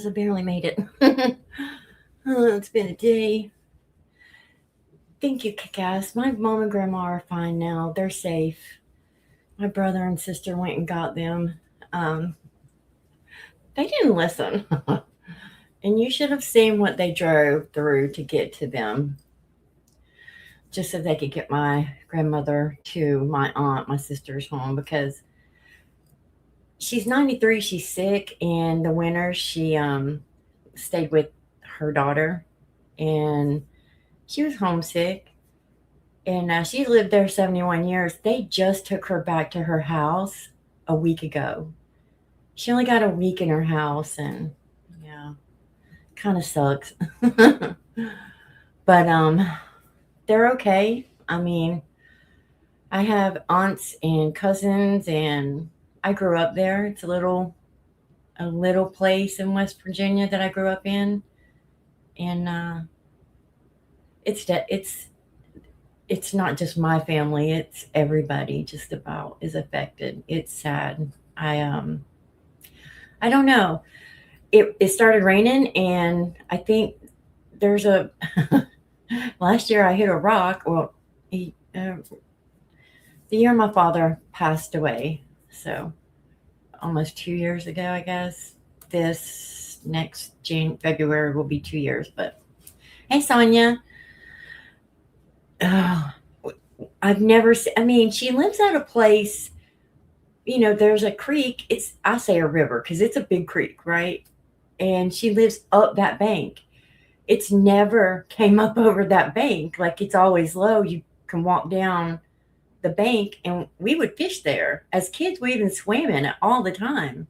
guys. I barely made it. It's been a day. Thank you, Kickass. My mom and grandma are fine now. They're safe. My brother and sister went and got them. Um, they didn't listen. And you should have seen what they drove through to get to them, just so they could get my grandmother to my aunt, my sister's home, because she's 93, she's sick, and the winter she stayed with her daughter, and she was homesick, and she lived there 71 years. They just took her back to her house a week ago. She only got a week in her house, and yeah, kind of sucks. But they're okay. I mean, I have aunts and cousins, and I grew up there. It's a little place in West Virginia that I grew up in, and it's not just my family; it's everybody. Just about is affected. It's sad. I don't know. It started raining, and I think there's a last year I hit a rock. Well, the year my father passed away, so almost 2 years ago, I guess. This next February will be 2 years. But hey, Sonia, uh, I've never. I mean, she lives at a place. There's a creek. I say a river because it's a big creek, right? And she lives up that bank. It's never came up over that bank. Like it's always low. You can walk down the bank, and we would fish there as kids. We even swam in it all the time.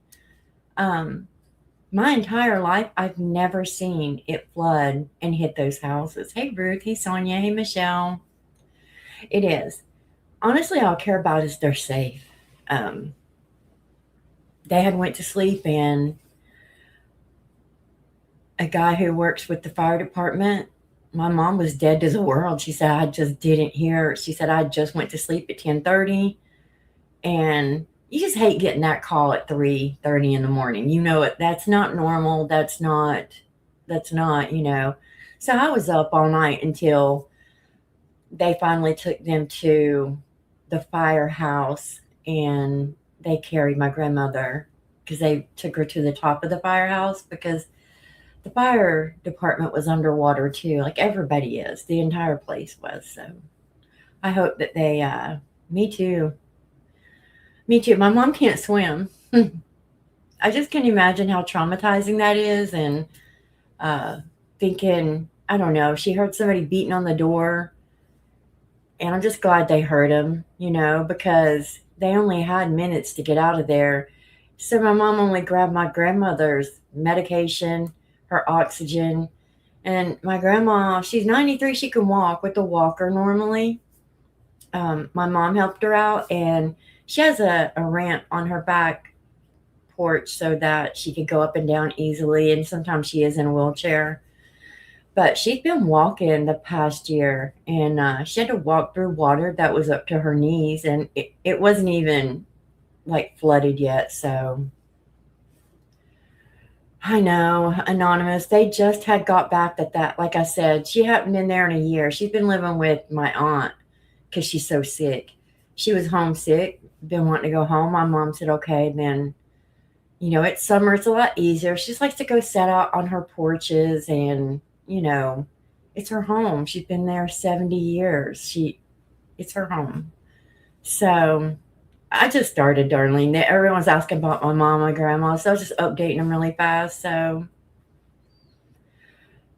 Um, my entire life, I've never seen it flood and hit those houses. Hey, Ruth. Hey, Sonia. Hey, Michelle. It is. Honestly, all I care about is they're safe. Um, they had went to sleep, and a guy who works with the fire department, my mom was dead to the world. She said, I just didn't hear. She said, I just went to sleep at 10:30, and you just hate getting that call at 3:30 in the morning. You know it. That's not normal. That's not. So I was up all night until they finally took them to the firehouse, and they carried my grandmother because they took her to the top of the firehouse because the fire department was underwater too, like everybody is. The entire place was. So I hope that they. Me too. Me too. My mom can't swim. I just can imagine how traumatizing that is, and uh, thinking, I don't know. She heard somebody beating on the door, and I'm just glad they heard him, because they only had minutes to get out of there. So my mom only grabbed my grandmother's medication, her oxygen, and my grandma, she's 93, she can walk with a walker normally. My mom helped her out, and she has a ramp on her back porch so that she could go up and down easily, and sometimes she is in a wheelchair. But she's been walking the past year, and she had to walk through water that was up to her knees, and it wasn't even like flooded yet. So I know, Anonymous, they just had got back that, like I said, she hadn't been there in a year. She's been living with my aunt because she's so sick. She was homesick, been wanting to go home. My mom said, okay, then, it's summer. It's a lot easier. She just likes to go sit out on her porches, and, it's her home. She's been there 70 years. It's her home. So I just started, Darlene. Everyone's asking about my mom and grandma, so I was just updating them really fast. So,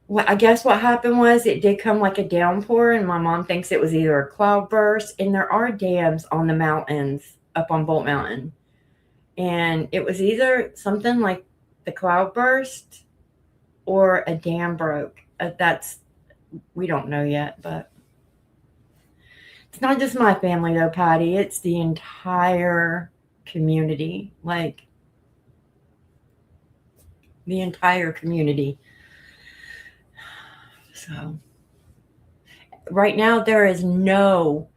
well, I guess what happened was it did come like a downpour, and my mom thinks it was either a cloud burst, and there are dams on the mountains up on Bolt Mountain, and it was either something like the cloud burst or a dam broke. That's we don't know yet, but it's not just my family though, Patty. It's the entire community, like the entire community. So right now there is no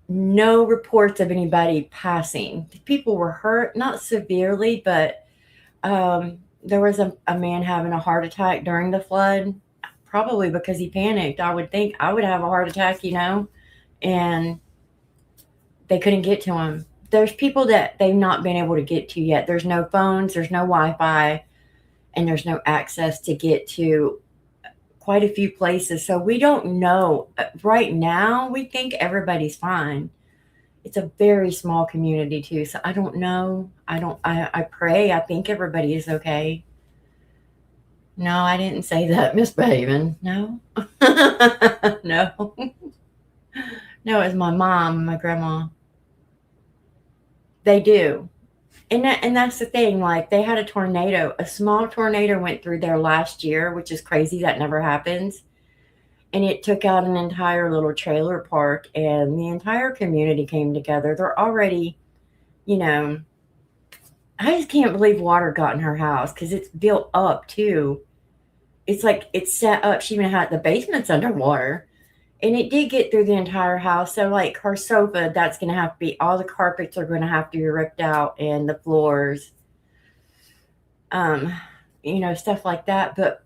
reports of anybody passing. People were hurt, not severely, but um, there was a man having a heart attack during the flood, probably because he panicked. I would think I would have a heart attack, and they couldn't get to him. There's people that they've not been able to get to yet. There's no phones, there's no Wi-Fi, and there's no access to get to quite a few places. So we don't know. Right now, we think everybody's fine. It's a very small community too. So I don't know. I pray. I think everybody is okay. No, I didn't say that, misbehaving. No. No. No, it was my mom and my grandma. They do. And that's the thing, like they had a tornado, a small tornado went through there last year, which is crazy. That never happens. And it took out an entire little trailer park, and the entire community came together. They're already, you know, I just can't believe water got in her house because it's built up too. It's like it's set up. She even had the basement's underwater. And it did get through the entire house. So, like her sofa, that's going to have to be, all the carpets are going to have to be ripped out and the floors, um, stuff like that. But,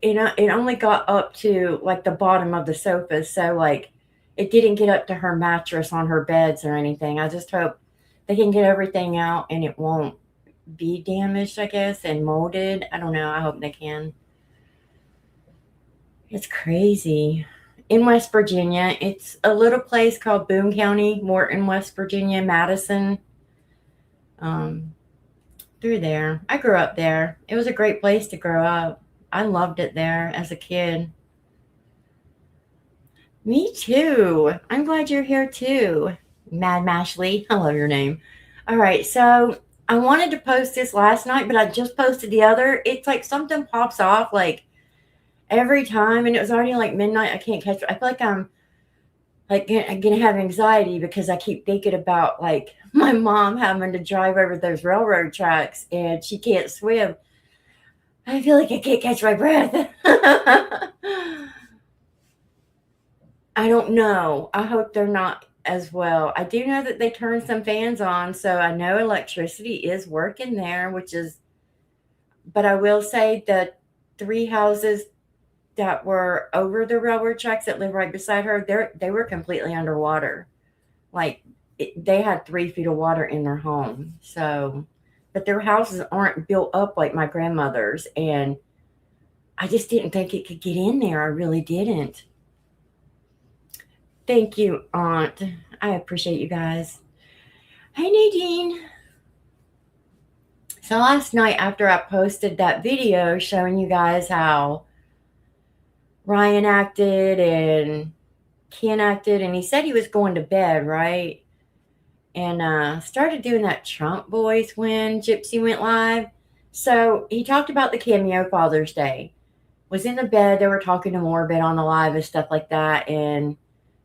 it only got up to like the bottom of the sofa. So, like, it didn't get up to her mattress on her beds or anything. I just hope they can get everything out and it won't be damaged, I guess, and molded. I don't know. I hope they can. It's crazy. In West Virginia, it's a little place called Boone County, Morton, West Virginia, Madison. Um, Through there. I grew up there. It was a great place to grow up. I loved it there as a kid. Me too. I'm glad you're here too. Mad Mashley. I love your name. All right, so I wanted to post this last night, but I just posted the other. It's like something pops off like every time, and it was already like midnight. I can't catch it. I feel like I'm gonna have anxiety because I keep thinking about like my mom having to drive over those railroad tracks and she can't swim. I feel like I can't catch my breath. I don't know. I hope they're not as well. I do know that they turned some fans on, so I know electricity is working there, but I will say the three houses that were over the railroad tracks that live right beside her, they were completely underwater. Like they had 3 feet of water in their home. So, but their houses aren't built up like my grandmother's, and I just didn't think it could get in there. I really didn't. Thank you, Aunt. I appreciate you guys. Hey, Nadine. So last night after I posted that video showing you guys how Ryan acted and Ken acted, and he said he was going to bed, right? And started doing that Trump voice when Gypsy went live. So he talked about the cameo Father's Day. Was in the bed, they were talking to Morbid on the live and stuff like that, and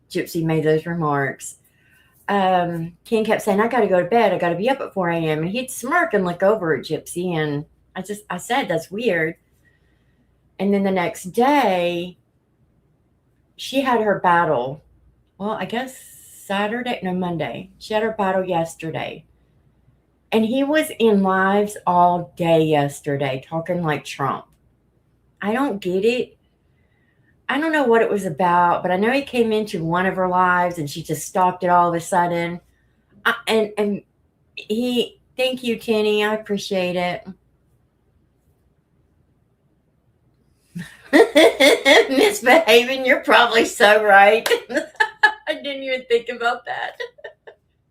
Gypsy made those remarks. Ken kept saying, I got to go to bed. I got to be up at 4 a.m. And he'd smirk and look over at Gypsy. And I said, that's weird. And then the next day, she had her battle. Well, I guess Monday. She had her battle yesterday. And he was in lives all day yesterday talking like Trump. I don't get it. I don't know what it was about, but I know he came into one of her lives and she just stopped it all of a sudden. And thank you, Kenny. I appreciate it. Misbehaving, you're probably so right. I didn't even think about that.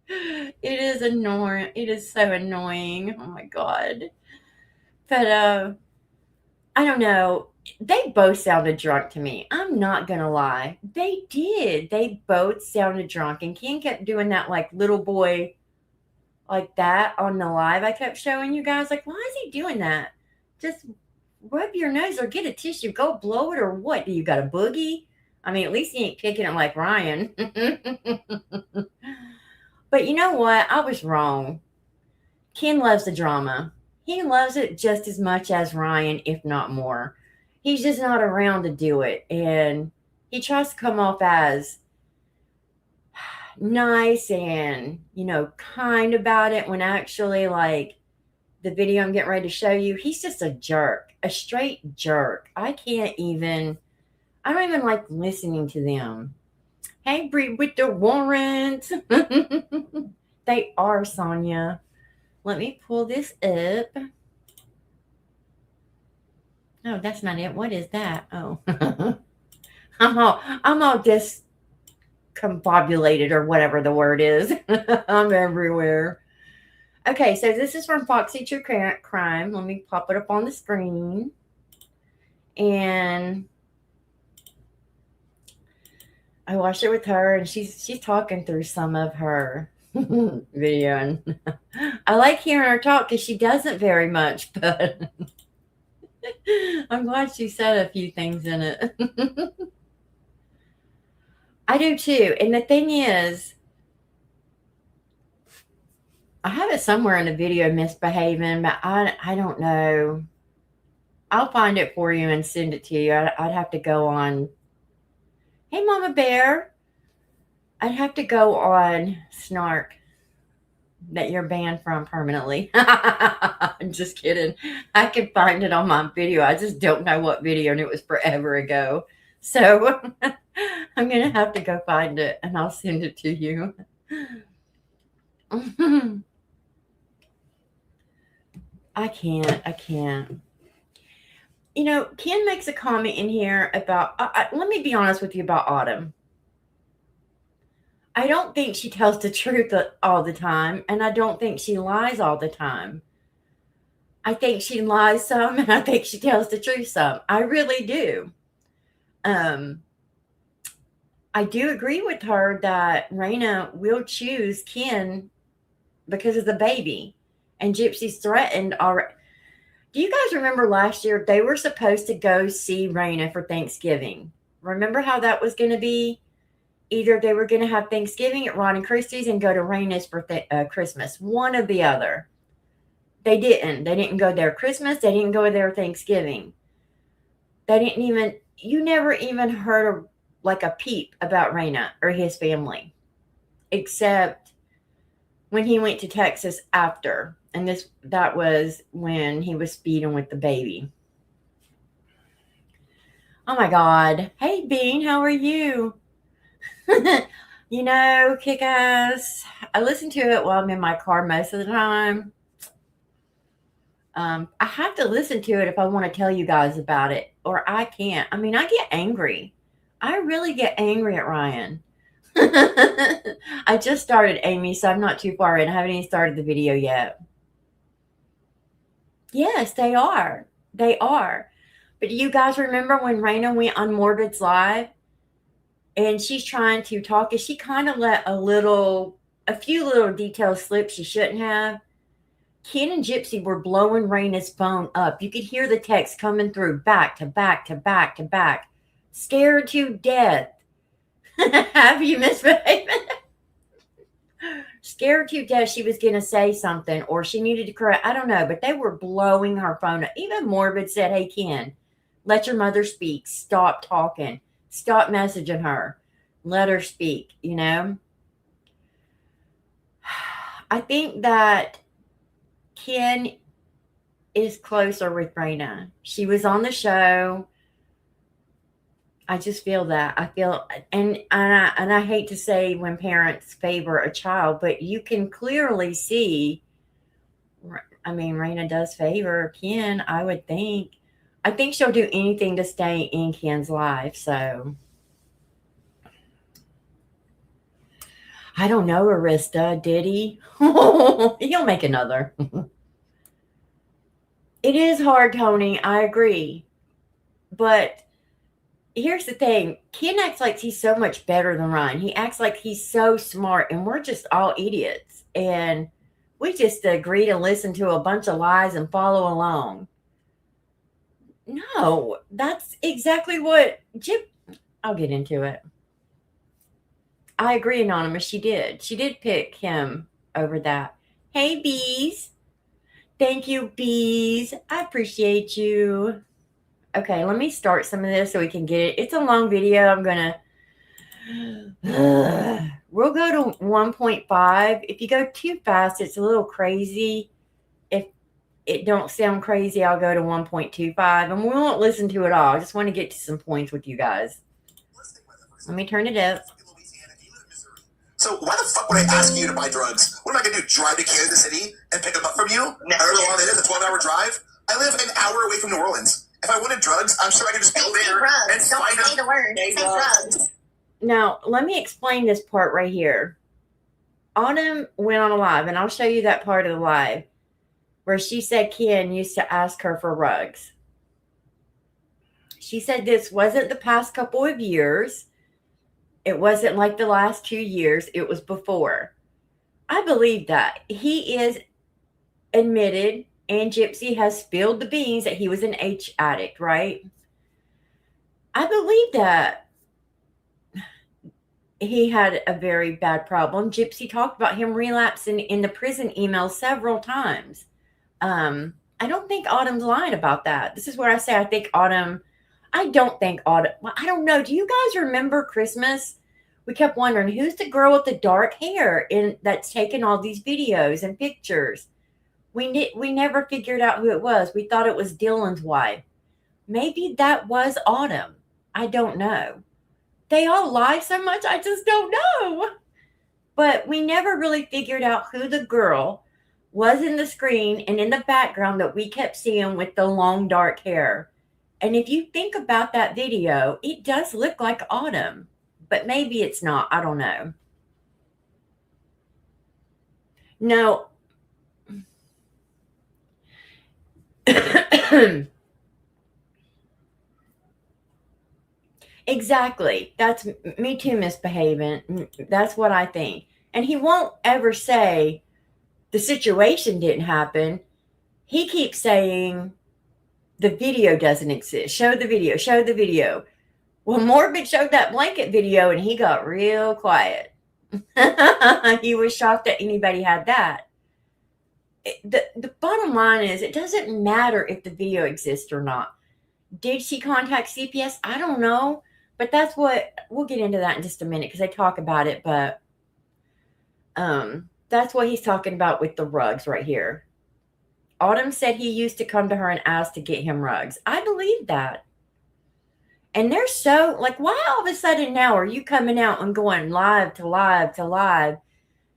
It is annoying. It is so annoying. Oh my God. But I don't know. They both sounded drunk to me. I'm not gonna lie. They did. They both sounded drunk. And Ken kept doing that like little boy like that on the live. I kept showing you guys like, why is he doing that? Just rub your nose or get a tissue. Go blow it or what? Do you got a boogie? I mean, at least he ain't kicking it like Ryan. But you know what? I was wrong. Ken loves the drama. He loves it just as much as Ryan, if not more. He's just not around to do it. And he tries to come off as nice and, kind about it when actually, like, the video I'm getting ready to show you, he's just a jerk, a straight jerk. I don't even like listening to them. Hey, Bree with the warrants. They are, Sonia. Let me pull this up. No, that's not it. What is that? Oh. I'm all discombobulated or whatever the word is. I'm everywhere. Okay, so this is from Foxy True Crime. Let me pop it up on the screen. And I watched it with her, and she's talking through some of her video. And I like hearing her talk because she doesn't very much, but I'm glad she said a few things in it. I do too. And the thing is, I have it somewhere in the video, misbehaving, but I don't know. I'll find it for you and send it to you. I'd have to go on. Hey, Mama Bear. I'd have to go on Snark that you're banned from permanently. I'm just kidding. I can find it on my video. I just don't know what video, and it was forever ago. So I'm going to have to go find it, and I'll send it to you. I can't. You know, Ken makes a comment in here about, let me be honest with you about Autumn. I don't think she tells the truth all the time, and I don't think she lies all the time. I think she lies some, and I think she tells the truth some. I really do. I do agree with her that Raina will choose Ken because of the baby, and Gypsy's threatened already. Do you guys remember last year they were supposed to go see Raina for Thanksgiving? Remember how that was going to be? Either they were going to have Thanksgiving at Ron and Christie's and go to Raina's for Christmas. One or the other. They didn't. They didn't go there Christmas. They didn't go there Thanksgiving. They didn't even, you never even heard like a peep about Raina or his family. Except when he went to Texas after. And that was when he was speeding with the baby. Oh my God. Hey, Bean, how are you? You know, Kick-Ass. I listen to it while I'm in my car most of the time. I have to listen to it if I want to tell you guys about it, or I can't. I mean, I get angry. I really get angry at Ryan. I just started, Amy, so I'm not too far in. I haven't even started the video yet. Yes, they are. They are. But do you guys remember when Raina went on Morbid's Live? And she's trying to talk, and she kind of let a few little details slip she shouldn't have. Ken and Gypsy were blowing Raina's phone up. You could hear the text coming through back to back to back to back. Scared to death. Have you misbehaved? Scared to death she was going to say something or she needed to correct. I don't know, but they were blowing her phone up. Even Morbid said, hey, Ken, let your mother speak. Stop talking. Stop messaging her. Let her speak, you know? I think that Ken is closer with Raina. She was on the show. I just feel that. I feel, and I hate to say when parents favor a child, but you can clearly see, I mean, Raina does favor Ken, I would think. I think she'll do anything to stay in Ken's life, so. I don't know, Arista, did he? He'll make another. It is hard, Tony, I agree. But here's the thing. Ken acts like he's so much better than Ryan. He acts like he's so smart, and we're just all idiots. And we just agree to listen to a bunch of lies and follow along. No, that's exactly what I'll get into it. I agree, Anonymous. She did. She did pick him over that. Hey, Bees. Thank you, Bees. I appreciate you. Okay, let me start some of this so we can get it. It's a long video. I'm going to... We'll go to 1.5. If you go too fast, it's a little crazy. it don't sound crazy, I'll go to 1.25, and we won't listen to it all. I just want to get to some points with you guys. Let me turn it up. So why the fuck would I ask you to buy drugs? What am I going to do, drive to Kansas City and pick them up from you? However long it is, a 12-hour drive? I live an hour away from New Orleans. If I wanted drugs, I'm sure I could just go there and find them. Say the word. Say drugs. Now, let me explain this part right here. Autumn went on a live, and I'll show you that part of the live, where she said Ken used to ask her for rugs. She said this wasn't the past couple of years. It wasn't like the last 2 years. It was before. I believe that. He is admitted, and Gypsy has spilled the beans that he was an H addict, right? I believe that he had a very bad problem. Gypsy talked about him relapsing in the prison email several times. I don't think Autumn's lying about that. This is where I say I don't think Autumn. Well, I don't know. Do you guys remember Christmas? We kept wondering who's the girl with the dark hair that's taking all these videos and pictures. We never figured out who it was. We thought it was Dylan's wife. Maybe that was Autumn. I don't know. They all lie so much, I just don't know. But we never really figured out who the girl was in the screen and in the background that we kept seeing with the long dark hair. And if you think about that video, it does look like Autumn, but maybe it's not. I don't know. No. Exactly. That's me too, misbehaving. That's what I think. And he won't ever say the situation didn't happen. He keeps saying the video doesn't exist. Show the video. Show the video. Well, Morbid showed that blanket video and he got real quiet. He was shocked that anybody had that. The bottom line is it doesn't matter if the video exists or not. Did she contact CPS? I don't know. But that's what we'll get into that in just a minute because they talk about it. But that's what he's talking about with the rugs right here. Autumn said he used to come to her and ask to get him rugs. I believe that. And they're so like, why all of a sudden now are you coming out and going live to live to live,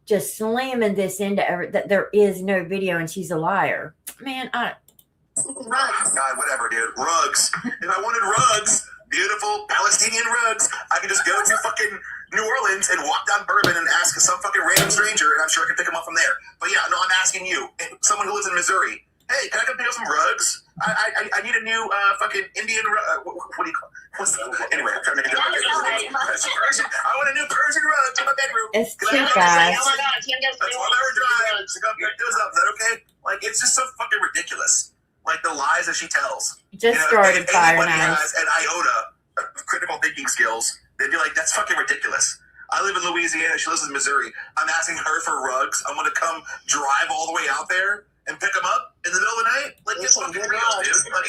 just slamming this into that there is no video and she's a liar? Man, Rugs. God, whatever, dude. Rugs. If I wanted rugs, beautiful Palestinian rugs, I could just go to fucking New Orleans and walk down Bourbon and ask some fucking random stranger, and I'm sure I could pick them up from there. But yeah, no, I'm asking you, someone who lives in Missouri, hey, can I go pick up some rugs? I need a new fucking Indian rug. What do you call it? Anyway, I'm trying to make a joke. I want a new Persian rug in my bedroom. It's cute, guys. Oh my God, Kim does That's 12-hour drive to go pick those up. Is that okay? Like, it's just so fucking ridiculous. Like, the lies that she tells. Just started if Fire anybody Nice. has an iota of critical thinking skills, they'd be like, that's fucking ridiculous. I live in Louisiana. She lives in Missouri. I'm asking her for rugs. I'm going to come drive all the way out there and pick them up in the middle of the night? Like, it's fucking real, dude. Like,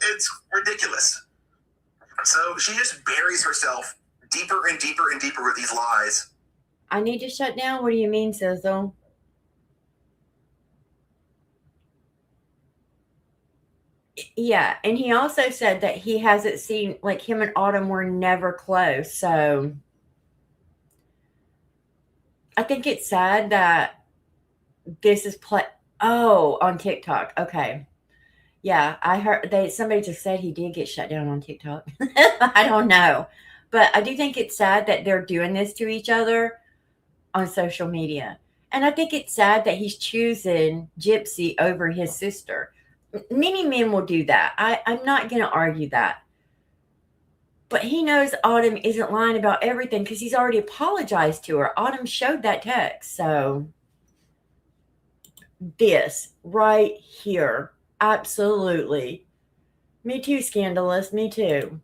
it's ridiculous. So she just buries herself deeper and deeper and deeper with these lies. I need to shut down. What do you mean, Sizzle? Yeah, and he also said that he hasn't seen, like, him and Autumn were never close. So I think it's sad that this is on TikTok. Okay. Yeah, I heard somebody just said he did get shut down on TikTok. I don't know. But I do think it's sad that they're doing this to each other on social media. And I think it's sad that he's choosing Gypsy over his sister. Many men will do that. I'm not going to argue that. But he knows Autumn isn't lying about everything because he's already apologized to her. Autumn showed that text. So this right here. Absolutely. Me too, Scandalous. Me too.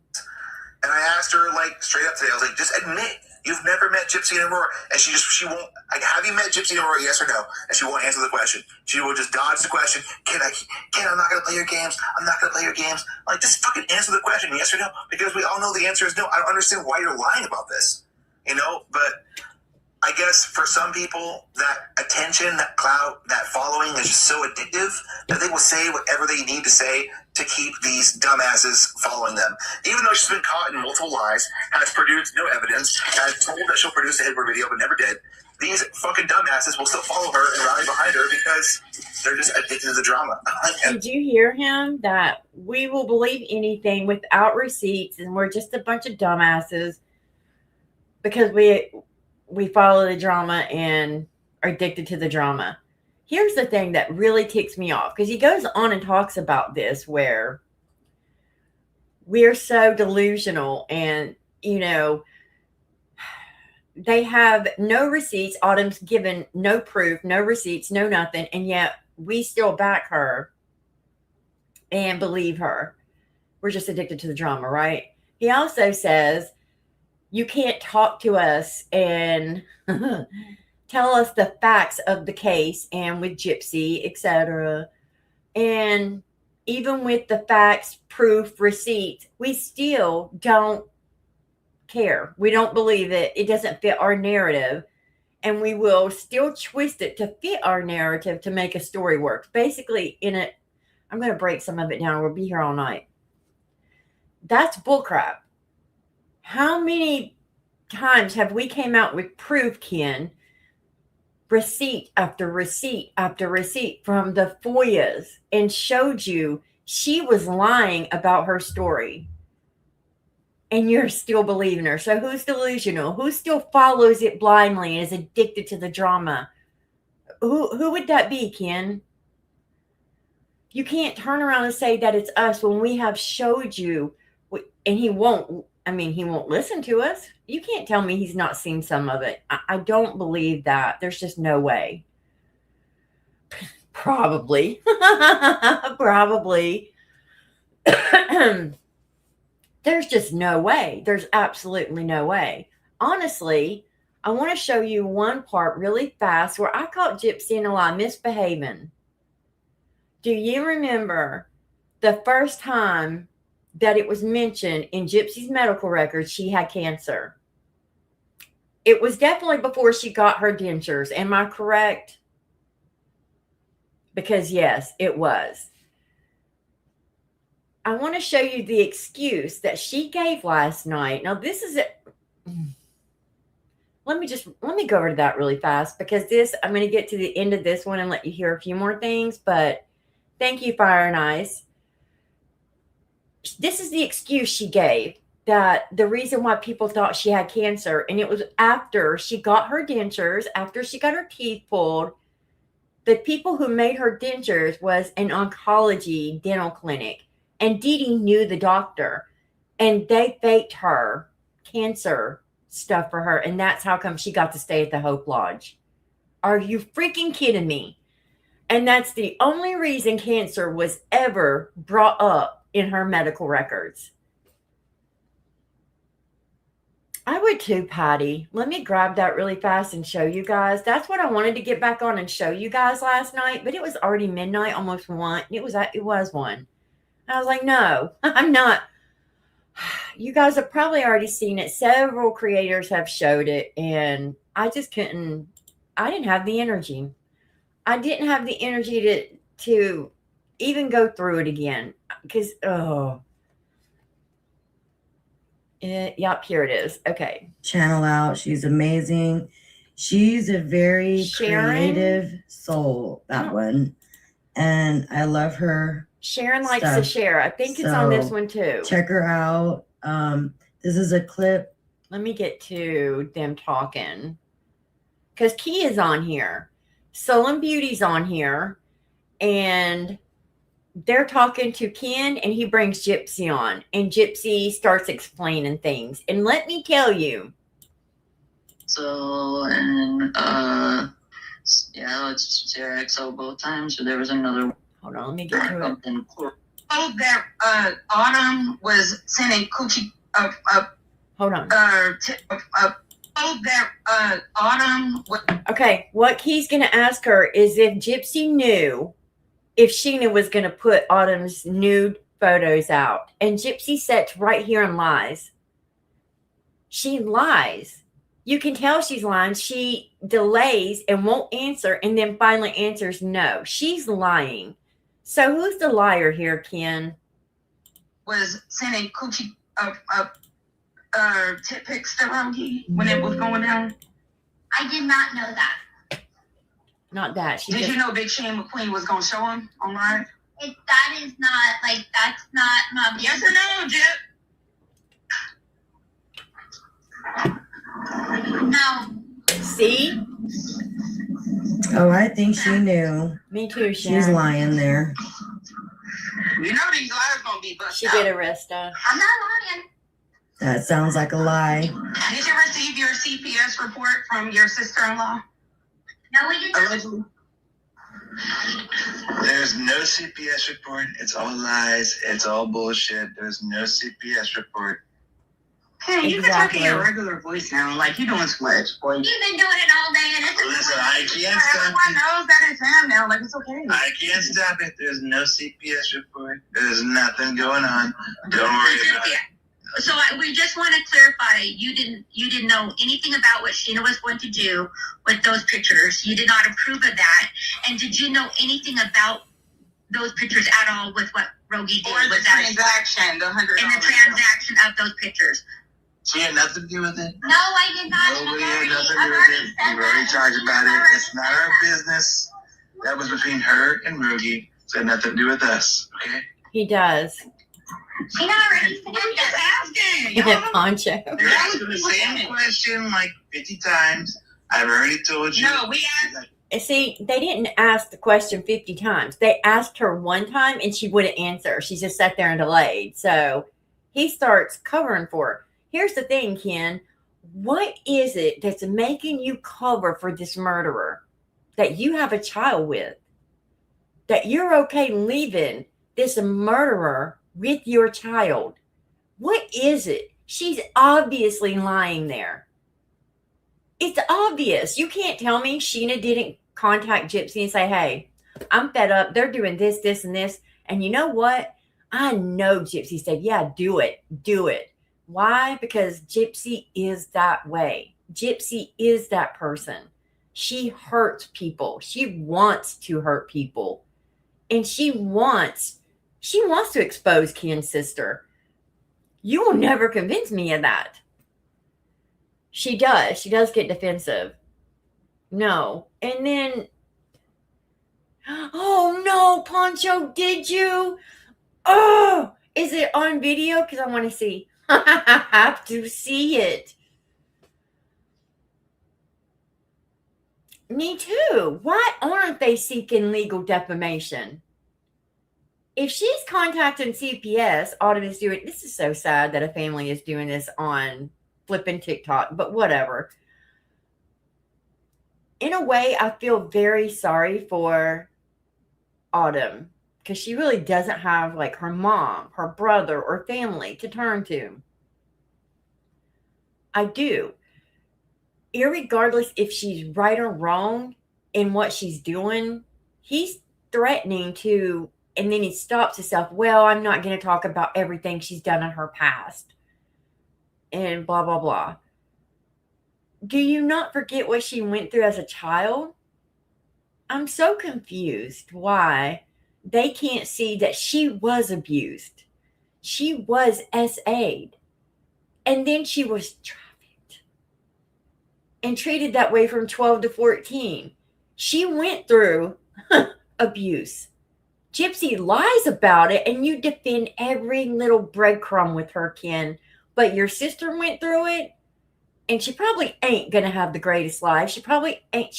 And I asked her, like, straight up today, I was like, just admit you've never met Gypsy and Aurora. And she won't, like, have you met Gypsy and Aurora, yes or no? And she won't answer the question. She will just dodge the question. Ken, I'm not going to play your games. I'm not going to play your games. Like, just fucking answer the question, yes or no? Because we all know the answer is no. I don't understand why you're lying about this. You know, but I guess for some people, that attention, that clout, that following is just so addictive that they will say whatever they need to say to keep these dumbasses following them. Even though she's been caught in multiple lies, has produced no evidence, has told that she'll produce a Hitler video but never did, these fucking dumbasses will still follow her and rally behind her because they're just addicted to the drama. Did you hear him? That we will believe anything without receipts, and we're just a bunch of dumbasses because we follow the drama and are addicted to the drama. Here's the thing that really ticks me off, because he goes on and talks about this, where we're so delusional and, you know, they have no receipts. Autumn's given no proof, no receipts, no nothing. And yet we still back her and believe her. We're just addicted to the drama, right? He also says, you can't talk to us and tell us the facts of the case and with Gypsy, etc. And even with the facts, proof, receipts, we still don't care. We don't believe it. It doesn't fit our narrative. And we will still twist it to fit our narrative to make a story work. Basically, I'm going to break some of it down. We'll be here all night. That's bullcrap. How many times have we came out with proof, Ken? Receipt after receipt after receipt from the FOIAs and showed you she was lying about her story. And you're still believing her. So who's delusional? Who still follows it blindly and is addicted to the drama? Who would that be, Ken? You can't turn around and say that it's us when we have showed you. And he won't listen to us. You can't tell me he's not seen some of it. I don't believe that. There's just no way. Probably. Probably. There's just no way. There's absolutely no way. Honestly, I want to show you one part really fast where I caught Gypsy in a lie, misbehaving. Do you remember the first time that it was mentioned in Gypsy's medical records she had cancer? It was definitely before she got her dentures. Am I correct? Because yes, it was. I want to show you the excuse that she gave last night. Now, this is it. Let me go over to that really fast, because I'm going to get to the end of this one and let you hear a few more things. But thank you, Fire and Ice. This is the excuse she gave, that the reason why people thought she had cancer, and it was after she got her dentures, after she got her teeth pulled. The people who made her dentures was an oncology dental clinic. And Dee Dee knew the doctor, and they faked her cancer stuff for her. And that's how come she got to stay at the Hope Lodge. Are you freaking kidding me? And that's the only reason cancer was ever brought up in her medical records. I would too, Patty. Let me grab that really fast and show you guys. That's what I wanted to get back on and show you guys last night, but it was already midnight, almost 1. It was 1. I was like, no, I'm not. You guys have probably already seen it. Several creators have showed it, and I just couldn't. I didn't have the energy. I didn't have the energy to even go through it again, because yep, here it is. Okay. Channel out. She's amazing. She's a very Sharon? creative soul, that one. And I love her. Sharon likes stuff. to share. I think it's on this one too. Check her out. This is a clip. Let me get to them talking, because Key is on here. Soul and Beauty's on here. And they're talking to Ken, and he brings Gypsy on. And Gypsy starts explaining things. And let me tell you. So, and, yeah, it's XO both times. So there was another. Hold on, let me get to it. Something cool. Oh, that Autumn was sending coochie Hold on. Autumn was Okay, what Key's going to ask her is if Gypsy knew if Sheena was going to put Autumn's nude photos out. And Gypsy sits right here and lies. She lies. You can tell she's lying. She delays and won't answer and then finally answers no. She's lying. So who's the liar here, Ken? Was sending coochie tit pics to Rogie when it was going down. I did not know that. Not that. She Did just, you know Big Shane McQueen was gonna show him online? That is not like that's not my Yes or no, Jip? No. see? Oh, I think she knew. Me too, She's Sharon. lying there. You know these lies gonna be busted. She did arrest us. I'm not lying. That sounds like a lie. Did you receive your CPS report from your sister-in-law? No, we did not. Allegedly. There's no CPS report. It's all lies. It's all bullshit. There's no CPS report. Hey, you can talk in Exactly. your regular voice now, like you doing Sledge, boy. You've been doing it all day, and it's Listen, I can't stop Everyone it. knows that it's him now, like it's okay. I can't stop it. There's no CPS report. There's nothing going on. Don't worry about it. So we just want to clarify, you didn't know anything about what Sheena was going to do with those pictures. You did not approve of that. And did you know anything about those pictures at all with what Rogie did? Or the Was that transaction, the $100. in the transaction of those pictures? She had nothing to do with it. No, I did not. Nobody had nothing to do with it. We've already talked about it. It's not our business. That was between her and Rugi. So it had nothing to do with us. Okay? He does. Sheena already said I'm just that. asking. In a Y'all. poncho. You're asking the same question like 50 times. I've already told you. No, we asked. See, they didn't ask the question 50 times. They asked her one time and she wouldn't answer. She just sat there and delayed. So he starts covering for her. Here's the thing, Ken. What is it that's making you cover for this murderer that you have a child with? That you're okay leaving this murderer with your child? What is it? She's obviously lying there. It's obvious. You can't tell me Sheena didn't contact Gypsy and say, hey, I'm fed up. They're doing this, this, and this. And you know what? I know Gypsy said, yeah, do it. Do it. Why? Because Gypsy is that way. Gypsy is that person. She hurts people. She wants to hurt people. And she wants to expose Ken's sister. You will never convince me of that. She does. She does get defensive. No. And then, oh no, Poncho, did you? Oh, is it on video? Because I want to see. I have to see it. Me too. Why aren't they seeking legal defamation? If she's contacting CPS, Autumn is doing, this is so sad that a family is doing this on flipping TikTok, but whatever. In a way, I feel very sorry for Autumn because she really doesn't have like her mom, her brother, or family to turn to. I do. Irregardless if she's right or wrong in what she's doing, he's threatening to, and then he stops himself. Well, I'm not going to talk about everything she's done in her past. And blah, blah, blah. Do you not forget what she went through as a child? I'm so confused why they can't see that she was abused. She was SA'd. And then she was trafficked and treated that way from 12 to 14. She went through abuse. Gypsy lies about it, and you defend every little breadcrumb with her, Ken. But your sister went through it, and she probably ain't going to have the greatest life. She probably ain't.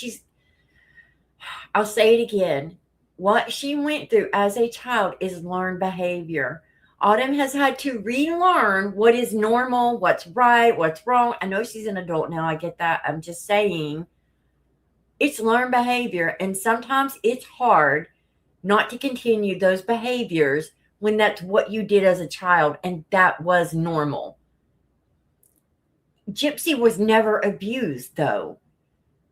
I'll say it again. What she went through as a child is learned behavior. Autumn has had to relearn what is normal, what's right, what's wrong. I know she's an adult now. I get that. I'm just saying it's learned behavior. And sometimes it's hard not to continue those behaviors when that's what you did as a child and that was normal. Gypsy was never abused, though.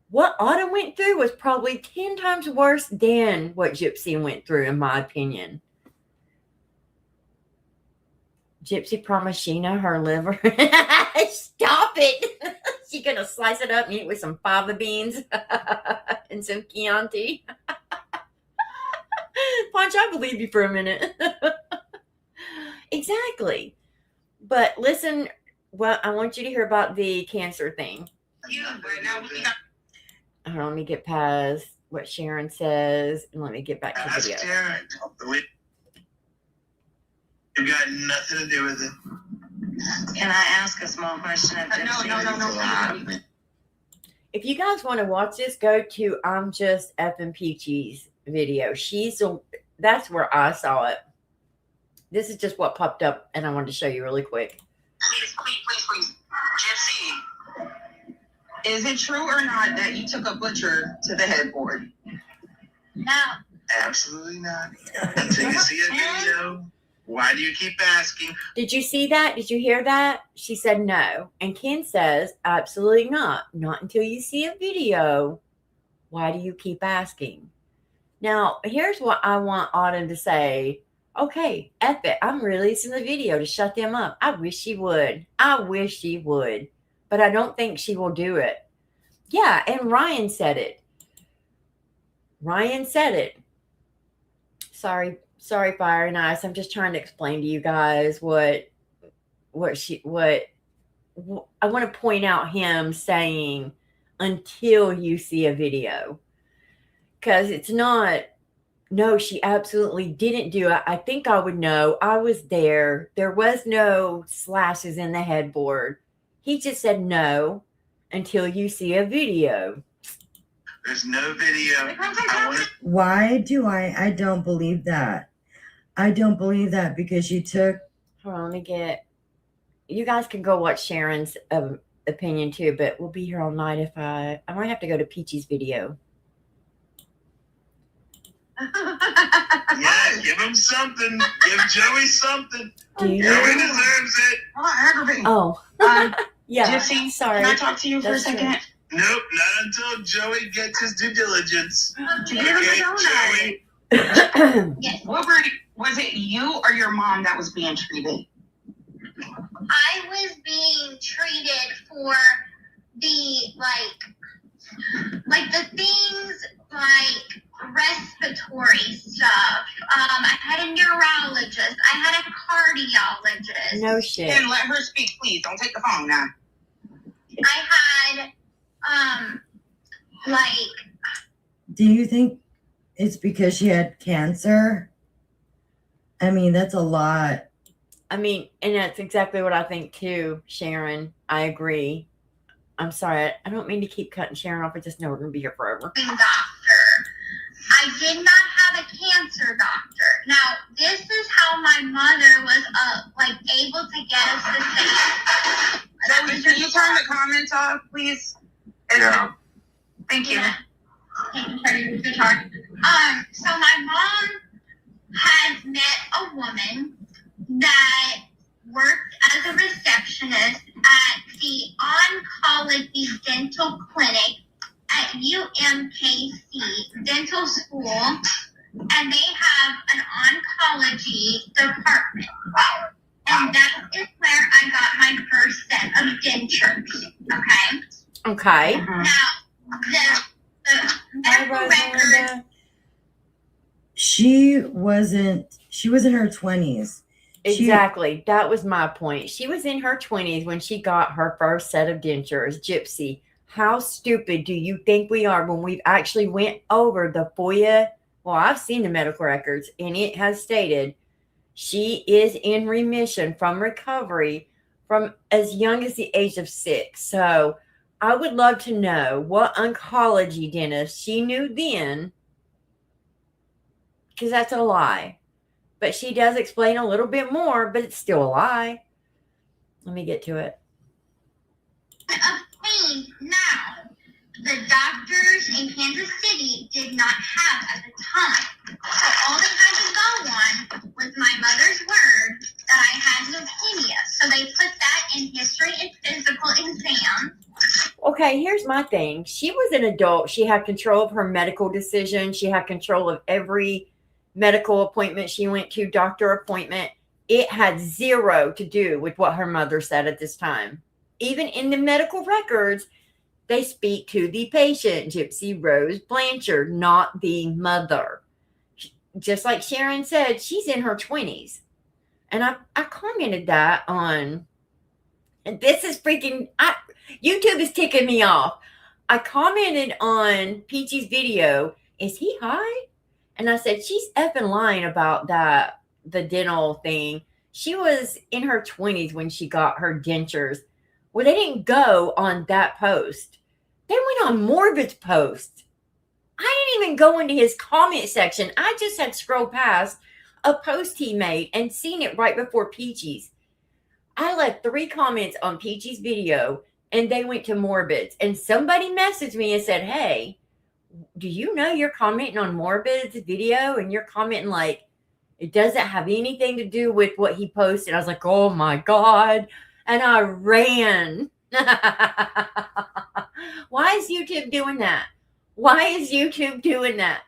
What Autumn went through was probably 10 times worse than what Gypsy went through, in my opinion. Gypsy promised Sheena her liver. Stop it. She's gonna slice it up and eat it with some fava beans and some Chianti. Punch, I believe you for a minute. Exactly. But listen, well, I want you to hear about the cancer thing. But now we got Hold on, let me get past what Sharon says and let me get back to the Ask video. Derek. You got nothing to do with it. Can I ask a small question of no. If you guys want to watch this, go to I'm Just Effing Peachy's video. That's where I saw it. This is just what popped up, and I wanted to show you really quick. please. Gypsy, is it true or not that you took a butcher to the headboard? No. Absolutely not. Until you see a video. Why do you keep asking? Did you see that? Did you hear that? She said no. And Ken says, absolutely not. Not until you see a video. Why do you keep asking? Now, here's what I want Autumn to say. Okay, F it. I'm releasing the video to shut them up. I wish she would. But I don't think she will do it. Yeah, and Ryan said it. Sorry, Fire and Ice. I'm just trying to explain to you guys what I want to point out him saying until you see a video. Because it's not, no, she absolutely didn't do it. I think I would know. I was there. There was no slashes in the headboard. He just said no until you see a video. There's no video. Why do I don't believe that. I don't believe that because you took. Hold on, let me get. You guys can go watch Sharon's opinion too, but we'll be here all night if I might have to go to Peachy's video. Yeah, give him something. Give Joey something. Do you? Joey deserves it. Aggravating. Oh, yeah. Gypsy, Sorry. can I talk to you for a That's second? Nope, not until Joey gets his due diligence. Give him a donut. Joey. Yes. Was it you or your mom that was being treated? I was being treated for the like the things like respiratory stuff. I had a neurologist. I had a cardiologist. No shit. Then let her speak, please. Don't take the phone now. I had Do you think it's because she had cancer? I mean, that's a lot. I mean, and that's exactly what I think too, Sharon. I agree. I'm sorry. I don't mean to keep cutting Sharon off. I just know we're going to be here forever. doctor. I did not have a cancer doctor. Now, this is how my mother was able to get us to say. Joey, can you turn the comments off, please? Yeah. Thank you. So my mom had met a woman that worked as a receptionist at the Oncology Dental Clinic at UMKC Dental School, and they have an oncology department. And that is where I got my first set of dentures. Okay. Okay. Now, the Hi, medical records. Rosalinda. She was in her 20s. Exactly. That was my point. She was in her 20s when she got her first set of dentures. Gypsy, how stupid do you think we are when we've actually went over the FOIA? Well, I've seen the medical records, and it has stated she is in remission from recovery from as young as the age of 6. So I would love to know what oncology dentist she knew then, because that's a lie. But she does explain a little bit more, but it's still a lie. Let me get to it. Obtained now. The doctors in Kansas City did not have at the time. So all they had to go on was my mother's word that I had leukemia. So they put that in history and physical exam. Okay, here's my thing. She was an adult. She had control of her medical decision. She had control of every medical appointment she went to, doctor appointment. It had zero to do with what her mother said at this time. even in the medical records, they speak to the patient, Gypsy Rose Blanchard, not the mother. Just like Sharon said, she's in her 20s. And I commented that on, and this is freaking, YouTube is ticking me off. I commented on Peachy's video, is he high? And I said, she's effing lying about that, the dental thing. She was in her 20s when she got her dentures. Well, they didn't go on that post. They went on Morbid's post. I didn't even go into his comment section. I just had scrolled past a post he made and seen it right before Peachy's. I left 3 comments on Peachy's video, and they went to Morbid's. And somebody messaged me and said, hey, do you know you're commenting on Morbid's video? And you're commenting like, it doesn't have anything to do with what he posted. I was like, oh my God. And I ran. Why is YouTube doing that? Why is YouTube doing that?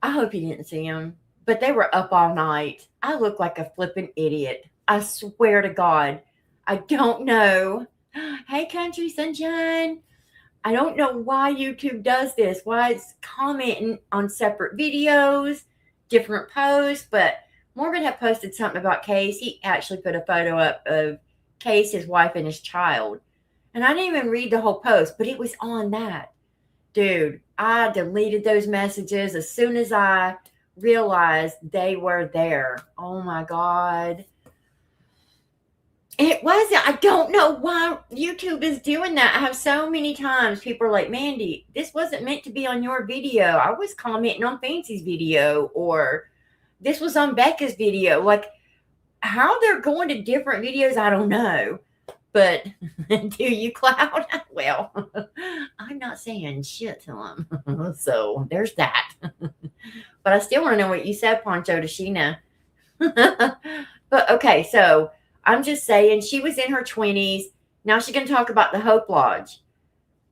I hope you didn't see them, but they were up all night. I look like a flippin' idiot. I swear to God. I don't know. Hey, Country Sunshine. I don't know why YouTube does this. Why it's commenting on separate videos, different posts, but Morbid had posted something about Case. He actually put a photo up of Case, his wife, and his child. And I didn't even read the whole post, but it was on that. Dude, I deleted those messages as soon as I realized they were there. Oh my God. It wasn't. I don't know why YouTube is doing that. I have so many times people are like, Mandy, this wasn't meant to be on your video. I was commenting on Fancy's video, or this was on Becca's video. Like, how they're going to different videos, I don't know. But do you, Cloud? Well, I'm not saying shit to them. So there's that. But I still want to know what you said, Poncho, to Sheena. But okay, so I'm just saying she was in her 20s. Now she's going to talk about the Hope Lodge.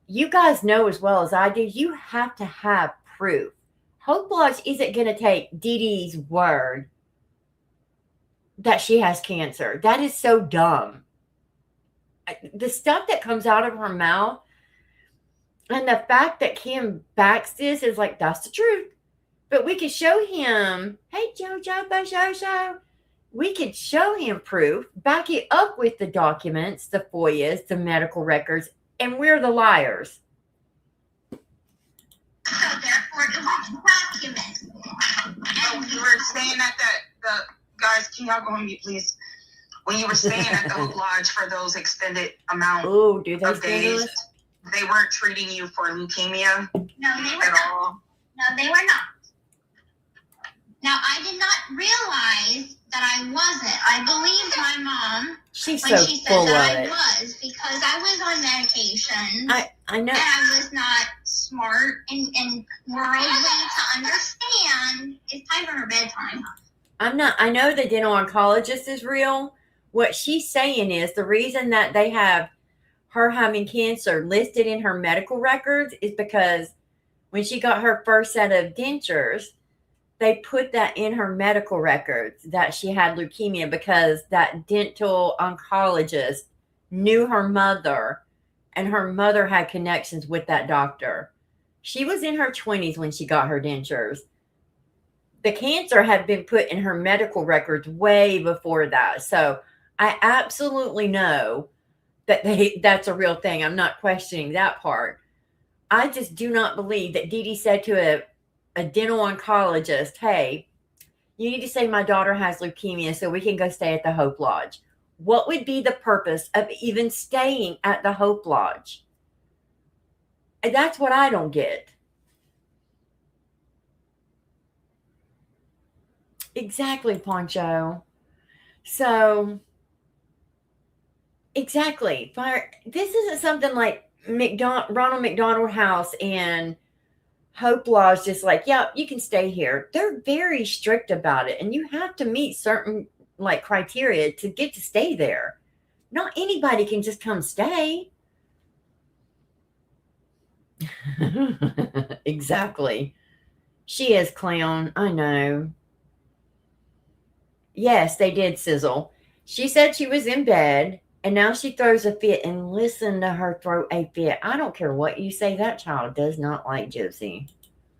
You guys know as well as I do, you have to have proof. Hope Lodge isn't going to take Dee Dee's word that she has cancer. That is so dumb. The stuff that comes out of her mouth and the fact that Kim backs this is like, that's the truth. But we could show him, hey, JoJo, Basho. We could show him proof, back it up with the documents, the FOIAs, the medical records, and we're the liars. So therefore, it was documented. And you were saying that the guys, can y'all go on mute, please? When you were staying at the Hope Lodge for those extended amount Oh, do they of say days, this? they weren't treating you for leukemia No, they were at not. all. No, they were not. Now, I did not realize that I wasn't. I believed my mom She's when so she said full of that I it. was, because I was on medication. I know. And I was not smart and worldly to understand it's time for her bedtime. I know the dental oncologist is real. What she's saying is the reason that they have her having cancer listed in her medical records is because when she got her first set of dentures, they put that in her medical records that she had leukemia because that dental oncologist knew her mother and her mother had connections with that doctor. She was in her 20s when she got her dentures. The cancer had been put in her medical records way before that. So I absolutely know that that's a real thing. I'm not questioning that part. I just do not believe that Dee Dee said to a dental oncologist, hey, you need to say my daughter has leukemia so we can go stay at the Hope Lodge. What would be the purpose of even staying at the Hope Lodge? And that's what I don't get. Exactly, Poncho. So, exactly. This isn't something like Ronald McDonald House and Hope Lodge just like, yeah, you can stay here. They're very strict about it, and you have to meet certain like criteria to get to stay there. Not anybody can just come stay. Exactly. She is, clown. I know. Yes, they did sizzle. She said she was in bed And now she throws a fit, and listen to her throw a fit. I don't care what you say. That child does not like Gypsy.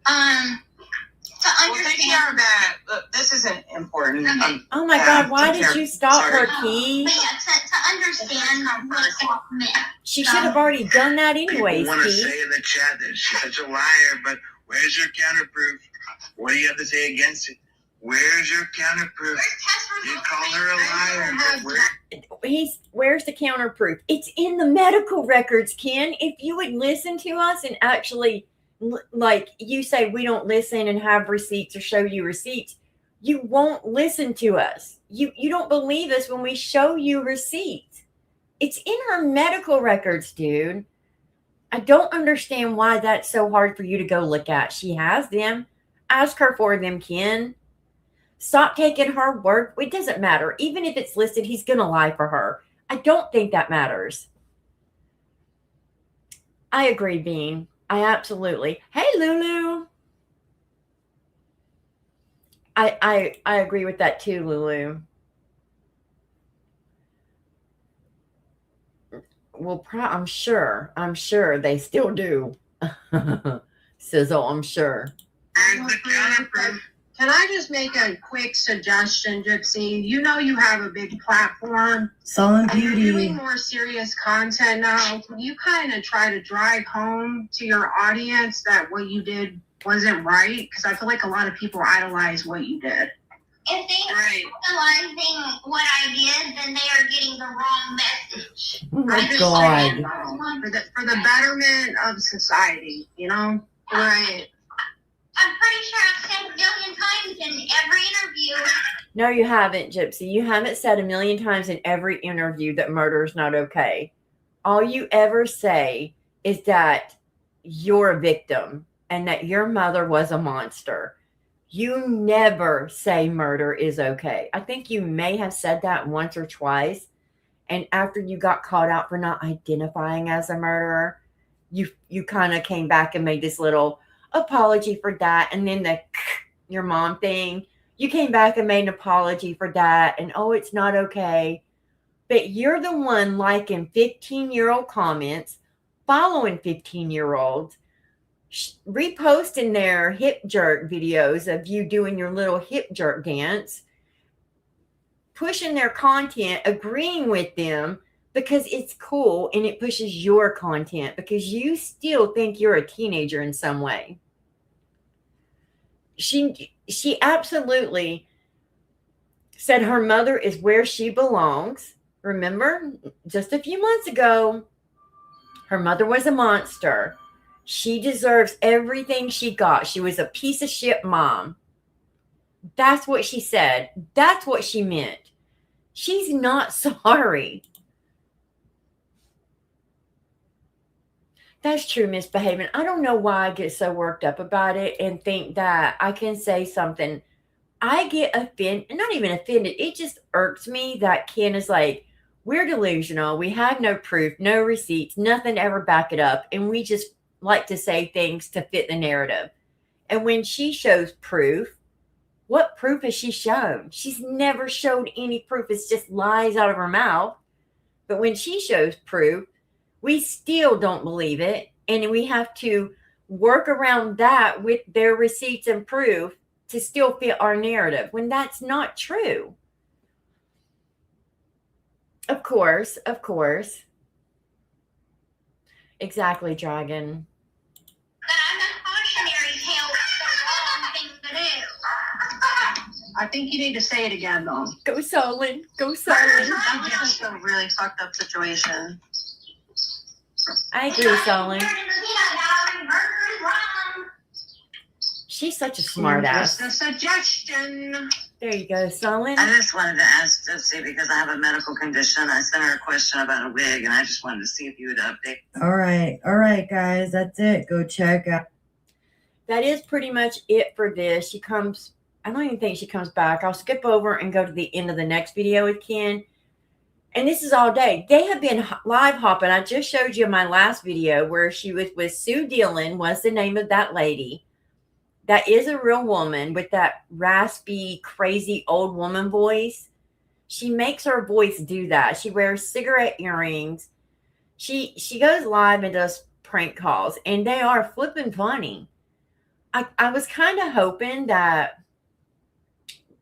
To Well, take care understand. of that. Look, this isn't important. Okay. Oh my Yeah, God, why take did care. you stop Sorry. her, Key? But yeah, to understand what it meant. She should have already done that People anyways, want to Key. say in the chat that she's such a liar, but where's your counterproof? What do you have to say against it? Where's your counterproof? Where's test You results? call her a liar, but where? Where's the counterproof? It's in the medical records, Ken. If you would listen to us and actually, like you say, we don't listen and have receipts or show you receipts, you won't listen to us. You don't believe us when we show you receipts. It's in her medical records, dude. I don't understand why that's so hard for you to go look at. She has them. Ask her for them, Ken. Stop taking her word. It doesn't matter. Even if it's listed, he's going to lie for her. I don't think that matters. I agree, Bean. I absolutely. Hey, Lulu. I agree with that too, Lulu. Well, I'm sure they still do. Sizzle, I'm sure. Where's the counterproof? Can I just make a quick suggestion, Gypsy? You know you have a big platform. Solid And you're Beauty. doing more serious content now. Can you kind of try to drive home to your audience that what you did wasn't right? Because I feel like a lot of people idolize what you did. If they Right. are realizing what I did, then they are getting the wrong message. Oh my I'm just God. saying, for the betterment of society, you know? Right. I'm pretty sure I've said a million times in every interview. No, you haven't, Gypsy. You haven't said a million times in every interview that murder is not okay. All you ever say is that you're a victim and that your mother was a monster. You never say murder is okay. I think you may have said that once or twice. And after you got called out for not identifying as a murderer, you kind of came back and made this little apology for that. And then your mom thing, you came back and made an apology for that. And oh, it's not okay. But you're the one liking 15-year-old comments, following 15-year-olds, reposting their hip jerk videos of you doing your little hip jerk dance, pushing their content, agreeing with them because it's cool and it pushes your content because you still think you're a teenager in some way. She absolutely said her mother is where she belongs. Remember, just a few months ago, her mother was a monster. She deserves everything she got. She was a piece of shit mom. That's what she said. That's what she meant. She's not sorry. That's true, misbehaving. I don't know why I get so worked up about it and think that I can say something. I get offended, not even offended. It just irks me that Ken is like, we're delusional. We have no proof, no receipts, nothing to ever back it up. And we just like to say things to fit the narrative. And when she shows proof, what proof has she shown? She's never showed any proof. It's just lies out of her mouth. But when she shows proof, we still don't believe it. And we have to work around that with their receipts and proof to still fit our narrative when that's not true. Of course. Exactly, Dragon. But I'm a cautionary tale for the wrong thing to do. I think you need to say it again, though. Go Solid. Go It's Solid. just a really fucked up situation. I agree, Solid. Murder is wrong. She's such a smart ass. Just a suggestion. There you go, Solid. I just wanted to ask Gypsy because I have a medical condition. I sent her a question about a wig, and I just wanted to see if you would update. All right, guys. That's it. Go check out. That is pretty much it for this. I don't even think she comes back. I'll skip over and go to the end of the next video with Ken. And this is all day. They have been live hopping. I just showed you my last video where she was with Sue Dillon, was the name of that lady. That is a real woman with that raspy, crazy old woman voice. She makes her voice do that. She wears cigarette earrings. She goes live and does prank calls, and they are flipping funny. I was kind of hoping that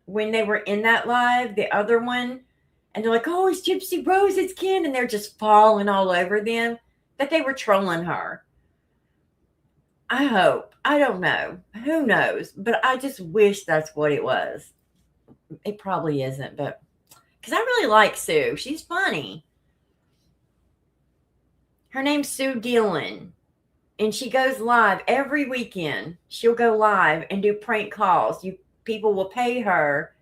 when they were in that live, the other one, and they're like, oh, it's Gypsy Rose, it's Ken, and they're just falling all over them, that they were trolling her. I hope. I don't know. Who knows? But I just wish that's what it was. It probably isn't, but because I really like Sue. She's funny. Her name's Sue Dillon. And she goes live every weekend. She'll go live and do prank calls. People will pay her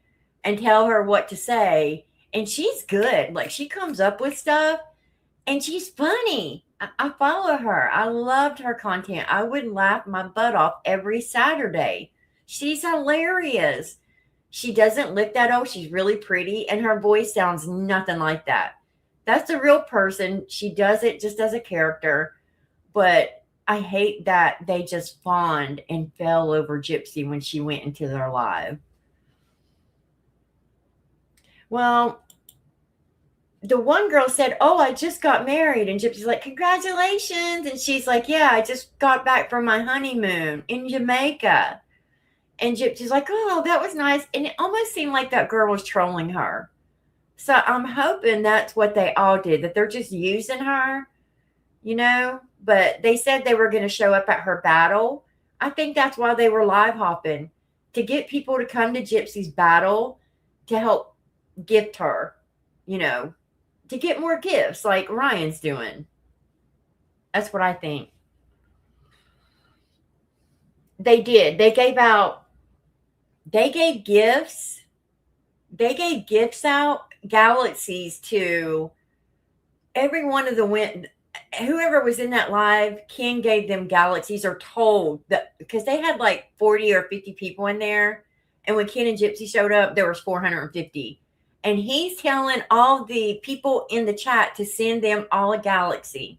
and tell her what to say. And she's good. Like, she comes up with stuff and she's funny. I follow her. I loved her content. I would laugh my butt off every Saturday. She's hilarious. She doesn't look that old. She's really pretty. And her voice sounds nothing like that. That's a real person. She does it just as a character. But I hate that they just fawned and fell over Gypsy when she went into their live. Well, the one girl said, oh, I just got married. And Gypsy's like, congratulations. And she's like, yeah, I just got back from my honeymoon in Jamaica. And Gypsy's like, oh, that was nice. And it almost seemed like that girl was trolling her. So I'm hoping that's what they all did, that they're just using her, you know. But they said they were going to show up at her battle. I think that's why they were live hopping, to get people to come to Gypsy's battle to help gift her, you know, to get more gifts like Ryan's doing. That's what I think. They did. They gave gifts. They gave gifts out, galaxies, to every one of the whoever was in that live. Ken gave them galaxies, or told that, because they had like 40 or 50 people in there. And when Ken and Gypsy showed up, there was 450. And he's telling all the people in the chat to send them all a galaxy,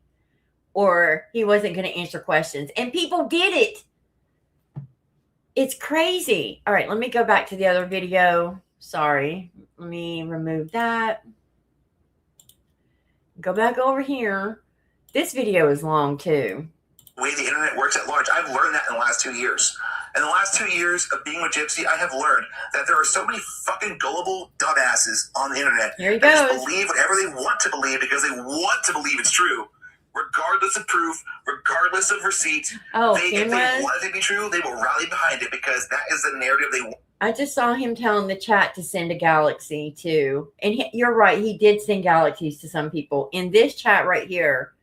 or he wasn't going to answer questions. And people did it. It's crazy. All right, let me go back to the other video. Sorry. Let me remove that. Go back over here. This video is long too. The way the internet works at large, I've learned that in the last 2 years. In the last 2 years of being with Gypsy, I have learned that there are so many fucking gullible dumbasses on the internet Here he that goes. just believe whatever they want to believe because they want to believe it's true, regardless of proof, regardless of receipt. Oh, If Ken they was? want it to be true, they will rally behind it because that is the narrative they want. I just saw him telling the chat to send a galaxy too. And you're right. He did send galaxies to some people. In this chat right here,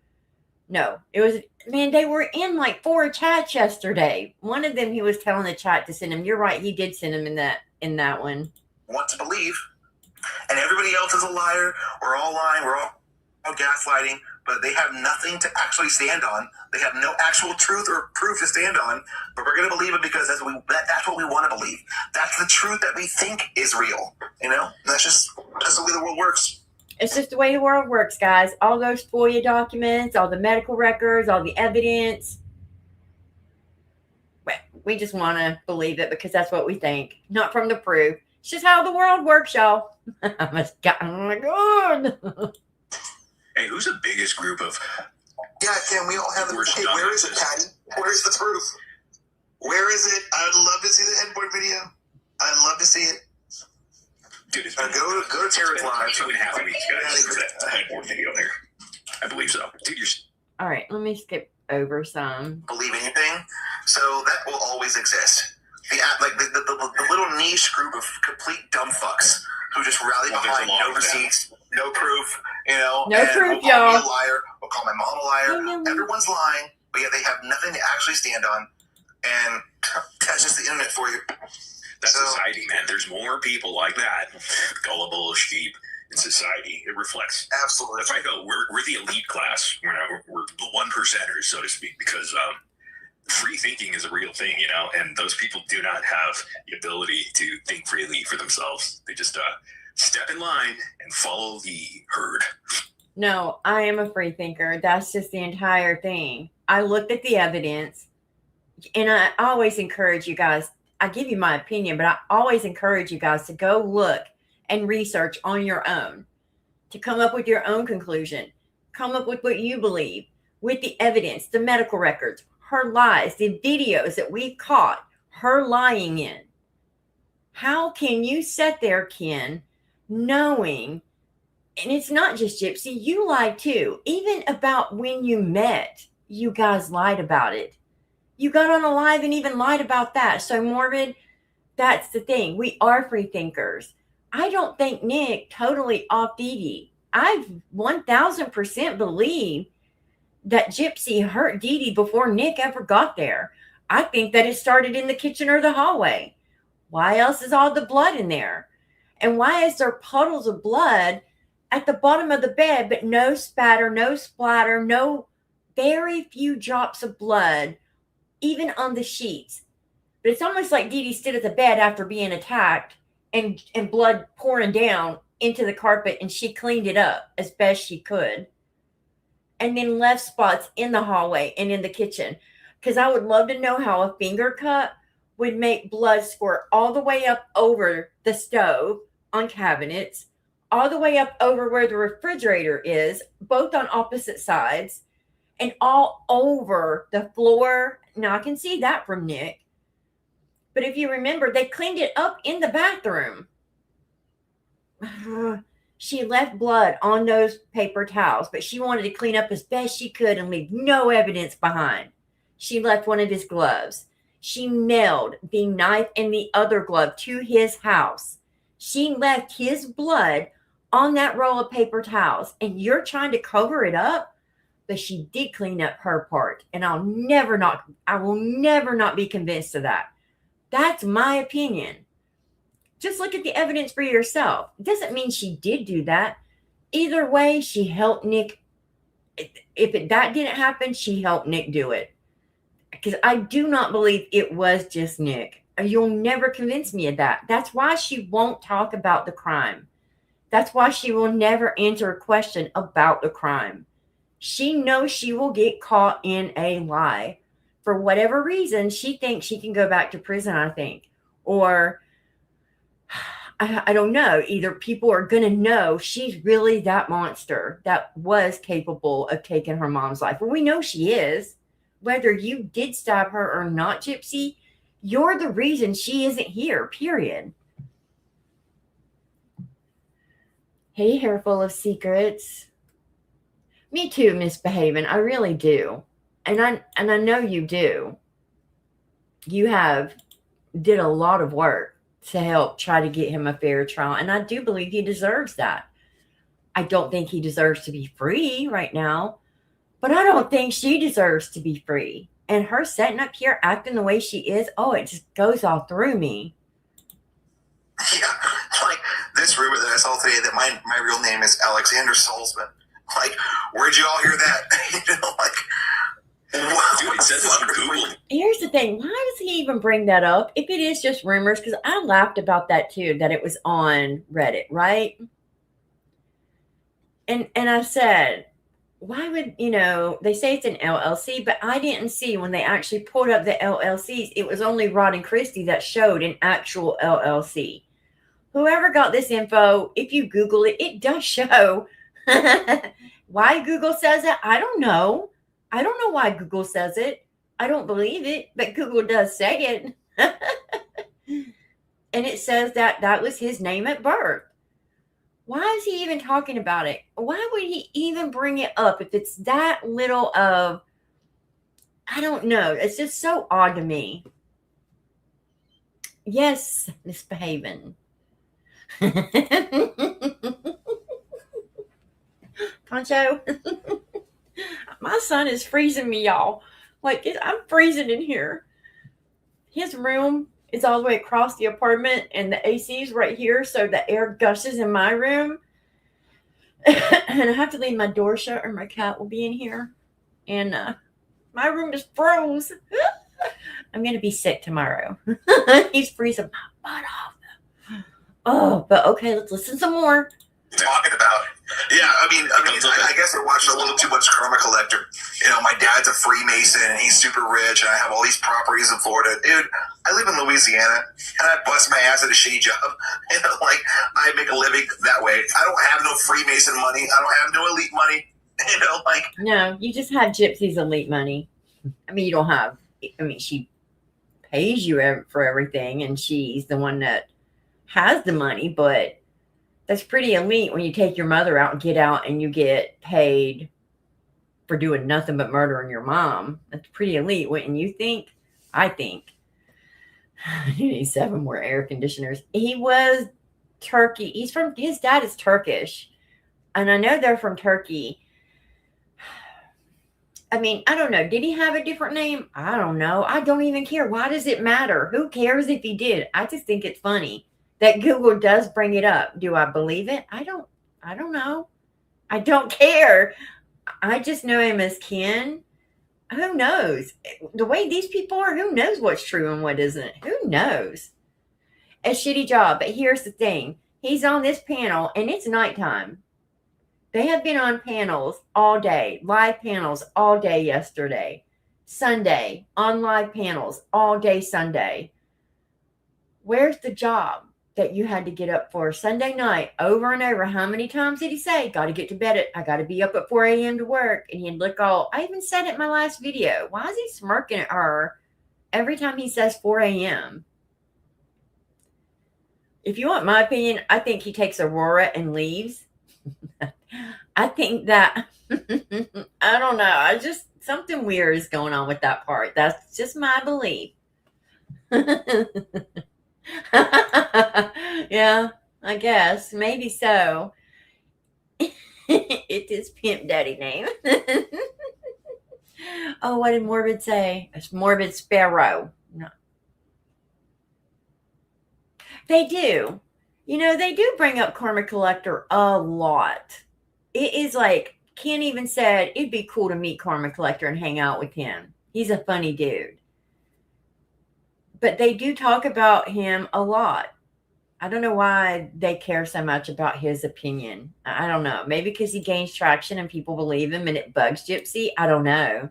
no, it was, man, they were in like 4 chats yesterday. One of them, he was telling the chat to send him. You're right. He did send him in that one. Want to believe, and everybody else is a liar. We're all lying. We're all gaslighting, but they have nothing to actually stand on. They have no actual truth or proof to stand on, but we're going to believe it because that's what we want to believe. That's the truth that we think is real. You know, that's the way the world works. It's just the way the world works, guys. All those FOIA documents, all the medical records, all the evidence. Well, we just want to believe it because that's what we think, not from the proof. It's just how the world works, y'all. Oh my God. Hey, who's the biggest group of? Yeah, Ken, we all have the. Hey, where is it, Patty? Where's the proof? Where is it? I'd love to see the headboard video. I'd love to see it. Dude, it's Go to Terra's Live. 2.5 weeks, guys, for that headboard video there. I believe so. Dude, you're. All right, let me skip over some. Believe anything, so that will always exist. The little niche group of complete dumb fucks who just rally behind no receipts, no proof, you know. No and proof, will call me y'all. a liar. Will call my mom a liar. No. Everyone's lying, but yet they have nothing to actually stand on, and that's just the internet for you. That's So- society, man. There's more people like that, gullible sheep in society. It reflects. Absolutely. That's why I go. We're the elite class. We're the 1%ers, so to speak, because free thinking is a real thing, you know. And those people do not have the ability to think freely for themselves. They just step in line and follow the herd. No, I am a free thinker. That's just the entire thing. I looked at the evidence, and I always encourage you guys. I give you my opinion, but I always encourage you guys to go look and research on your own to come up with your own conclusion. Come up with what you believe with the evidence, the medical records, her lies, the videos that we caught her lying in. How can you sit there, Ken, knowing, and it's not just Gypsy, you lied too. Even about when you met, you guys lied about it. You got on a live and even lied about that. So Morbid, that's the thing. We are free thinkers. I don't think Nick totally off Dee Dee. I 1000% believe that Gypsy hurt Dee Dee before Nick ever got there. I think that it started in the kitchen or the hallway. Why else is all the blood in there? And why is there puddles of blood at the bottom of the bed, but no spatter, no splatter, no, very few drops of blood, even on the sheets? But it's almost like Dee Dee stood at the bed after being attacked and blood pouring down into the carpet, and she cleaned it up as best she could. And then left spots in the hallway and in the kitchen. Because I would love to know how a finger cut would make blood squirt all the way up over the stove on cabinets, all the way up over where the refrigerator is, both on opposite sides, and all over the floor. Now, I can see that from Nick. But if you remember, they cleaned it up in the bathroom. She left blood on those paper towels, but she wanted to clean up as best she could and leave no evidence behind. She left one of his gloves. She nailed the knife and the other glove to his house. She left his blood on that roll of paper towels, and you're trying to cover it up? But she did clean up her part, and I will never not be convinced of that. That's my opinion. Just look at the evidence for yourself. It doesn't mean she did do that. Either way, she helped Nick. If that didn't happen, she helped Nick do it. Because I do not believe it was just Nick. You'll never convince me of that. That's why she won't talk about the crime. That's why she will never answer a question about the crime. She knows she will get caught in a lie. For whatever reason, she thinks she can go back to prison, I think. Or, I don't know. Either people are going to know she's really that monster that was capable of taking her mom's life. Well, we know she is. Whether you did stab her or not, Gypsy, you're the reason she isn't here, period. Hey, hair full of secrets. Me too, misbehaving. I really do. And I know you do. You did a lot of work to help try to get him a fair trial. And I do believe he deserves that. I don't think he deserves to be free right now. But I don't think she deserves to be free. And her setting up here, acting the way she is, it just goes all through me. Yeah, like this rumor that I saw today that my real name is Alexander Salzman. Like, where'd you all hear that? Dude, it says it's on Google. Here's the thing. Why does he even bring that up? If it is just rumors, because I laughed about that too, that it was on Reddit, right? And I said, why would, they say it's an LLC, but I didn't see when they actually pulled up the LLCs, it was only Rod and Christy that showed an actual LLC. Whoever got this info, if you Google it, it does show. Why Google says it, I don't know. I don't know why Google says it. I don't believe it, but Google does say it. And it says that was his name at birth. Why is he even talking about it? Why would he even bring it up if it's that little of, I don't know. It's just so odd to me. Yes, misbehaving. Poncho, my son is freezing me, y'all. Like, I'm freezing in here. His room is all the way across the apartment, and the AC is right here, so the air gushes in my room. And I have to leave my door shut, or my cat will be in here. And my room just froze. I'm going to be sick tomorrow. He's freezing my butt off. Oh, but okay, let's listen some more. Talking about, yeah, I guess I watched a little too much Karma Collector. You know, my dad's a Freemason and he's super rich, and I have all these properties in Florida. Dude, I live in Louisiana and I bust my ass at a shitty job. You know, like, I make a living that way. I don't have no Freemason money. I don't have no elite money. You know, like. No, you just have Gypsy's elite money. I mean, you don't have, she pays you for everything, and she's the one that has the money, but that's pretty elite when you take your mother out and get out and you get paid for doing nothing but murdering your mom. That's pretty elite, wouldn't you think? I think. You need 7 more air conditioners. He was Turkey. His dad is Turkish. And I know they're from Turkey. I mean, I don't know. Did he have a different name? I don't know. I don't even care. Why does it matter? Who cares if he did? I just think it's funny that Google does bring it up. Do I believe it? I don't know. I don't care. I just know him as Ken. Who knows? The way these people are, who knows what's true and what isn't? Who knows? A shitty job. But here's the thing. He's on this panel and it's nighttime. They have been on panels all day, live panels all day yesterday. Sunday, on live panels all day Sunday. Where's the job that you had to get up for Sunday night over and over? How many times did he say, got to get to bed I got to be up at 4 a.m. to work? And he'd look all, I even said it in my last video. Why is he smirking at her every time he says 4 a.m.? If you want my opinion, I think he takes Aurora and leaves. I think that, I don't know. Something weird is going on with that part. That's just my belief. Yeah, I guess. Maybe so. It's his pimp daddy name. Oh, what did Morbid say? It's Morbid Sparrow. No. They do. You know, they do bring up Karma Collector a lot. It is like, Ken even said, it'd be cool to meet Karma Collector and hang out with him. He's a funny dude. But they do talk about him a lot. I don't know why they care so much about his opinion. I don't know. Maybe because he gains traction and people believe him and it bugs Gypsy. I don't know.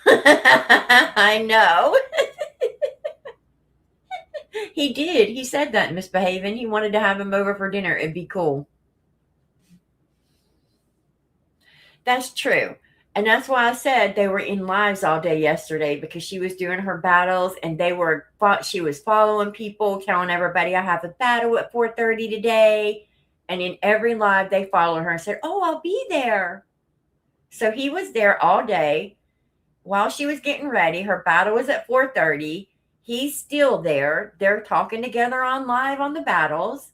I know. He did. He said that, Misbehaving. He wanted to have him over for dinner. It'd be cool. That's true. And that's why I said they were in lives all day yesterday, because she was doing her battles and she was following people, telling everybody, I have a battle at 4:30 today. And in every live, they followed her and said, oh, I'll be there. So he was there all day while she was getting ready. Her battle was at 4:30. He's still there. They're talking together on live on the battles.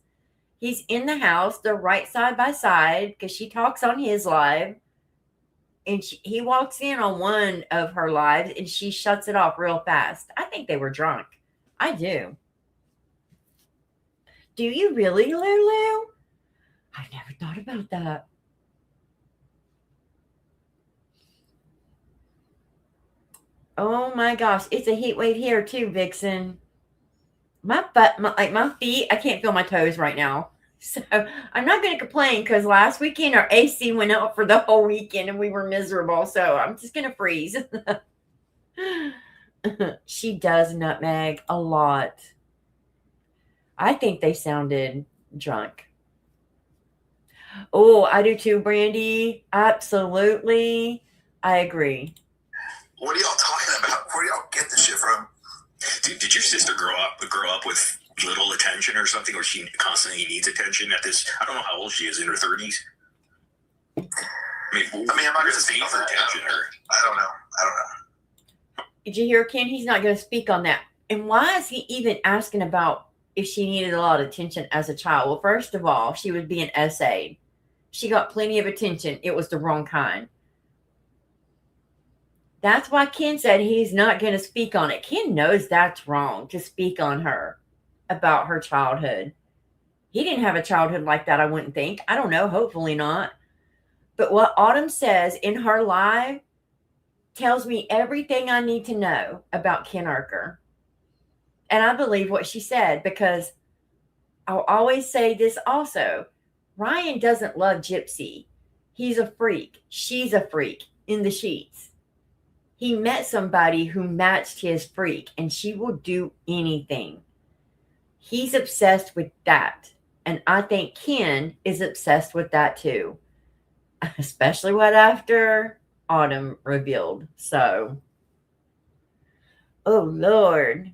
He's in the house. They're right side by side because she talks on his live. And he walks in on one of her lives and she shuts it off real fast. I think they were drunk. I do. Do you really, Lulu? I've never thought about that. Oh my gosh. It's a heat wave here too, Vixen. My feet, I can't feel my toes right now. So I'm not going to complain because last weekend our AC went out for the whole weekend and we were miserable. So I'm just going to freeze. She does nutmeg a lot. I think they sounded drunk. Oh, I do too, Brandy. Absolutely. I agree. What are y'all talking about? Where do y'all get this shit from? Did your sister grow up with little attention or something, or she constantly needs attention at this? I don't know how old she is, in her 30s. I mean, I'm not going to speak for attention. I don't know. Did you hear, Ken? He's not going to speak on that. And why is he even asking about if she needed a lot of attention as a child? Well, first of all, she was being essayed. She got plenty of attention. It was the wrong kind. That's why Ken said he's not going to speak on it. Ken knows that's wrong to speak on her about her childhood. He didn't have a childhood like that, I wouldn't think. I don't know. Hopefully not. But what Autumn says in her live tells me everything I need to know about Ken Urker. And I believe what she said because I'll always say this also. Ryan doesn't love Gypsy. He's a freak. She's a freak in the sheets. He met somebody who matched his freak, and she will do anything. He's obsessed with that. And I think Ken is obsessed with that too. Especially what after Autumn revealed. So, oh Lord.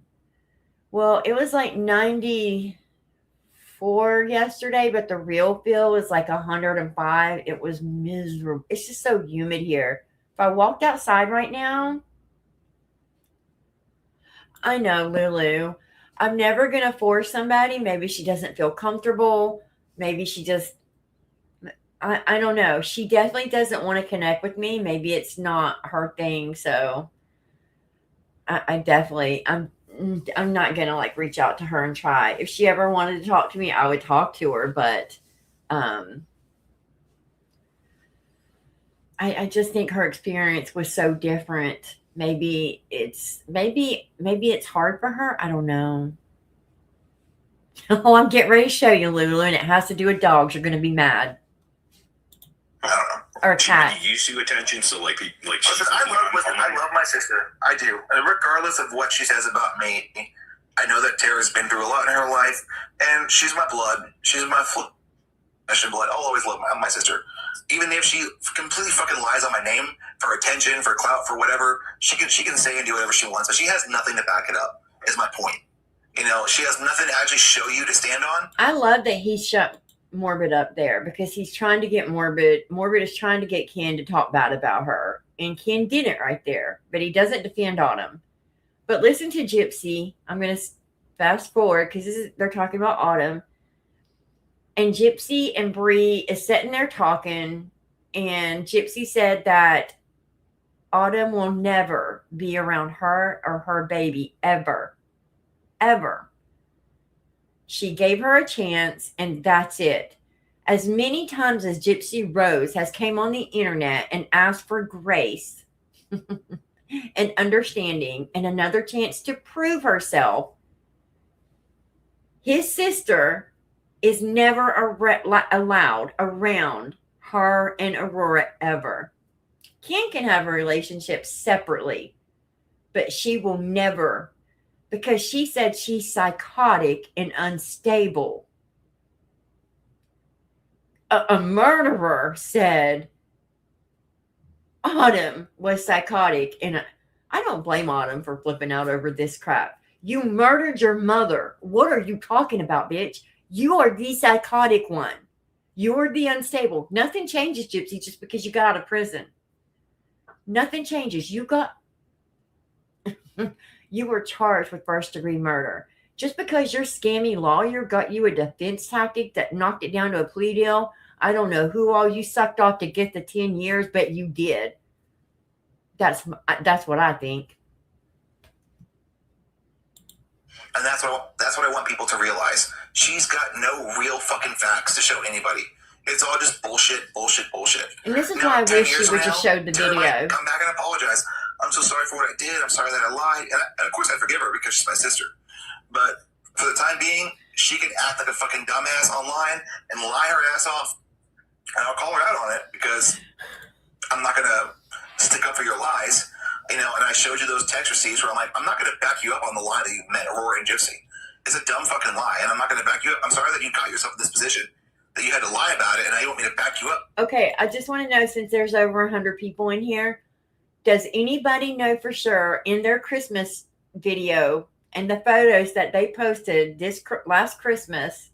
Well, it was like 94 yesterday, but the real feel was like 105. It was miserable. It's just so humid here. If I walked outside right now, I know, Lulu, I'm never going to force somebody. Maybe she doesn't feel comfortable. Maybe she just, I don't know. She definitely doesn't want to connect with me. Maybe it's not her thing. So I'm not going to like reach out to her and try. If she ever wanted to talk to me, I would talk to her. But I just think her experience was so different. Maybe it's hard for her. I don't know. Oh, I'm getting ready to show you, Lulu, and it has to do with dogs. You're going to be mad. I don't know. Or a She cat. really used to attention, so like Listen, I love my sister. I do. And regardless of what she says about me, I know that Tara's been through a lot in her life, and she's my blood. She's my flesh and blood. I'll always love my sister. Even if she completely fucking lies on my name for attention, for clout, for whatever, she can say and do whatever she wants, but she has nothing to back it up, is my point. You know, she has nothing to actually show you to stand on. I love that he shut Morbid up there because he's trying to get Morbid. Morbid is trying to get Ken to talk bad about her. And Ken didn't right there, but he doesn't defend Autumn. But listen to Gypsy. I'm going to fast forward because they're talking about Autumn. And Gypsy and Bree is sitting there talking. And Gypsy said that Autumn will never be around her or her baby ever. Ever. She gave her a chance, and that's it. As many times as Gypsy Rose has came on the internet and asked for grace and understanding and another chance to prove herself, his sister is never allowed around her and Aurora ever. Ken can have a relationship separately, but she will never, because she said she's psychotic and unstable. A murderer said Autumn was psychotic, and I don't blame Autumn for flipping out over this crap. You murdered your mother. What are you talking about, bitch? You are the psychotic one. You're the unstable. Nothing changes, Gypsy, just because you got out of prison. Nothing changes. You were charged with first-degree murder. Just because your scammy lawyer got you a defense tactic that knocked it down to a plea deal, I don't know who all you sucked off to get the 10 years, but you did. That's what I think. And that's what I want people to realize. She's got no real fucking facts to show anybody. It's all just bullshit. And this is Now, why I 10 wish years she would from just now, showed the Tara video. might come back and apologize. I'm so sorry for what I did. I'm sorry that I lied. And of course I forgive her because she's my sister. But for the time being, she can act like a fucking dumbass online and lie her ass off. And I'll call her out on it because I'm not going to stick up for your lies. You know, and I showed you those text receipts where I'm like, I'm not going to back you up on the lie that you met Aurora and Gypsy. It's a dumb fucking lie, and I'm not going to back you up. I'm sorry that you got yourself in this position, that you had to lie about it, and now you want me to back you up. Okay, I just want to know, since there's over 100 people in here, does anybody know for sure in their Christmas video and the photos that they posted this last Christmas,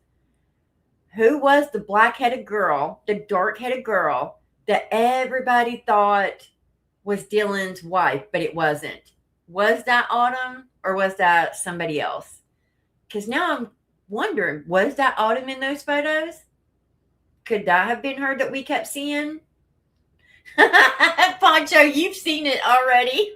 who was the black-headed girl, the dark-headed girl that everybody thought was Dylan's wife, but it wasn't? Was that Autumn or was that somebody else? Because now I'm wondering, was that Autumn in those photos? Could that have been her that we kept seeing? Poncho, you've seen it already.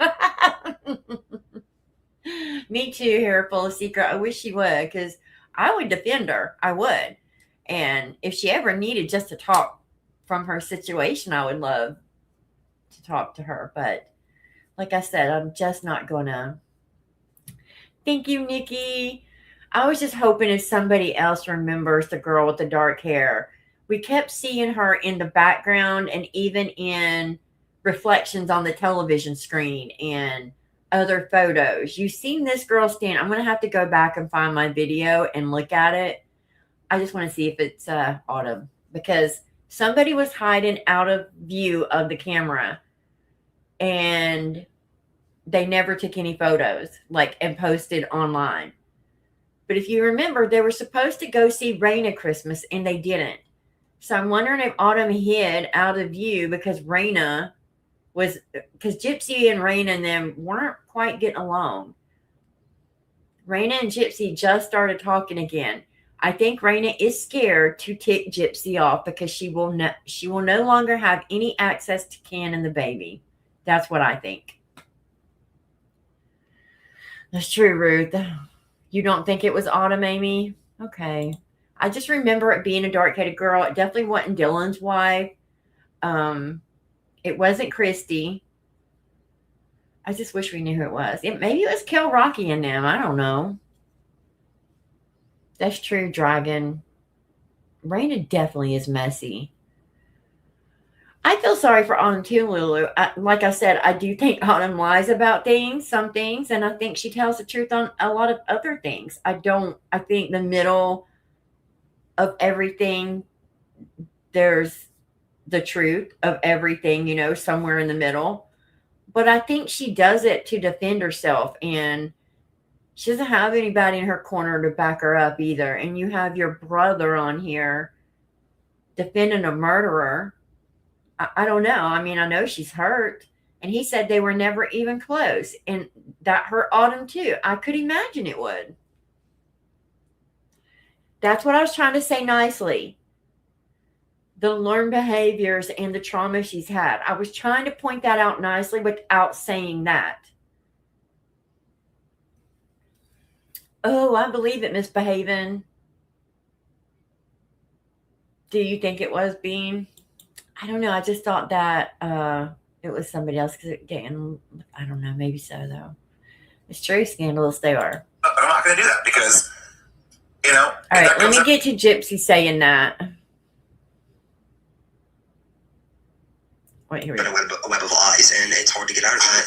Me too, hair full of secret. I wish she would, because I would defend her. I would. And if she ever needed just to talk from her situation, I would love to talk to her. But like I said, I'm just not going to. Thank you, Nikki. I was just hoping if somebody else remembers the girl with the dark hair. We kept seeing her in the background and even in reflections on the television screen and other photos. You've seen this girl stand. I'm going to have to go back and find my video and look at it. I just want to see if it's Autumn, because somebody was hiding out of view of the camera and they never took any photos and posted online. But if you remember, they were supposed to go see Raina Christmas and they didn't. So I'm wondering if Autumn hid out of view because Gypsy and Raina and them weren't quite getting along. Raina and Gypsy just started talking again. I think Raina is scared to tick Gypsy off because she will no longer have any access to Ken and the baby. That's what I think. That's true, Ruth. You don't think it was Autumn, Amy? Okay. I just remember it being a dark-headed girl. It definitely wasn't Dylan's wife. It wasn't Christy. I just wish we knew who it was. Maybe it was Kel Rocky and them. I don't know. That's true, Dragon. Raina definitely is messy. I feel sorry for Autumn too, Lulu. Like I said, I do think Autumn lies about some things, and I think she tells the truth on a lot of other things. I think the middle of everything, there's the truth of everything, somewhere in the middle. But I think she does it to defend herself, and she doesn't have anybody in her corner to back her up either. And you have your brother on here defending a murderer. I don't know. I mean, I know she's hurt. And he said they were never even close. And that hurt Autumn too. I could imagine it would. That's what I was trying to say nicely. The learned behaviors and the trauma she's had. I was trying to point that out nicely without saying that. Oh, I believe it, Misbehaving. Do you think it was Bean? I don't know. I just thought that it was somebody else because I don't know. Maybe so, though. It's true. Scandalous they are. I'm not going to do that because, All right, let me get to Gypsy saying that. Wait, here we go. A web of lies, and it's hard to get out of that.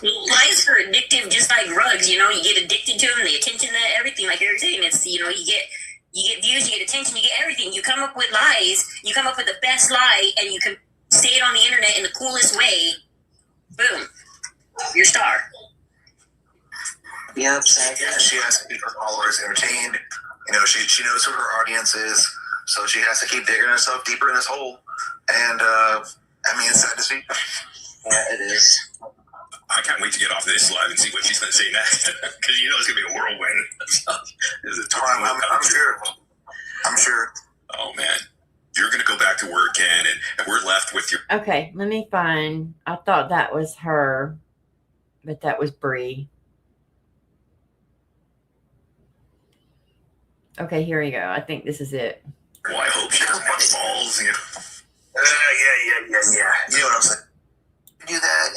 Lies are addictive, just like drugs. You get addicted to them, the attention, everything. Like you're saying, it's you get views, you get attention, you get everything. You come up with lies, you come up with the best lie, and you can say it on the internet in the coolest way. Boom, you're a star. Yep. She has to keep her followers entertained. She knows who her audience is, so she has to keep digging herself deeper in this hole. And it's sad to see. Yeah, it is. I can't wait to get off this live and see what she's going to say next, because it's going to be a whirlwind. I'm sure. Oh man, you're going to go back to work, Ken, and we're left with your. Okay, let me find. I thought that was her, but that was Bree. Okay, here we go. I think this is it. Well, I hope she doesn't have balls. Yeah. You know what I'm saying? Do that,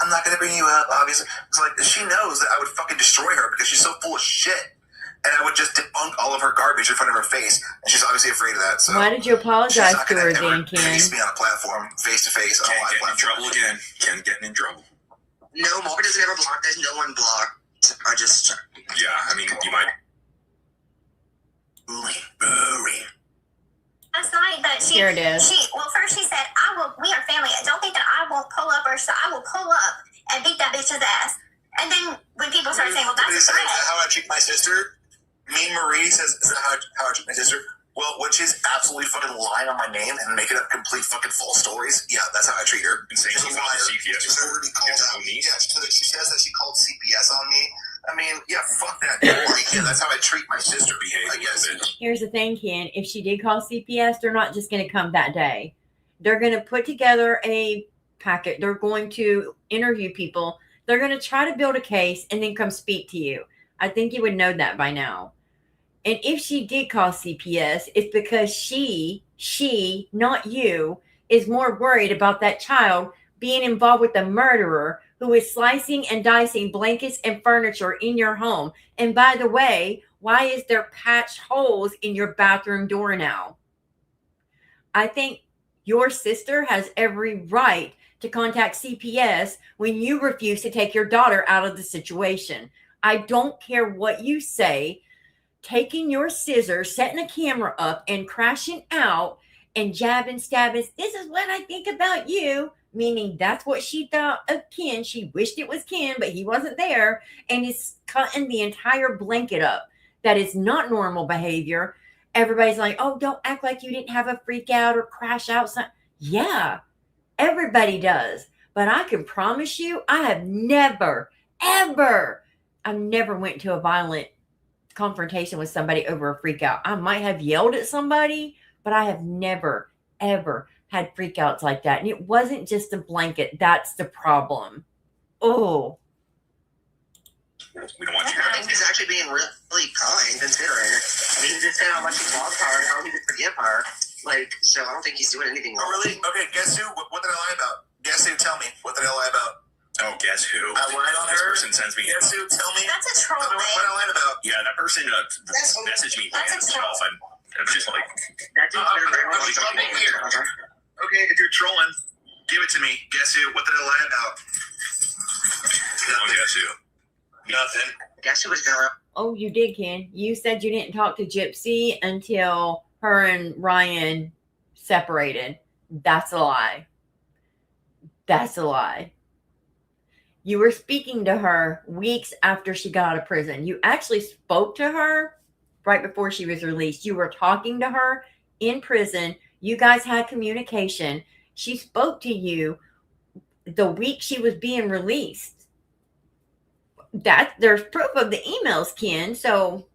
I'm not going to bring you up, obviously. It's like, she knows that I would fucking destroy her because she's so full of shit. And I would just debunk all of her garbage in front of her face. And she's obviously afraid of that. So why did you apologize to her then, Ken? Face me on a platform, face to face. Ken getting in trouble again. Ken getting in trouble. No, Margaret doesn't ever block. There's no one blocked. I just. Yeah, I mean, you might. Bullying. Last night that Here it is. First she said, we are family. Don't think that I won't pull up I will pull up and beat that bitch's ass. And then when people start saying, well, that's Is that how I treat my sister? Mean Marie says, is that how I treat my sister? Well, when she's absolutely fucking lying on my name and making up complete fucking false stories, yeah, that's how I treat her. And saying she called CPS. She's already called out. Yeah, she says that she called CPS on me. I mean, yeah, fuck that. Yeah, that's how I treat my sister, I guess. Here's the thing, Ken. If she did call CPS, they're not just going to come that day. They're going to put together a packet. They're going to interview people. They're going to try to build a case and then come speak to you. I think you would know that by now. And if she did call CPS, it's because she, not you, is more worried about that child being involved with the murderer who is slicing and dicing blankets and furniture in your home. And by the way, Why is there patch holes in your bathroom door now? I think your sister has every right to contact CPS when you refuse to take your daughter out of the situation. I don't care what you say. Taking your scissors, setting a camera up, and crashing out and jabbing, stabbing, this is what I think about you, meaning that's what she thought of Ken. She wished it was Ken, but he wasn't there, and is cutting the entire blanket up. That is not normal behavior. Everybody's like, oh, don't act like you didn't have a freak out or crash out. Yeah, everybody does. But I can promise you, I have never, ever, I've never went to a violent confrontation with somebody over a freak out. I might have yelled at somebody, but I have never, ever had freakouts like that. And it wasn't just a blanket. That's the problem. Oh. We don't want you I think he's actually being really kind, considering. I mean, he just said how much he loves her and how he could forgive her. Like, so I don't think he's doing anything wrong. Oh, really? Okay, guess who? What did I lie about? Guess who? Tell me. What did I lie about? Oh, guess who? I lied on This her. person sends me. Guess who? Tell me. That's a troll, Tell me what man. I lied about. Yeah, that person messaged me by That's a himself. I'm just like, That's Tell me here. Okay, if you're trolling, give it to me. Guess who? What did I lie about? oh, guess who? Nothing. Guess who was gonna? Oh, you did, Ken. You said you didn't talk to Gypsy until her and Ryan separated. That's a lie. That's a lie. You were speaking to her weeks after she got out of prison. You actually spoke to her right before she was released. You were talking to her in prison. You guys had communication. She spoke to you the week she was being released. That there's proof of the emails, Ken. So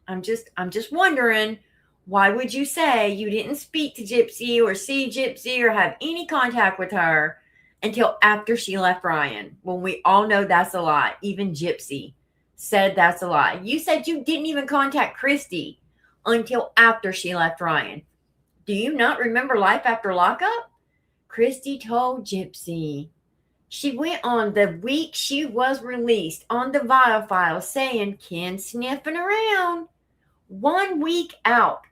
I'm just wondering, why would you say you didn't speak to Gypsy or see Gypsy or have any contact with her until after she left Ryan? When we all know that's a lie. Even Gypsy said that's a lie. You said you didn't even contact Christy until after she left Ryan. Do you not remember life after lockup? Christy told Gypsy. She went on the week she was released on the vial file saying Ken sniffing around. 1 week out.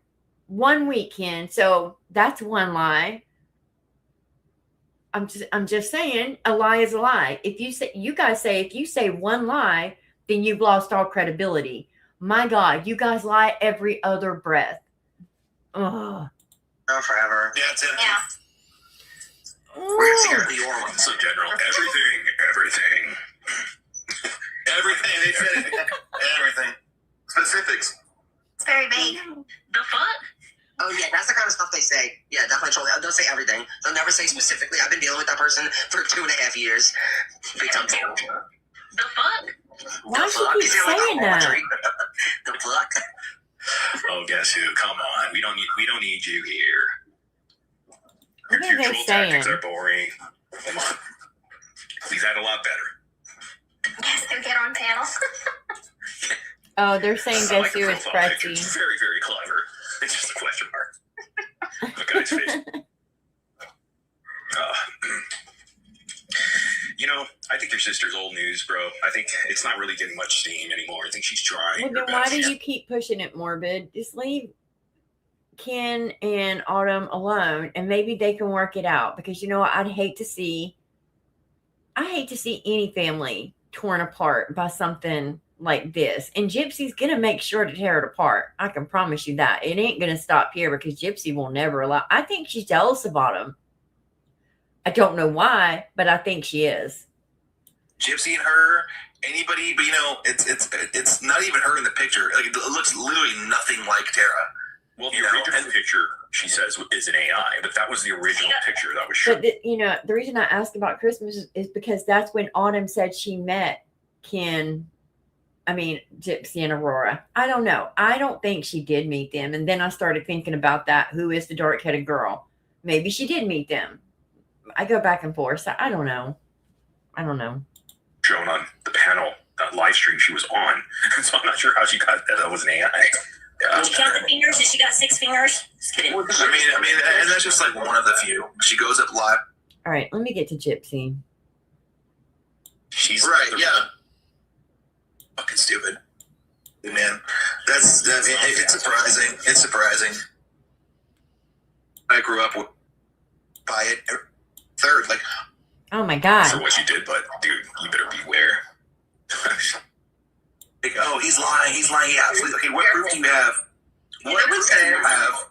1 week, Ken. So that's one lie. I'm just saying a lie is a lie. If you say, you guys say, if you say one lie, then you've lost all credibility. My God, you guys lie every other breath. Ugh. Oh, forever. Yeah, it's in. Yeah. We're gonna see her in New so Orleans. general. Everything. Everything. They said it. Everything. Specifics. It's very vague. The fuck? Oh yeah, that's the kind of stuff they say. Yeah, definitely troll. They'll say everything. They'll never say specifically. I've been dealing with that person for 2.5 years. Big time troll. The fuck? Why does fuck? she keep Is it like a saying that? poetry? The fuck? Oh, guess who? Come on. We don't need you here. What are Your they troll tactics saying? are boring. Come on. We've had a lot better. Guess who get on panel? Oh, they're saying I guess like the who is profile picture. It's Pressy. very, very clever. It's just a question mark. The guy's face. I think your sister's old news, bro. I think it's not really getting much steam anymore. I think she's trying Well, her then why best. do you keep pushing it, Morbid? Just leave Ken and Autumn alone, and maybe they can work it out. Because you know what? I hate to see any family torn apart by something like this. And Gypsy's gonna make sure to tear it apart. I can promise you that. It ain't gonna stop here because Gypsy will never allow. I think she's jealous of Autumn. I don't know why, but I think she is. Gypsy and her, anybody, but it's not even her in the picture. Like it looks literally nothing like Tara. Well, the You know, original and- picture, she says, is an AI, but that was the original picture that was But shown. the reason I asked about Christmas is because that's when Autumn said she met Gypsy and Aurora. I don't know. I don't think she did meet them. And then I started thinking about that. Who is the dark-headed girl? Maybe she did meet them. I go back and forth. So I don't know. Shown on the panel live stream she was on. So I'm not sure how she got that was an AI. Did she count the fingers? Did she got 6 fingers? Just kidding. I mean, and that's just like one of the few. She goes up live. All right, let me get to Gypsy. She's Right, the- yeah. Fucking stupid. Man, it's surprising. It's surprising. I grew up by it. Third, like, Oh my God. for what you did, but dude, you better beware. like, oh, he's lying. He's lying. He absolutely. Okay, what proof do you have? What proof do you have?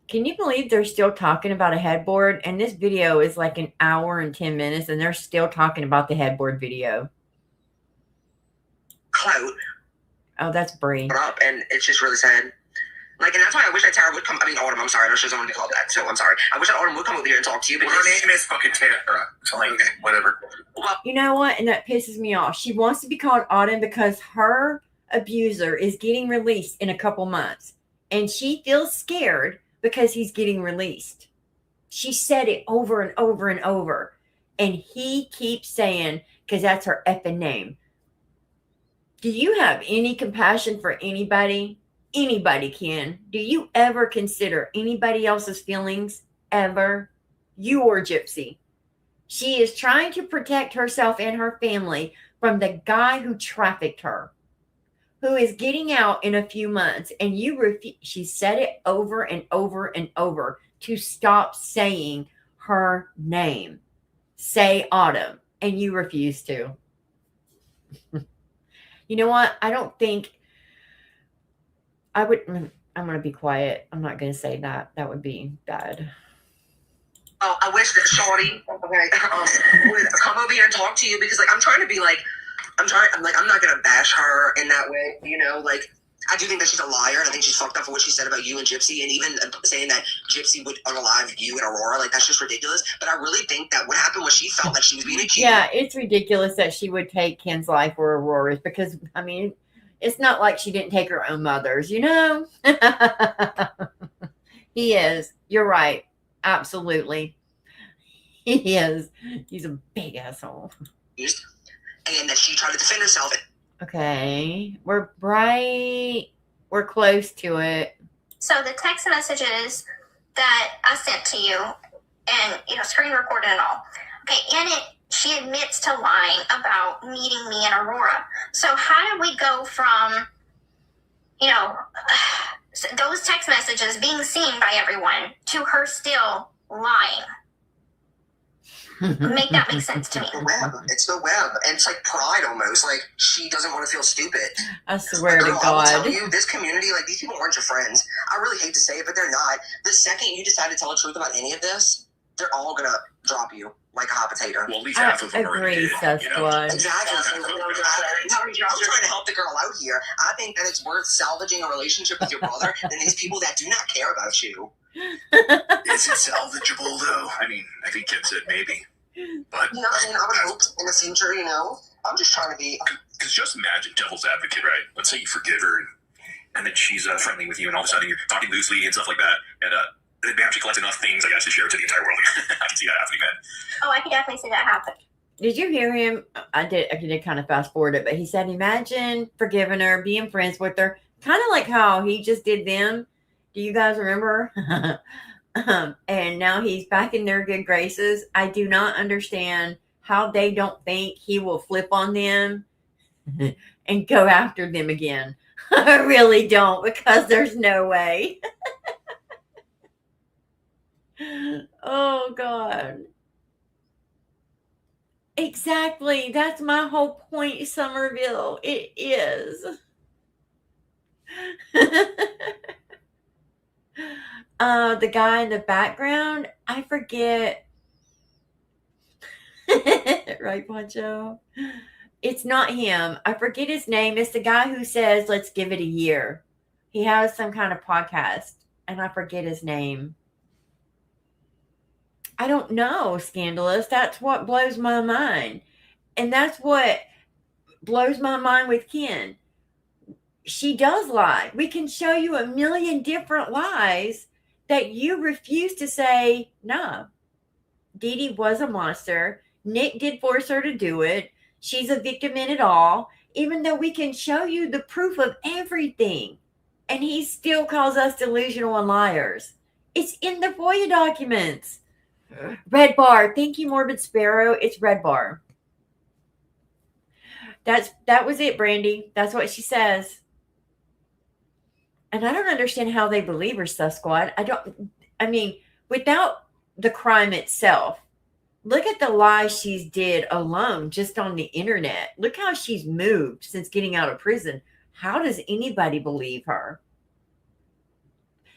Can you believe they're still talking about a headboard? And this video is like an hour and 10 minutes, and they're still talking about the headboard video. Clout Oh, that's Brie. up, and it's just really sad. Like, and that's why I wish that Tara would come. I mean, Autumn. I'm sorry, I know she doesn't want to be called that, so I'm sorry. I wish that Autumn would come over here and talk to you. Well, Because her name is fucking Tara. So like, okay, whatever. You know what? And that pisses me off. She wants to be called Autumn because her abuser is getting released in a couple months. And she feels scared because he's getting released. She said it over and over and over. And he keeps saying, because that's her effing name. Do you have any compassion for anybody? Anybody can. Do you ever consider anybody else's feelings? Ever? You or Gypsy. She is trying to protect herself and her family from the guy who trafficked her, who is getting out in a few months. And you she said it over and over and over to stop saying her name. Say Autumn. And you refuse to. You know what? I don't think I would. I'm going to be quiet. I'm not going to say that. That would be bad. oh, I wish that Shawty would come over here and talk to you, because like I'm trying to be like, I'm not gonna bash her in that way, you know, like. I do think that she's a liar, and I think she's fucked up for what she said about you and Gypsy, and even saying that Gypsy would unalive you and Aurora. Like, that's just ridiculous. But I really think that what happened was she felt like she was being accused. Yeah, it's ridiculous that she would take Ken's life or Aurora's because, I mean, it's not like she didn't take her own mother's, you know? He is. You're right. Absolutely. He is. He's a big asshole. And that she tried to defend herself. Okay. We're bright. We're close to it. So the text messages that I sent to you, and screen recorded and all. Okay, in it, she admits to lying about meeting me and Aurora. So how did we go from, those text messages being seen by everyone to her still lying? Make that make sense to me. It's the web. And it's like pride almost. Like, she doesn't want to feel stupid. I swear to Girl, I will God. tell you, this community, like, these people aren't your friends. I really hate to say it, but they're not. The second you decide to tell the truth about any of this, they're all going to drop you like a hot potato. Well, at least I half of them agree, already did, you know? Sasquatch. Exactly. So, I'm trying to help the girl out here. I think that it's worth salvaging a relationship with your brother than these people that do not care about you. Is it salvageable, though? I mean, I think Kim said maybe. But I would hope in the future, I'm just trying to be. because just imagine devil's advocate, right? Let's say you forgive her, and then she's friendly with you, and all of a sudden you're talking loosely and stuff like that, and then she collects enough things, I guess, to share to the entire world. I can see that happening, man. Oh, I could definitely see that happen. Did you hear him? I did kind of fast forward it, but he said, imagine forgiving her, being friends with her, kind of like how he just did them. Do you guys remember? And now he's back in their good graces. I do not understand how they don't think he will flip on them and go after them again. I really don't, because there's no way. Oh, God. Exactly. That's my whole point, Somerville. It is. The guy in the background, I forget. Right, Poncho? It's not him. I forget his name. It's the guy who says, let's give it a year. He has some kind of podcast, and I forget his name. I don't know, Scandalous. That's what blows my mind. And that's what blows my mind with Ken. She does lie. We can show you a million different lies that you refuse to say, no. Dee Dee was a monster. Nick did force her to do it. She's a victim in it all, even though we can show you the proof of everything. And he still calls us delusional and liars. It's in the FOIA documents. Red bar. Thank you, Morbid Sparrow. It's red bar. That was it, Brandy. That's what she says. And I don't understand how they believe her, Sus Squad. I mean, without the crime itself, look at the lies she's did alone just on the internet. Look how she's moved since getting out of prison. How does anybody believe her?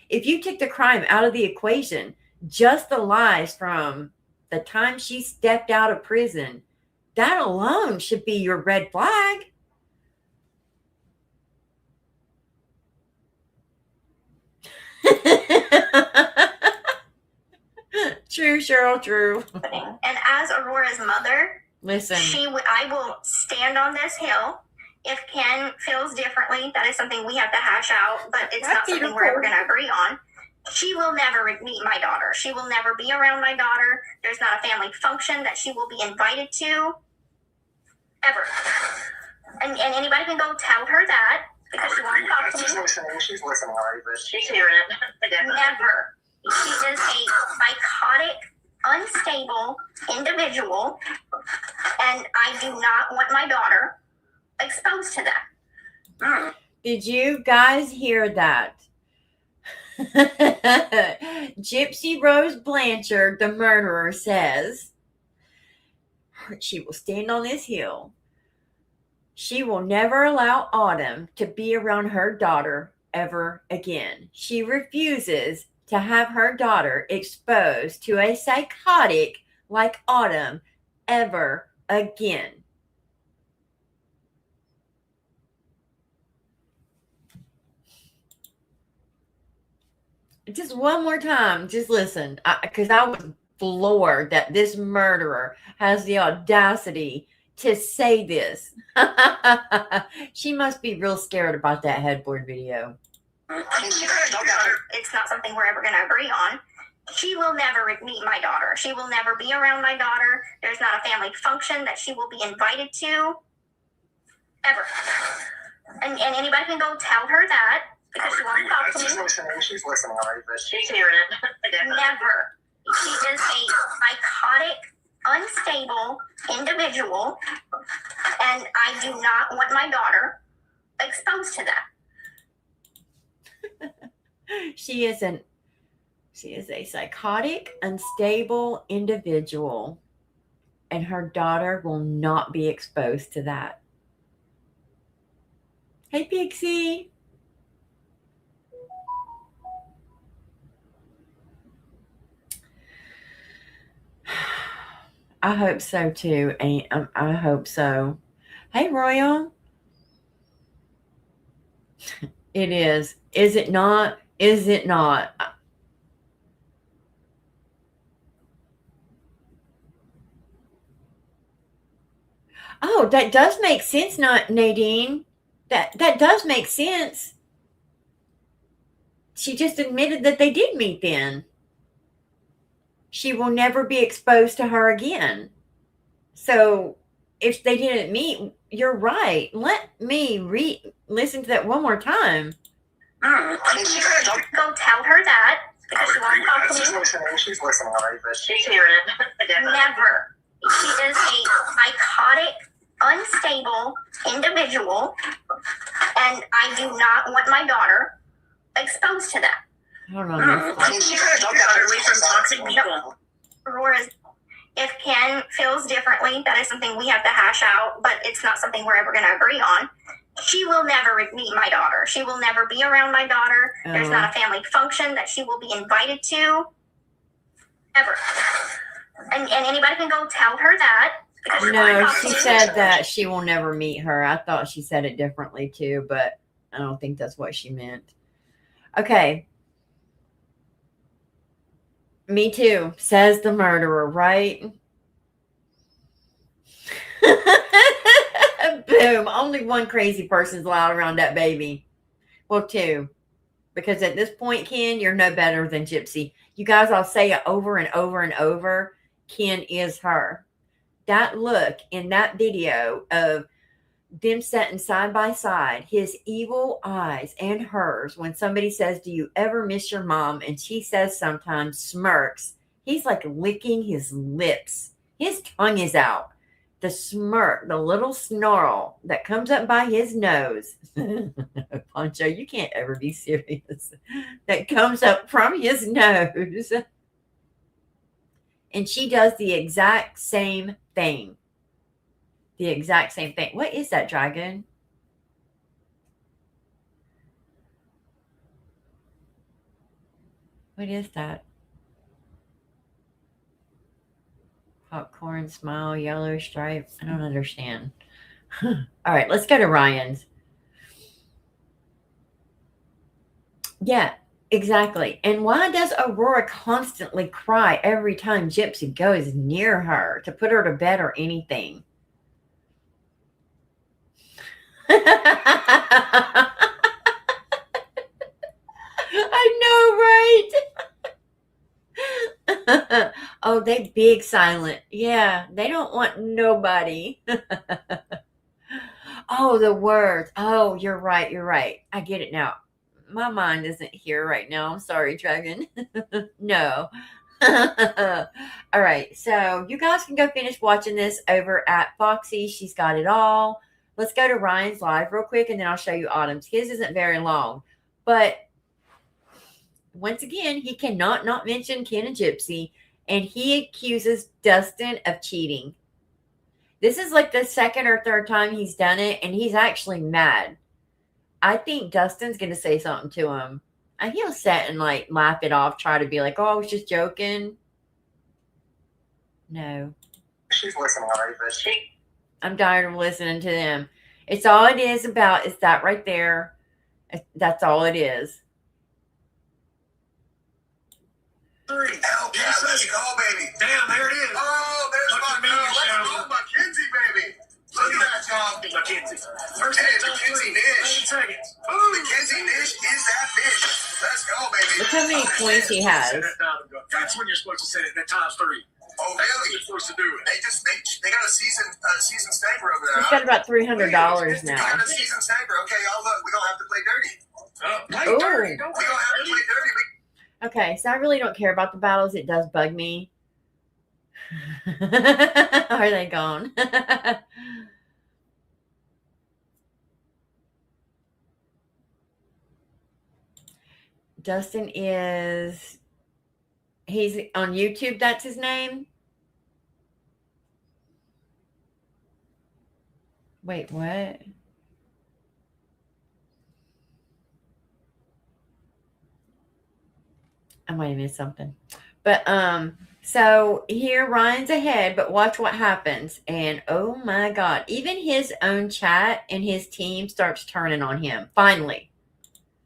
If you took the crime out of the equation, just the lies from the time she stepped out of prison, that alone should be your red flag. True, Cheryl, true. And as Aurora's mother, Listen, I will stand on this hill. If Ken feels differently, that is something we have to hash out, but it's not something we're ever going to agree on. She will never meet my daughter. She will never be around my daughter. There's not a family function that she will be invited to, ever. And anybody can go tell her that because she won't talk to me. She's listening already, but She's hearing it. Never. She is a psychotic, unstable individual, and I do not want my daughter exposed to that. did you guys hear that? Gypsy Rose Blanchard, the murderer, says she will stand on this hill. She will never allow Autumn to be around her daughter ever again. She refuses to have her daughter exposed to a psychotic like Autumn ever again. Just one more time, just listen, because I was floored that this murderer has the audacity to say this. She must be real scared about that headboard video. It's not something we're ever going to agree on. She will never meet my daughter. She will never be around my daughter. There's not a family function that she will be invited to, ever. And anybody can go tell her that because she won't talk to me. she's listening already, but She's hearing it. Never. She is a psychotic, unstable individual, and I do not want my daughter exposed to that. She is a psychotic, unstable individual, and her daughter will not be exposed to that. Hey, Pixie. I hope so too. I hope so. Hey, Royal. It is. Is it not? Is it not? Oh, that does make sense, not Nadine. That does make sense. She just admitted that they did meet then. She will never be exposed to her again. So if they didn't meet, you're right. Let me listen to that one more time. Go tell her that because she won't talk to me. she's listening already, but She's hearing it. Never. She is a psychotic, unstable individual, and I do not want my daughter exposed to that. Hold on. Away from toxic people. Aurora's, if Ken feels differently, that is something we have to hash out, but it's not something we're ever going to agree on. She will never meet my daughter. She will never be around my daughter. There's not a family function that she will be invited to, ever. And anybody can go tell her that. Because she won't No, talk to she me. said that she will never meet her. I thought she said it differently too, but I don't think that's what she meant. Okay. Me too, says the murderer, right? Boom. Only one crazy person's allowed around that baby. Well, two. Because at this point, Ken, you're no better than Gypsy. You guys all say it over and over and over. Ken is her. That look in that video of them sitting side by side, his evil eyes and hers, when somebody says, "Do you ever miss your mom?" and she says sometimes, smirks. He's like licking his lips. His tongue is out. the smirk, the little snarl that comes up by his nose. Poncho, you can't ever be serious. That comes up from his nose. And she does the exact same thing. The exact same thing. What is that, dragon? What is that? Popcorn, smile, yellow stripe. I don't understand. All right, let's go to Ryan's. Yeah, exactly. And why does Aurora constantly cry every time Gypsy goes near her to put her to bed or anything? I know, right? Oh, they big silent. Yeah, they don't want nobody. Oh, the words. Oh, you're right. You're right. I get it now. My mind isn't here right now. I'm sorry, Dragon. No. All right. So you guys can go finish watching this over at Foxy. She's got it all. Let's go to Ryan's live real quick, and then I'll show you Autumn's. His isn't very long, but once again, he cannot not mention Ken and Gypsy, and he accuses Dustin of cheating. This is like the second or third time he's done it, and he's actually mad. I think Dustin's going to say something to him. And he'll sit and like laugh it off, try to be like, oh, I was just joking. No. She's listening already, but I'm tired of listening to them. It's all it is about is that right there. That's all it is. 3. hell yeah, let's go, baby. Damn, there it is. Oh, there's Look my at me, girl. Let's Shelby. go, Mackenzie, baby. Look at that, y'all. Mackenzie. First Hey, top Mackenzie 3. Nish. 8 seconds. Mackenzie Nish is that bitch. Let's go, baby. Look how many points he has. Set that down and go. That's when you're supposed to set it. That times 3. Oh, That's when really? you're supposed to do it. They got a season sniper over there. He's got about $300 They got now. a season sniper. Okay, y'all look. We don't have to play dirty. Play Ooh. dirty. Don't We play don't have to dirty. play dirty. Okay, so I really don't care about the battles. It does bug me. Are they gone? Dustin he's on YouTube. That's his name. Wait, what? I might have missed something. But so here Ryan's ahead, but watch what happens. And oh my God, even his own chat and his team starts turning on him. Finally.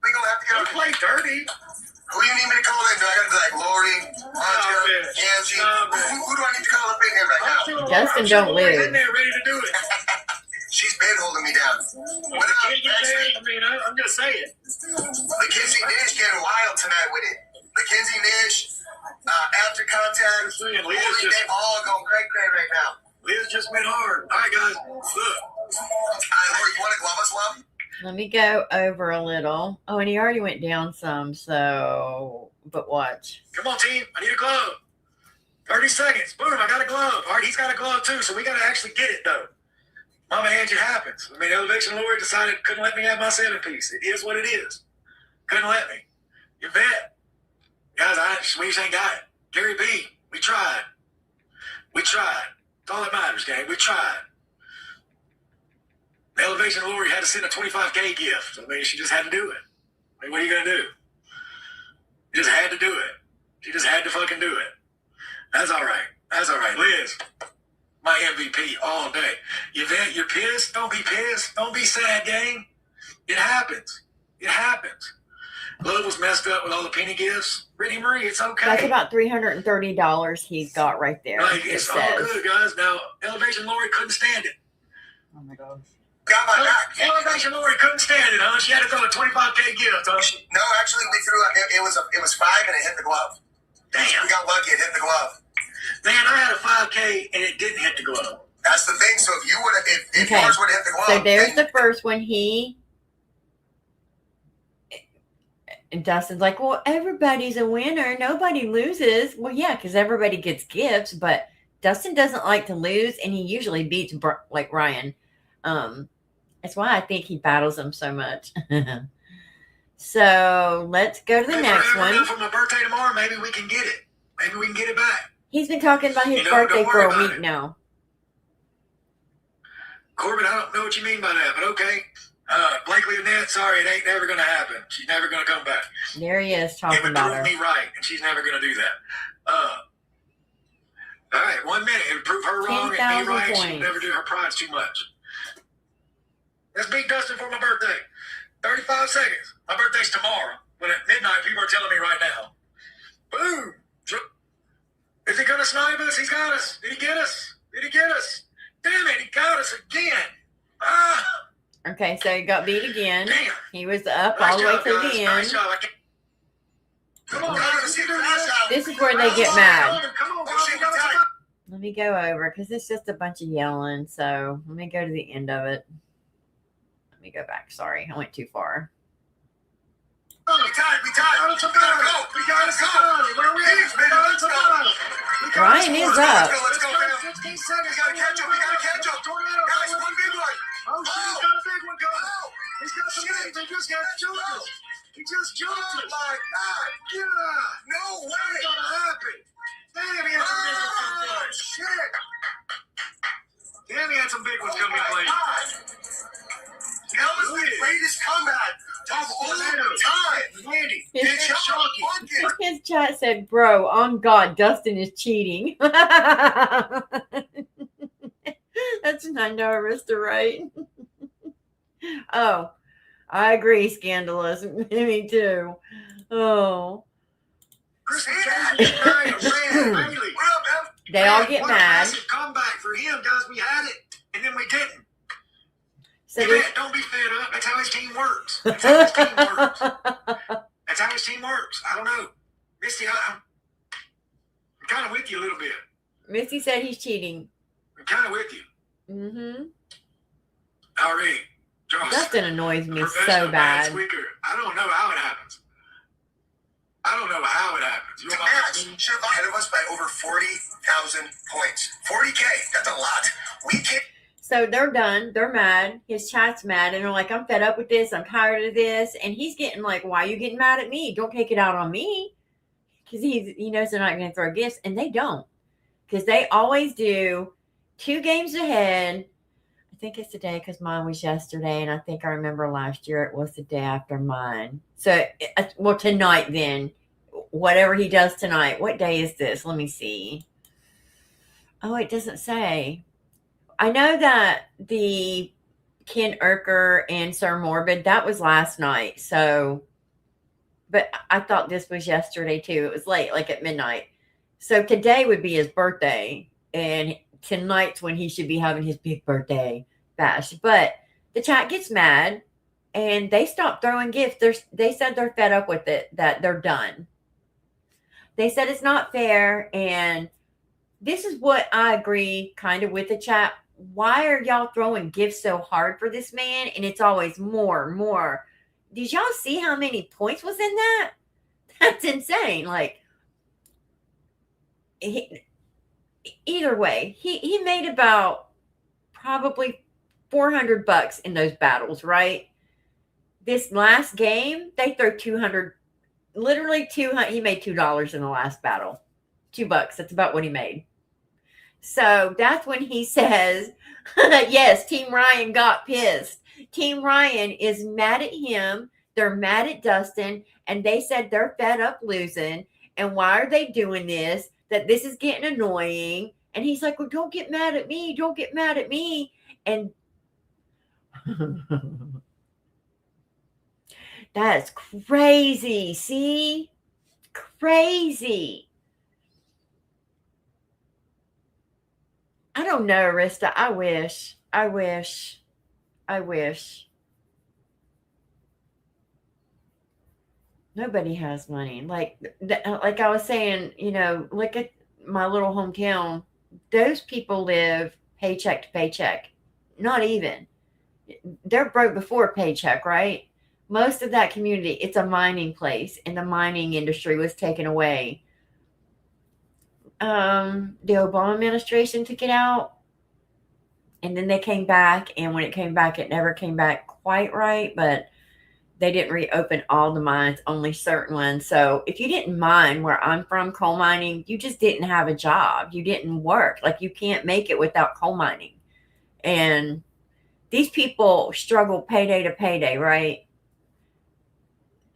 We gonna have to get Don't on. play dirty. Who you need me to call in? Do I gotta be like Lori, Monja, Angie? Who do I need to call up in here right now? Justin don't lose. In there ready to do it. She's been holding me down. What up, Can't get there. I mean, I'm just saying. Mackenzie Nish getting wild tonight with it. Mackenzie Nish, After Contact, Saying, Lori, Liz they just, all going cray right now. Liz just went hard. All right, guys. Look. Lori, you want to glove us, love? Let me go over a little. Oh, and he already went down some, so but watch. Come on, team. I need a glove. 30 seconds. Boom, I got a glove. All right, he's got a glove too, so we got to actually get it, though. Mama Angie, it happens. I mean, Elevation Lord decided couldn't let me have my 7-piece. It is what it is. Couldn't let me. You bet. Guys, we just ain't got it. Gary B, we tried. We tried. That's all that matters, gang. We tried. Elevation Lori had to send a $25K gift. I mean, she just had to do it. I mean, what are you going to do? You just had to do it. She just had to fucking do it. That's all right. That's all right. Liz, my MVP all day. Yvette, you're pissed? Don't be pissed. Don't be sad, gang. It happens. It happens. Love was messed up with all the penny gifts. Brittany Marie, it's okay. That's about $330 he's got right there. Like, It it's all says. good, guys. Now, Elevation Lori couldn't stand it. Oh my gosh. Got my back. Elevation Lori couldn't stand it, huh? She had to throw a $25K gift, huh? No, actually, we threw it was 5 and it hit the glove. Damn. We got lucky. It hit the glove. Man, I had a 5K and it didn't hit the glove. That's the thing. So if you would have, if Okay. yours would have hit the glove, So there's then- the first one. And Dustin's like, well, everybody's a winner. Nobody loses. Well, yeah, because everybody gets gifts, but Dustin doesn't like to lose, and he usually beats like Ryan. That's why I think he battles him so much. So let's go to the next one. For my birthday tomorrow, maybe we can get it. Maybe we can get it back. He's been talking about his birthday for a week now. Corbin, I don't know what you mean by that, but okay. Blakely Annette, sorry, it ain't never going to happen. She's never going to come back. There he is It talking would about prove her. me right, and she's never going to do that. All right, 1 minute. It would prove her wrong and me 10,000 right. She points. would never do her pride's too much. Let's beat Dustin for my birthday. 35 seconds. My birthday's tomorrow. But at midnight, people are telling me right now. Boom. Is he going to snipe us? He's got us. Did he get us? Did he get us? Damn it, he got us again. Ah. Okay, so he got beat again. Damn. He was up Nice all the way job, to guys. the Nice end. job. Come on, guys. This is where they get mad. Come on, Oh, shit, guys. tight. Let me go over because it's just a bunch of yelling. So let me go to the end of it. Let me go back. Sorry, I went too far. We tied. We gotta go. We gotta go. Where we at? Man, let's go. Ryan is up. Let's go, man. 16 We seconds. gotta catch up. We gotta catch up. Guys, one big one. Oh, shit, he's got a big one coming. He's got some names. He just got jumped it. He just jumped Oh it. my God. Yeah. No What's way. gonna happen? Damn, he had some big ones coming. Oh, shit. Damn, he had some big ones coming Oh, my late. God. That was the greatest comeback of all time. Andy, His- it's shocking. His chat said, "Bro, on God, Dustin is cheating." That's not Arista, right? Oh, I agree, scandalous. Me too. Oh, Chris Jackson and Ran Bailey. What up, man? they all get What a mad. massive comeback for him, guys. We had it, and then we didn't. So Hey, this, man, don't be fed up. That's how his team works. That's how his team works. That's how his team works. I don't know. Misty, I'm kind of with you a little bit. Missy said he's cheating. I'm kind of with you. Mm-hmm. All right. Josh, Dustin annoys me professional so bad. squeaker. I don't know how it happens. I don't know how it happens. You The know, match should have ahead of us by over 40,000 points. 40K. That's a lot. We can't. So they're done. They're mad. His chat's mad. And they're like, I'm fed up with this. I'm tired of this. And he's getting like, why are you getting mad at me? Don't take it out on me. Because he knows they're not going to throw gifts. And they don't. Because they always do 2 games ahead. I think it's today because mine was yesterday. And I think I remember last year it was the day after mine. So, well, tonight then. Whatever he does tonight. What day is this? Let me see. Oh, it doesn't say. I know that the Ken Urker and Sir Morbid, that was last night. So, but I thought this was yesterday too. It was late, like at midnight. So today would be his birthday. And tonight's when he should be having his big birthday bash. But the chat gets mad and they stop throwing gifts. They said they're fed up with it, that they're done. They said it's not fair. And this is what I agree kind of with the chat. Why are y'all throwing gifts so hard for this man? And it's always more. Did y'all see how many points was in that? That's insane. Like, either way, he made about probably $400 in those battles, right? This last game, they threw 200, literally 200. He made $2 in the last battle. $2. That's about what he made. So that's when he says, yes, Team Ryan got pissed. Team Ryan is mad at him. They're mad at Dustin. And they said they're fed up losing. And why are they doing this? That this is getting annoying. And he's like, well, don't get mad at me. Don't get mad at me. And that's crazy. See? Crazy. I don't know, Arista. I wish. Nobody has money. Like I was saying, look at my little hometown. Those people live paycheck to paycheck. Not even. They're broke before a paycheck, right? Most of that community, it's a mining place, and the mining industry was taken away. the Obama administration took it out. And then they came back, and when it came back, it never came back quite right, but they didn't reopen all the mines, only certain ones. So if you didn't mine where I'm from, coal mining, you just didn't have a job. You didn't work. Like, you can't make it without coal mining. And these people struggle payday to payday, right?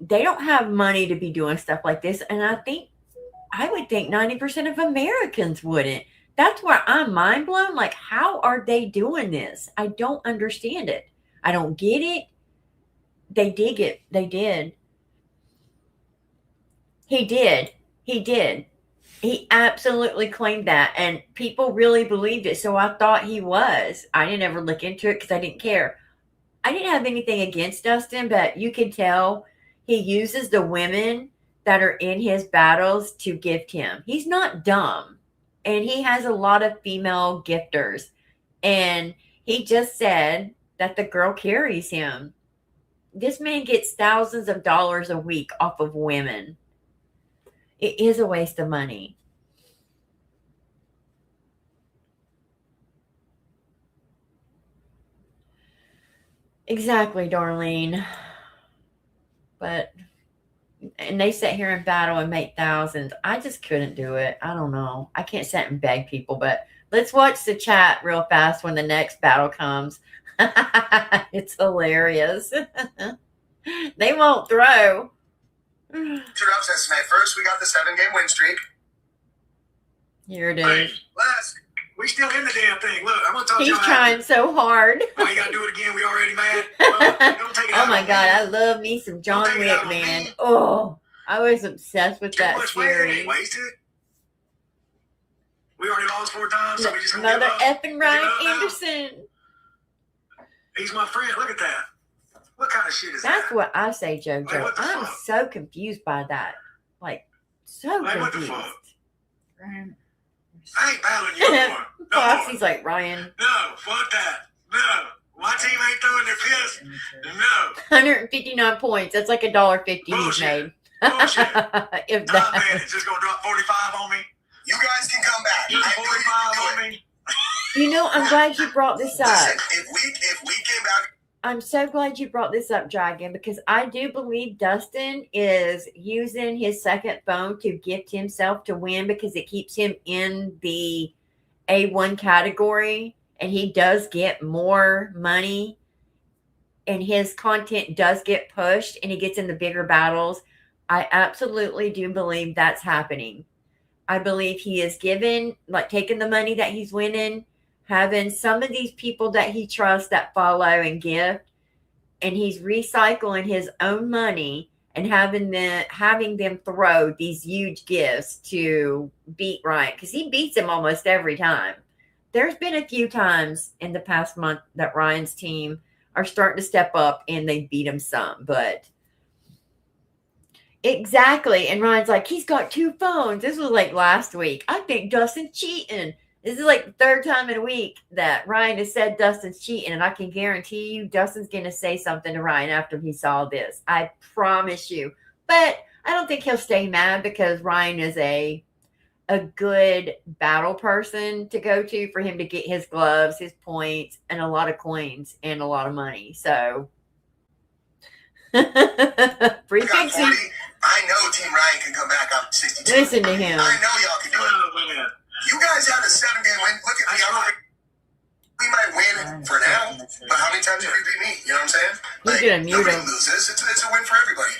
They don't have money to be doing stuff like this. And I would think 90% of Americans wouldn't. That's where I'm mind blown. Like, how are they doing this? I don't understand it. I don't get it. They dig it. They did. He did. He did. He absolutely claimed that. And people really believed it. So I thought he was. I didn't ever look into it because I didn't care. I didn't have anything against Dustin, but you could tell he uses the women that are in his battles to gift him. He's not dumb. And he has a lot of female gifters. And he just said that the girl carries him. This man gets thousands of dollars a week off of women. It is a waste of money. Exactly, Darlene. But, and they sit here and battle and make thousands. I just couldn't do it. I don't know. I can't sit and beg people, but let's watch the chat real fast when the next battle comes. It's hilarious. They won't throw. Interrupts us, Smith. First, we got the 7-game win streak. Here it Hey, is. Les, we still in the damn thing. Look, I'm gonna talk to you. He's trying so hard. Oh, you gotta do it again. We already mad. Don't take it Oh out my on God, me. I love me some John Don't take it out Wick, on man. me. Oh, I was obsessed with Too that much weight ain't series. wasted. We already lost 4 times, so we just gonna Another give up. effing Ryan Give up now? Anderson. He's my friend. Look at that. What kind of shit is That's that? what I say, Like, JoJo. what the I'm fuck? so confused by that. Like, so Like, what the confused. fuck? I ain't battling you no more. No Foxy's more. like, Ryan, No, fuck that. No. My team ain't throwing their piss. No. 159 points. That's like $1.50 he's Bullshit. made. Bullshit. If Tom that. Man is just gonna drop 45 on me. You guys can come back. Just I knew you 45 could on do it. me. You know, I'm glad you brought this up. Listen, if we came back, I'm so glad you brought this up, Dragon, because I do believe Dustin is using his second phone to gift himself to win because it keeps him in the A1 category and he does get more money and his content does get pushed and he gets in the bigger battles. I absolutely do believe that's happening. I believe he is taking the money that he's winning, having some of these people that he trusts that follow and gift, and he's recycling his own money and having them throw these huge gifts to beat Ryan, because he beats him almost every time. There's been a few times in the past month that Ryan's team are starting to step up and they beat him some, but exactly. And Ryan's like, he's got 2 phones. This was like last week. I think Dustin's cheating. This is like the 3rd time in a week that Ryan has said Dustin's cheating, and I can guarantee you Dustin's going to say something to Ryan after he saw this. I promise you. But I don't think he'll stay mad because Ryan is a good battle person to go to for him to get his gloves, his points, and a lot of coins and a lot of money. So, free I got Pixie. 40. I know Team Ryan can come back up 62. Listen to him. I know y'all can do it. Oh, wait a minute. You guys had a 7-game win. Look at me. We might win for now, but how many times have you beat me? You know what I'm saying? He's gonna mute nobody him. loses. It's a win for everybody.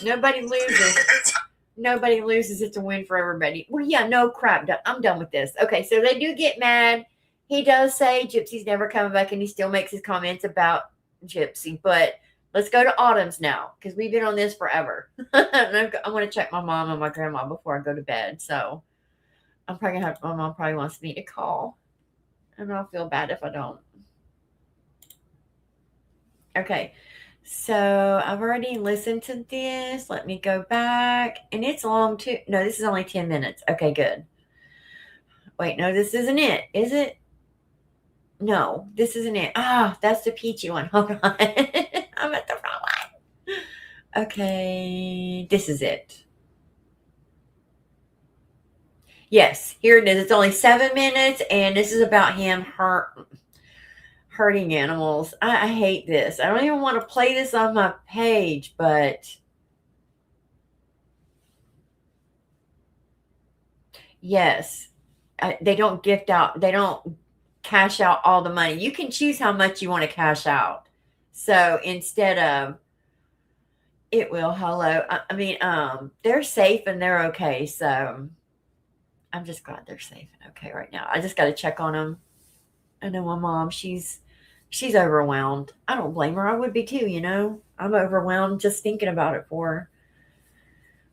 Nobody loses. Nobody loses. It's a win for everybody. Well, yeah, no crap. I'm done with this. Okay, so they do get mad. He does say Gypsy's never coming back, and he still makes his comments about Gypsy. But let's go to Autumn's now, because we've been on this forever. I want to check my mom and my grandma before I go to bed. So I'm probably gonna have, my mom probably wants me to call, and I'll feel bad if I don't. Okay. So I've already listened to this. Let me go back. And it's long too. No, this is only 10 minutes. Okay, good. Wait, no, this isn't it. Is it? No, this isn't it. Ah, that's the peachy one. Hold on. I'm at the wrong one. Okay, this is it. Yes, here it is. It's only 7 minutes, and this is about him hurting animals. I hate this. I don't even want to play this on my page, but yes, they don't gift out. They don't cash out all the money. You can choose how much you want to cash out. So instead of it will, hello. I mean, they're safe and they're okay. So I'm just glad they're safe and okay right now. I just got to check on them. I know my mom, she's overwhelmed. I don't blame her. I would be too, you know. I'm overwhelmed just thinking about it for her.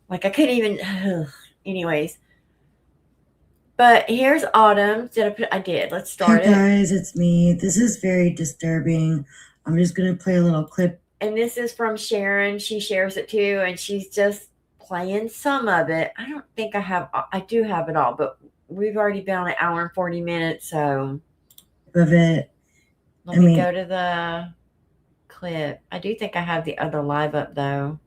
Like I couldn't even anyways. But here's Autumn. I did. Let's start Hey guys, it's me. This is very disturbing. I'm just gonna play a little clip. And this is from Sharon. She shares it too, and she's just playing some of it. I don't think I do have it all, but we've already been on an hour and 40 minutes, so Of it. let me go to the clip. I do think I have the other live up though.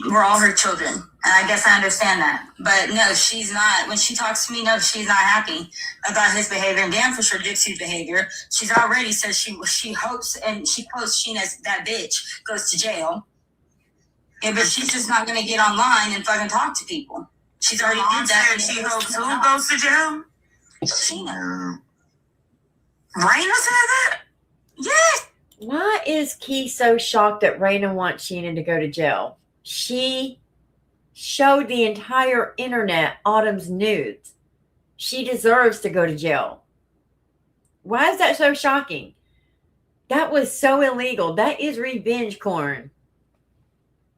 We're all her children, and I guess I understand that. But no, she's not. When she talks to me, no, she's not happy about his behavior, and damn for sure Dixie's behavior. She's already said she hopes, and she quotes Sheena as that bitch goes to jail. Yeah, but she's just not gonna get online and fucking talk to people. She's already did that. Said she hopes who goes to jail? Sheena. Raina said that? Yes. Why is Key so shocked that Raina wants Sheena to go to jail? She showed the entire internet Autumn's nudes. She deserves to go to jail. Why is that so shocking? That was so illegal. That is revenge porn.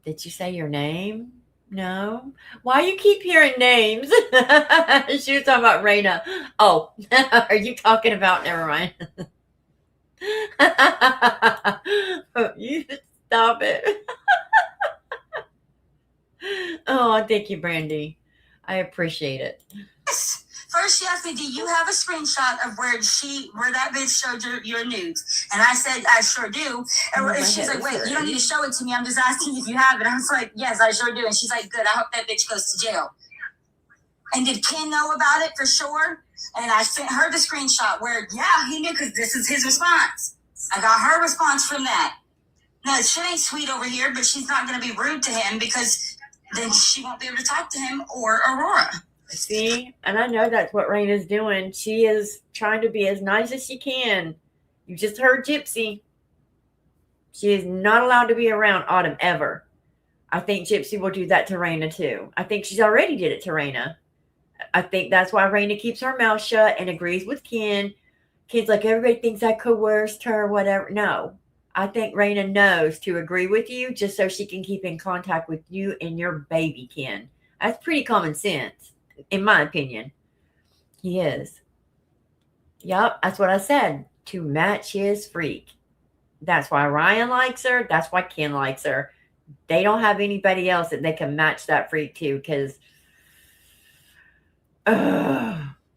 Did you say your name? No. Why you keep hearing names? She was talking about Raina. Oh, are you talking about? Never mind. You stop it. Oh, thank you, Brandy. I appreciate it. First, she asked me, "Do you have a screenshot of where that bitch showed your nudes?" And I said, "I sure do." And she's like, "Wait, you don't need to show it to me. I'm just asking if you have it." I was like, "Yes, I sure do." And she's like, "Good. I hope that bitch goes to jail." And did Ken know about it for sure? And I sent her the screenshot where, yeah, he knew because this is his response. I got her response from that. No, shit ain't sweet over here, but she's not going to be rude to him because then she won't be able to talk to him or Aurora. See, and I know that's what Raina's doing. She is trying to be as nice as she can. You just heard Gypsy. She is not allowed to be around Autumn ever. I think Gypsy will do that to Raina too. I think she's already did it to Raina. I think that's why Raina keeps her mouth shut and agrees with Ken. Ken's like, everybody thinks I coerced her, whatever. No, I think Raina knows to agree with you just so she can keep in contact with you and your baby, Ken. That's pretty common sense. In my opinion, he is. Yep, that's what I said. To match his freak. That's why Ryan likes her. That's why Ken likes her. They don't have anybody else that they can match that freak to because,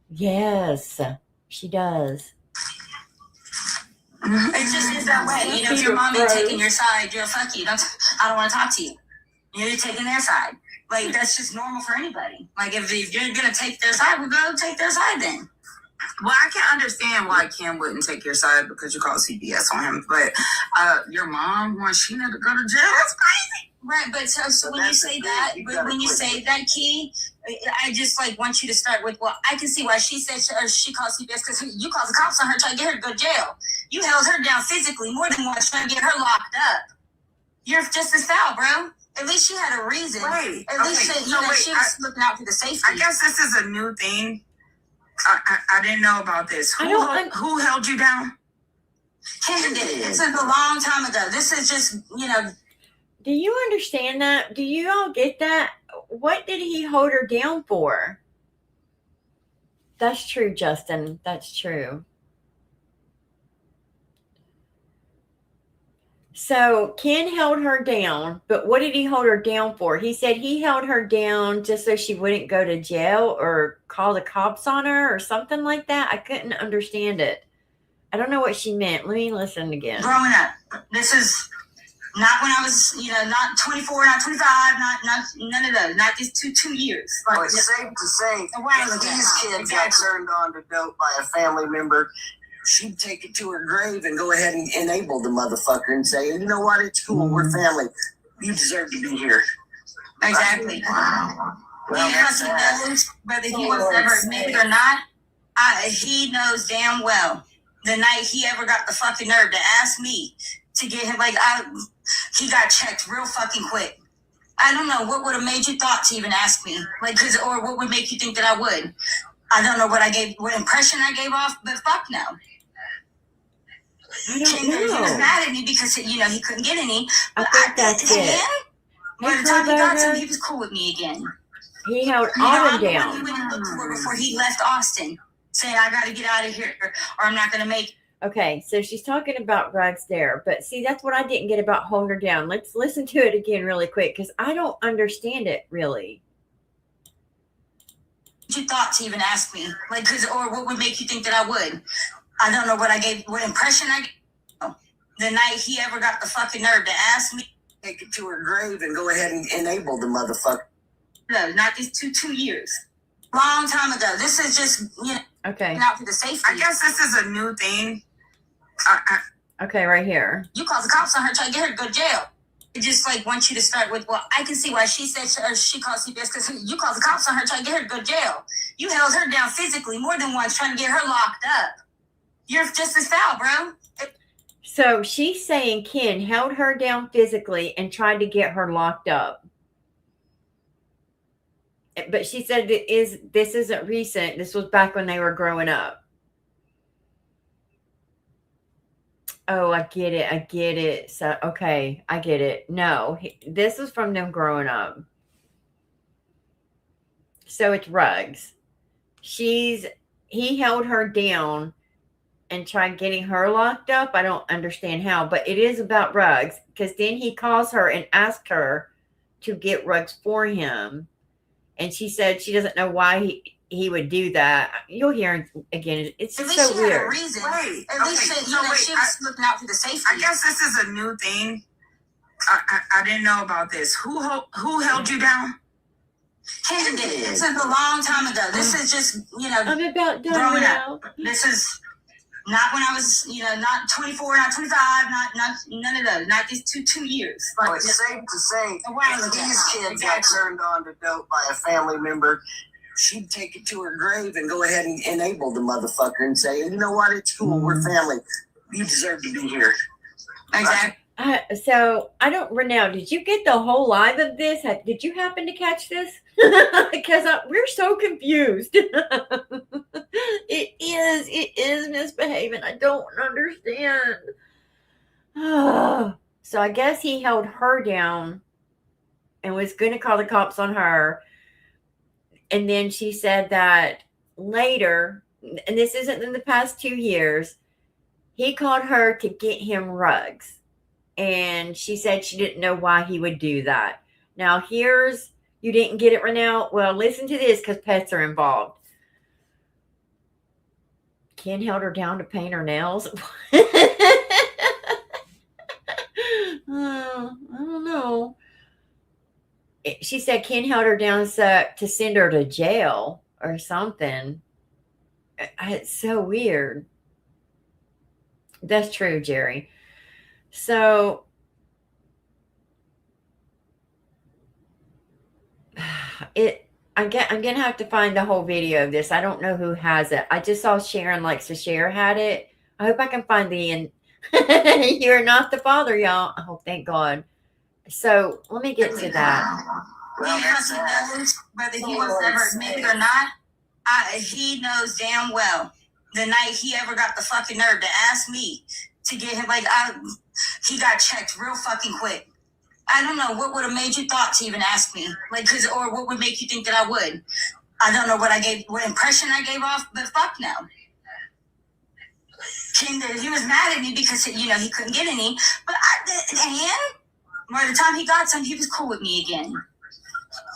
yes, she does. It just is that way. You know, if your mom ain't taking your side, you're a fuck you. I don't want to talk to you. You're taking their side. Like, that's just normal for anybody. Like, if you're going to take their side, we'll go take their side then. Well, I can understand why Ken wouldn't take your side because you call CPS on him. But your mom wants Sheena to go to jail. That's crazy. Right, but so when you say that, Key, I just like want you to start with, well, I can see why she said she called CPS because you called the cops on her trying to get her to go to jail. You held her down physically more than once trying to get her locked up. You're just as foul, bro. At least she had a reason. Right. At least she was looking out for the safety. I guess this is a new thing. I didn't know about this. Who held you down? Ken did it. It's like a long time ago. This is just, Do you understand that? Do you all get that? What did he hold her down for? That's true, Justin. That's true. So Ken held her down, but what did he hold her down for? He said he held her down just so she wouldn't go to jail or call the cops on her or something like that. I couldn't understand it. I don't know what she meant. Let me listen again. Growing up, this is Not when I was, not 24, not 25, not none of those. Not just two years. Well, it's safe to say A while if ago. these kids Exactly. got turned on to dope by a family member, she'd take it to her grave and go ahead and enable the motherfucker and say, you know what, it's cool, we're family. You deserve to be here. Exactly. Well, Because he knows, whether he wants to ever admit it or not, he knows damn well the night he ever got the fucking nerve to ask me to get him, he got checked real fucking quick. I don't know what would have made you thought to even ask me, or what would make you think that I would. I don't know what impression I gave off, but fuck no. I don't He was know. mad at me because he couldn't get any. I But think that's it. again, by the time he got to me, he was cool with me again. He held I'm Autumn the one down. he went and looked for before he left Austin, saying I got to get out of here or I'm not going to make. Okay, so she's talking about Rugs there, but see, that's what I didn't get about holding her down. Let's listen to it again really quick because I don't understand it really. You thought to even ask me, or what would make you think that I would? I don't know what impression I gave. The night he ever got the fucking nerve to ask me. take it to her grave and go ahead and enable the motherfucker. No, not these two years. Long time ago. This is just Okay, out for the safety. I guess this is a new thing. okay, right here. You call the cops on her, try to get her to go to jail. It just want you to start with, well, I can see why she said she called CPS because you called the cops on her, trying to get her to go to jail. You held her down physically more than once, trying to get her locked up. You're just as foul, bro. So she's saying Ken held her down physically and tried to get her locked up. But she said this isn't recent. This was back when they were growing up. Oh, I get it. So, okay, I get it. No, this was from them growing up. So it's Rugs. He held her down and tried getting her locked up. I don't understand how, but it is about Rugs because then he calls her and asks her to get Rugs for him. And she said she doesn't know why he would do that. You'll hear it again. It's At just least so she had a weird. reason. Wait, At least okay, she so wait, she was looking out for the safety. I guess this is a new thing. I didn't know about this. Who held you down? Ken did it. This is a long time ago. This is just I'm about done growing now. up. This is not when I was not 24, not 25, not none of those. Not these two years. Well, it's safe to say A while if ago. these kids Exactly. got turned on to dope by a family member, she'd take it to her grave and go ahead and enable the motherfucker and say, you know what, it's cool, we're family. You deserve to be here. Exactly. So I don't, Renell, did you get the whole live of this? Did you happen to catch this? Because we're so confused. It is misbehaving. I don't understand. So I guess he held her down and was going to call the cops on her. And then she said that later, and this isn't in the past 2 years, he called her to get him Rugs. And she said she didn't know why he would do that. Now, you didn't get it, Renell? Well, listen to this because pets are involved. Ken held her down to paint her nails. I don't know. She said Ken held her down to send her to jail or something. It's so weird. That's true, Jerry. So I'm gonna have to find the whole video of this. I don't know who has it. I just saw Sharon likes to share had it. I hope I can find the end. You're not the father, y'all. Oh, thank God. So let me get to that. Because he knows, whether he wants to ever admit it or not, he knows damn well the night he ever got the fucking nerve to ask me to get him, he got checked real fucking quick. I don't know what would have made you thought to even ask me, or what would make you think that I would. I don't know what impression I gave off, but fuck no. He was mad at me because he couldn't get any, but by the time he got some, he was cool with me again.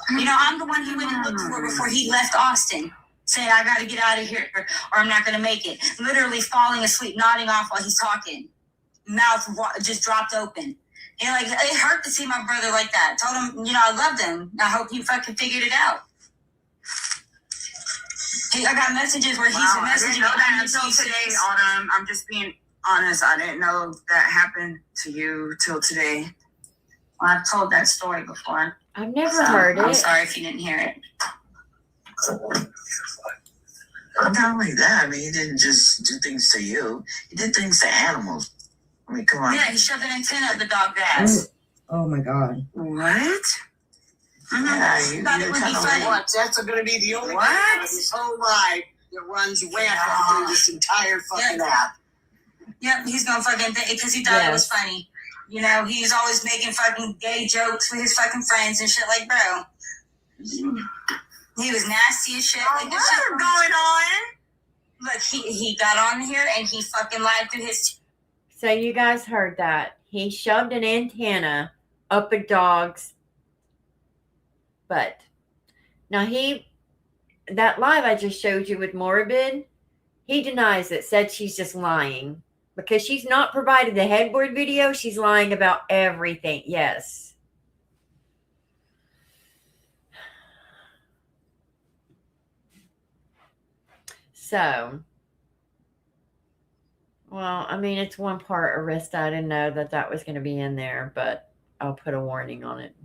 I'm the one he went and looked for before he left Austin, saying I got to get out of here or I'm not going to make it. Literally falling asleep, nodding off while he's talking. Mouth just dropped open. And like, it hurt to see my brother like that. Told him, you know, I loved him. I hope he fucking figured it out. I got messages where he's Wow, I messaging didn't know that me. until today, Autumn. I'm just being honest. I didn't know that happened to you till today. Well, I've told that story before. I've never So, heard it. I'm sorry if you didn't hear it. Not only that, I mean, he didn't just do things to you. He did things to animals. I mean, come on. Yeah, he shoved an antenna up the dog's ass. Oh my God. What? Yeah, you Thought it would be kind of funny. What? That's going to be the only What? guy in his whole life that runs rampant through this entire fucking app. Yep, he's gonna fucking think because he thought it was Yes. funny. You know, he's always making fucking gay jokes with his fucking friends and shit. Like, bro, he was nasty as shit. Like, this shit What's going on? Look, he got on here and he fucking lied through his. So you guys heard that. He shoved an antenna up a dog's butt. Now that live I just showed you with Morbid, he denies it, said she's just lying. Because she's not provided the headboard video, she's lying about everything. Yes. So, well, I mean, it's one part Arista. I didn't know that was going to be in there, but I'll put a warning on it.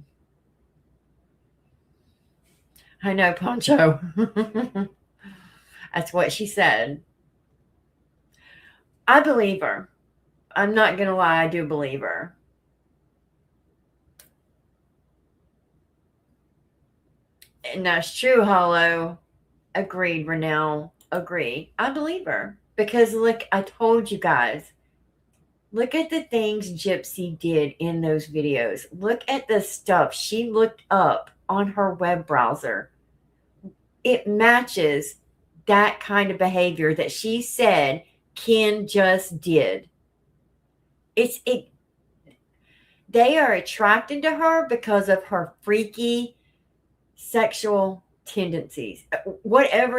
I know, Poncho. That's what she said. I believe her. I'm not going to lie. I do believe her. And that's true, Hollow. Agreed, Renelle. Agreed. I believe her. Because look, I told you guys. Look at the things Gypsy did in those videos. Look at the stuff she looked up on her web browser. It matches that kind of behavior that she said Ken just did. They are attracted to her because of her freaky sexual tendencies. Whatever.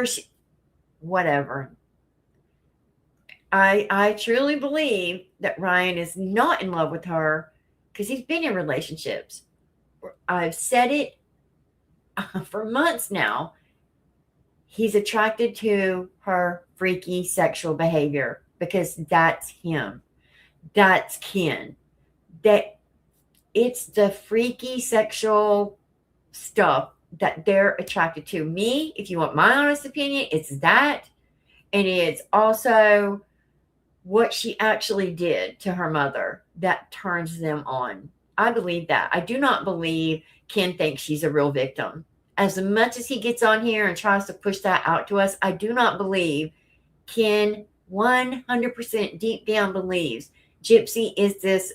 I truly believe that Ryan is not in love with her because he's been in relationships. I've said it for months now. He's attracted to her freaky sexual behavior because that's him. That's Ken. That it's the freaky sexual stuff that they're attracted to. Me, if you want my honest opinion, it's that. And it's also what she actually did to her mother that turns them on. I believe that. I do not believe Ken thinks she's a real victim. As much as he gets on here and tries to push that out to us, I do not believe Ken 100% deep down believes Gypsy is this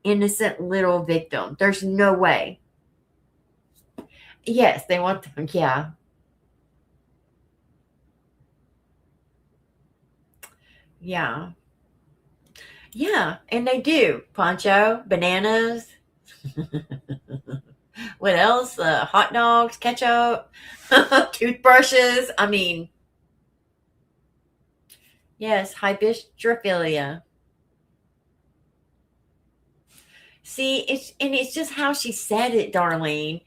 innocent little victim. There's no way. Yes, they want them. Yeah. Yeah. Yeah, and they do. Poncho, bananas. What else? Hot dogs, ketchup, toothbrushes. I mean, yes, hybistrophilia. See, it's just how she said it, Darlene.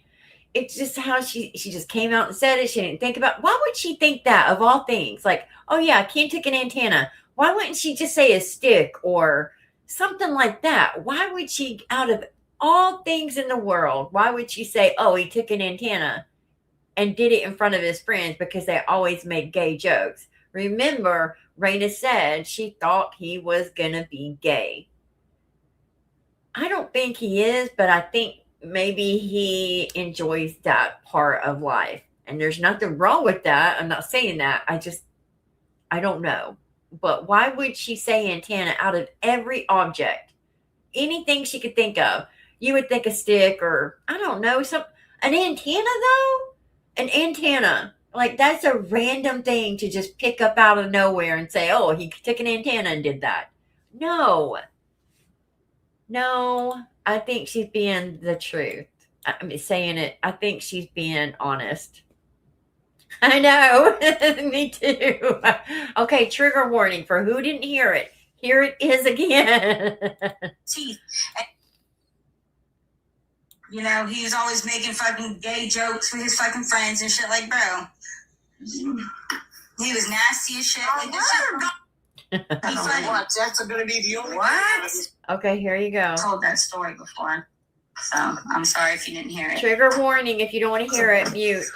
It's just how she just came out and said it. She didn't think about, why would she think that of all things? Like, oh yeah, Ken took an antenna. Why wouldn't she just say a stick or something like that? Why would she, out of all things in the world, why would she say, oh, he took an antenna and did it in front of his friends because they always make gay jokes? Remember, Raina said she thought he was going to be gay. I don't think he is, but I think maybe he enjoys that part of life. And there's nothing wrong with that. I'm not saying that. I don't know. But why would she say antenna out of every object? Anything she could think of. You would think a stick or, I don't know, an antenna though? An antenna. Like, that's a random thing to just pick up out of nowhere and say, oh, he took an antenna and did that. No, I think she's being the truth. I'm saying it. I think she's being honest. I know. Me too. Okay, trigger warning for who didn't hear it. Here it is again. Teeth. You know, he was always making fucking gay jokes with his fucking friends and shit. Like, bro, he was nasty as shit. Like, this shit. What? That's going to be the only What? Okay, here you go. I told that story before, so I'm sorry if you didn't hear it. Trigger warning. If you don't want to hear it, mute.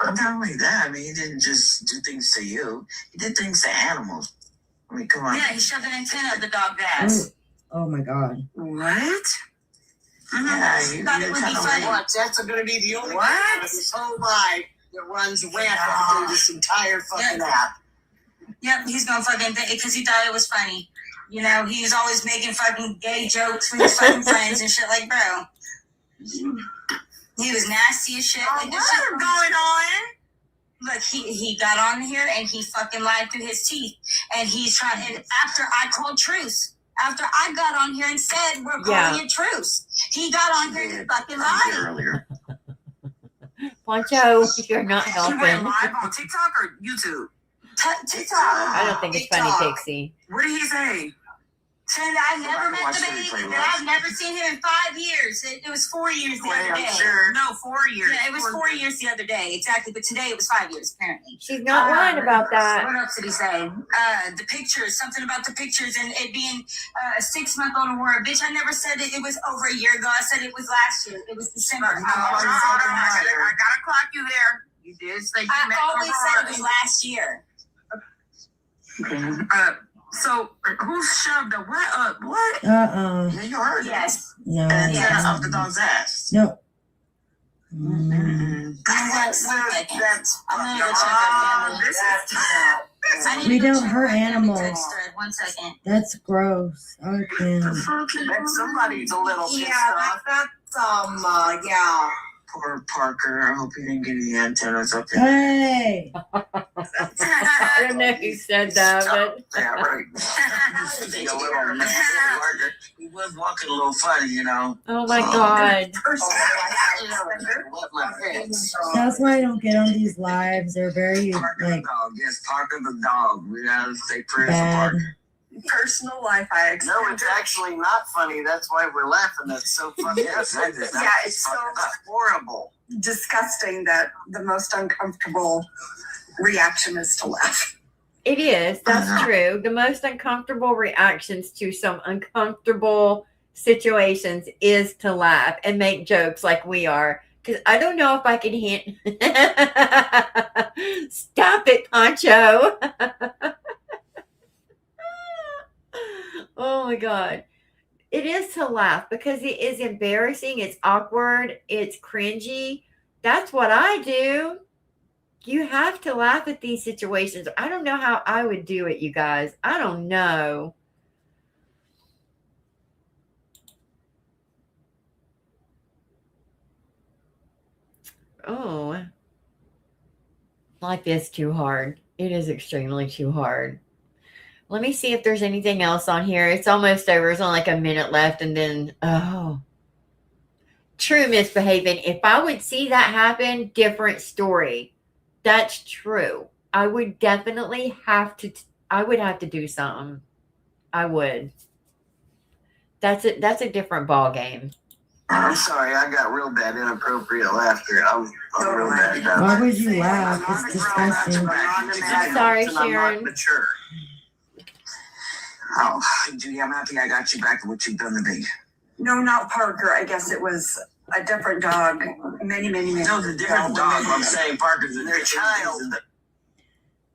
Not only that, I mean, he didn't just do things to you. He did things to animals. I mean, come on. Yeah, he shoved an antenna up the dog's ass. Oh my God. What? Yeah, you Thought it would be funny. What? That's going to be the only What? this whole life that runs rampant through this entire fucking app. Yep, he's gonna fucking because he thought it was funny. You know, he was always making fucking gay jokes with his fucking friends and shit. Like, bro, he was nasty as shit. Like, this shit going on. Look, he got on here and he fucking lied through his teeth. And he's trying. And after I called truce, after I got on here and said we're calling it truce, he got on here and fucking lied. Earlier. Poncho, you're not He went helping. live on TikTok or YouTube? TikTok. I don't think it's funny, TikTok. Pixie. What did he say? And I never met Watch the the baby. replay, And Ross. I've never seen him in 5 years. It was 4 years the other I'm day. sure. No, 4 years. Yeah, it was 4 years the other day, exactly. But today it was 5 years, apparently. She's not lying about that. What else did he say? The pictures, something about the pictures and it being a 6-month-old Aurora. Bitch, I never said it was over a year ago. I said it was last year. It was December. I gotta clock you there. You did say you met I always said it was Aurora. last year. So who shoved the what up? What? Yeah, you heard it. Yes. No. And then Yes. off the dog's ass. No. I'm gonna go check her family. I need We to go don't check hurt my family animals. text thread. 1 second. That's gross. I can't. Somebody's a little pissed off. That's yeah. Poor Parker. I hope he didn't get any antennas up there. Hey. I don't know who said that, but Yeah, right. He a little Parker. He was walking a little funny, you know. oh my God. That's why I don't get on these lives. They're very Parker the like dog. Yes, Parker the dog. We gotta say prayers for bad. Parker. Personal life I expect. No, it's actually not funny. That's why we're laughing. That's so funny. Yes, Yeah, it's so horrible. disgusting that the most uncomfortable reaction is to laugh. It is. That's true. The most uncomfortable reactions to some uncomfortable situations is to laugh and make jokes like we are. Because I don't know if I can Stop it, Poncho. Oh my God. It is to laugh because it is embarrassing. It's awkward. It's cringy. That's what I do. You have to laugh at these situations. I don't know how I would do it, you guys. I don't know. Oh. Life is too hard. It is extremely too hard. Let me see if there's anything else on here. It's almost over. There's only like a minute left. And then, true misbehaving. If I would see that happen, different story. That's true. I would definitely have to, I would have to do something. I would. That's a different ball game. I'm sorry, I got real bad inappropriate laughter. I'm real bad. Why would you laugh? It's disgusting. I'm sorry, Sharon. Mature. Oh, Judy, I'm happy I got you back to what you've done to me. No, not Parker. I guess it was a different dog. Many. No, it's a different dog. I'm saying Parker's a different child.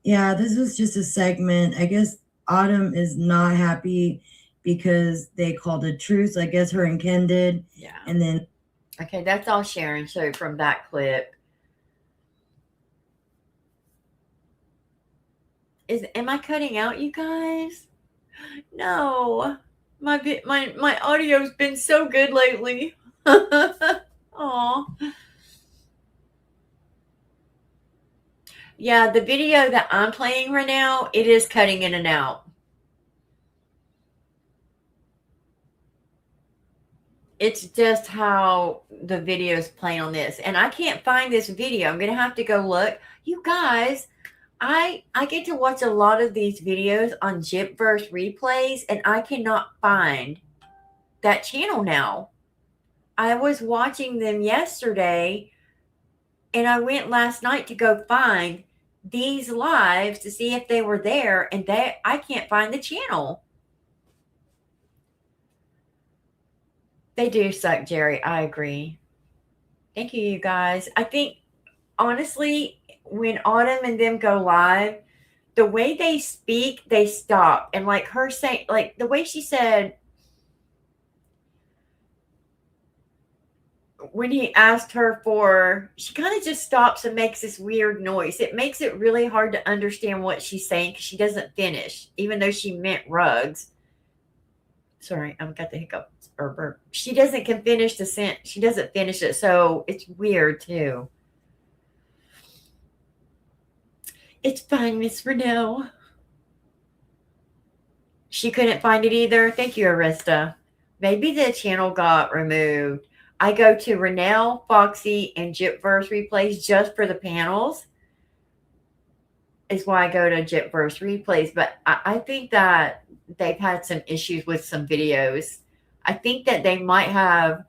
Yeah, this was just a segment. I guess Autumn is not happy because they called a truce. I guess her and Ken did. Yeah. And then Okay, that's all Sharon showed from that clip. Am I cutting out, you guys? No. My audio's been so good lately. Aw. Yeah, the video that I'm playing right now, it is cutting in and out. It's just how the videos play on this. And I can't find this video. I'm going to have to go look. You guys, I get to watch a lot of these videos on Jipverse replays, and I cannot find that channel now. I was watching them yesterday, and I went last night to go find these lives to see if they were there, and I can't find the channel. They do suck, Jerry. I agree. Thank you, you guys. I think, honestly, when Autumn and them go live, the way they speak, they stop. And like her saying, like the way she said, when he asked her she kind of just stops and makes this weird noise. It makes it really hard to understand what she's saying because she doesn't finish, even though she meant rugs. Sorry, I've got the hiccups or burp. She doesn't finish the sentence. She doesn't finish it, so it's weird too. It's fine, Miss Renelle. She couldn't find it either. Thank you, Arista. Maybe the channel got removed. I go to Renelle, Foxy, and Jipverse replays just for the panels. Is why I go to Jipverse replays. But I think that they've had some issues with some videos. I think that they might have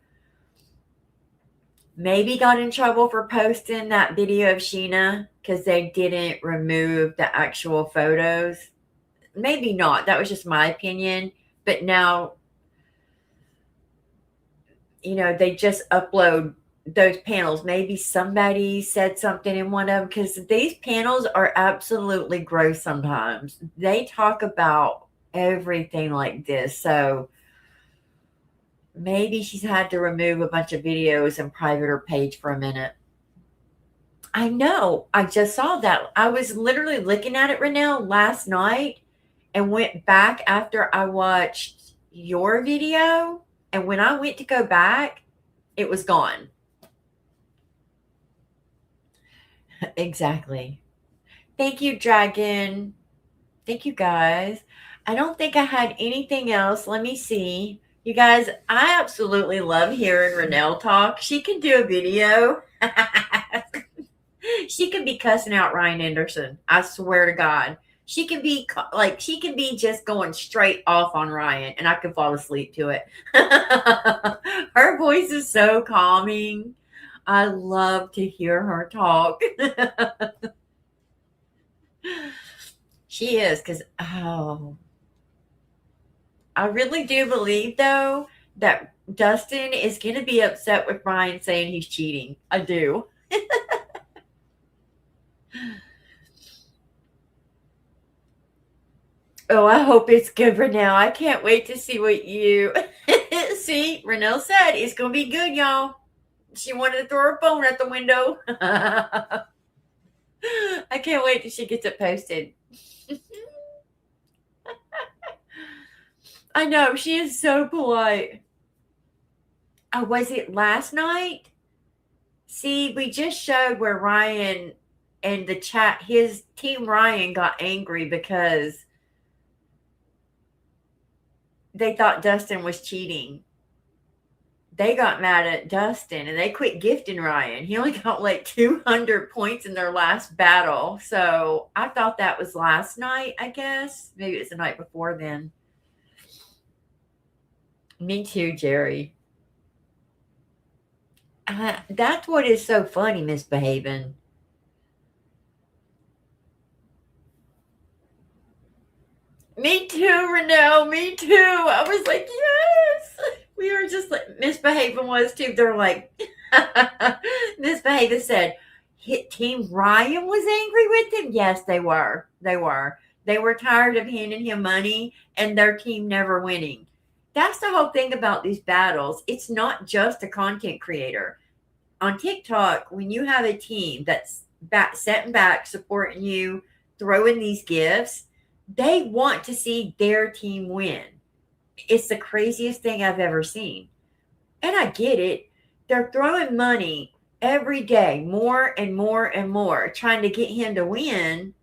maybe got in trouble for posting that video of Sheena because they didn't remove the actual photos. Maybe not. That was just my opinion. But now, you know, they just upload those panels. Maybe somebody said something in one of them because these panels are absolutely gross sometimes. They talk about everything like this. So maybe she's had to remove a bunch of videos and private her page for a minute. I know. I just saw that. I was literally looking at it, Renelle, last night and went back after I watched your video. And when I went to go back, it was gone. Exactly. Thank you, Dragon. Thank you, guys. I don't think I had anything else. Let me see. You guys, I absolutely love hearing Renelle talk. She can do a video. She can be cussing out Ryan Anderson. I swear to God. She can be just going straight off on Ryan, and I can fall asleep to it. Her voice is so calming. I love to hear her talk. She is, because, I really do believe, though, that Dustin is going to be upset with Ryan saying he's cheating. I do. Oh, I hope it's good, Renelle. I can't wait to see what you see. Renelle said it's going to be good, y'all. She wanted to throw her phone at the window. I can't wait till she gets it posted. I know. She is so polite. Oh, was it last night? See, we just showed where Ryan and the chat, his team Ryan got angry because they thought Dustin was cheating. They got mad at Dustin and they quit gifting Ryan. He only got like 200 points in their last battle. So I thought that was last night, I guess. Maybe it's the night before then. Me too, Jerry. That's what is so funny, Misbehaving. Me too, Renelle. Me too. I was like, yes. We were just like, Misbehaving was too. They're like, Misbehaving said, Team Ryan was angry with him. Yes, they were. They were. They were tired of handing him money and their team never winning. That's the whole thing about these battles. It's not just a content creator. On TikTok, when you have a team that's setting back, supporting you, throwing these gifts, they want to see their team win. It's the craziest thing I've ever seen. And I get it. They're throwing money every day, more and more and more, trying to get him to win,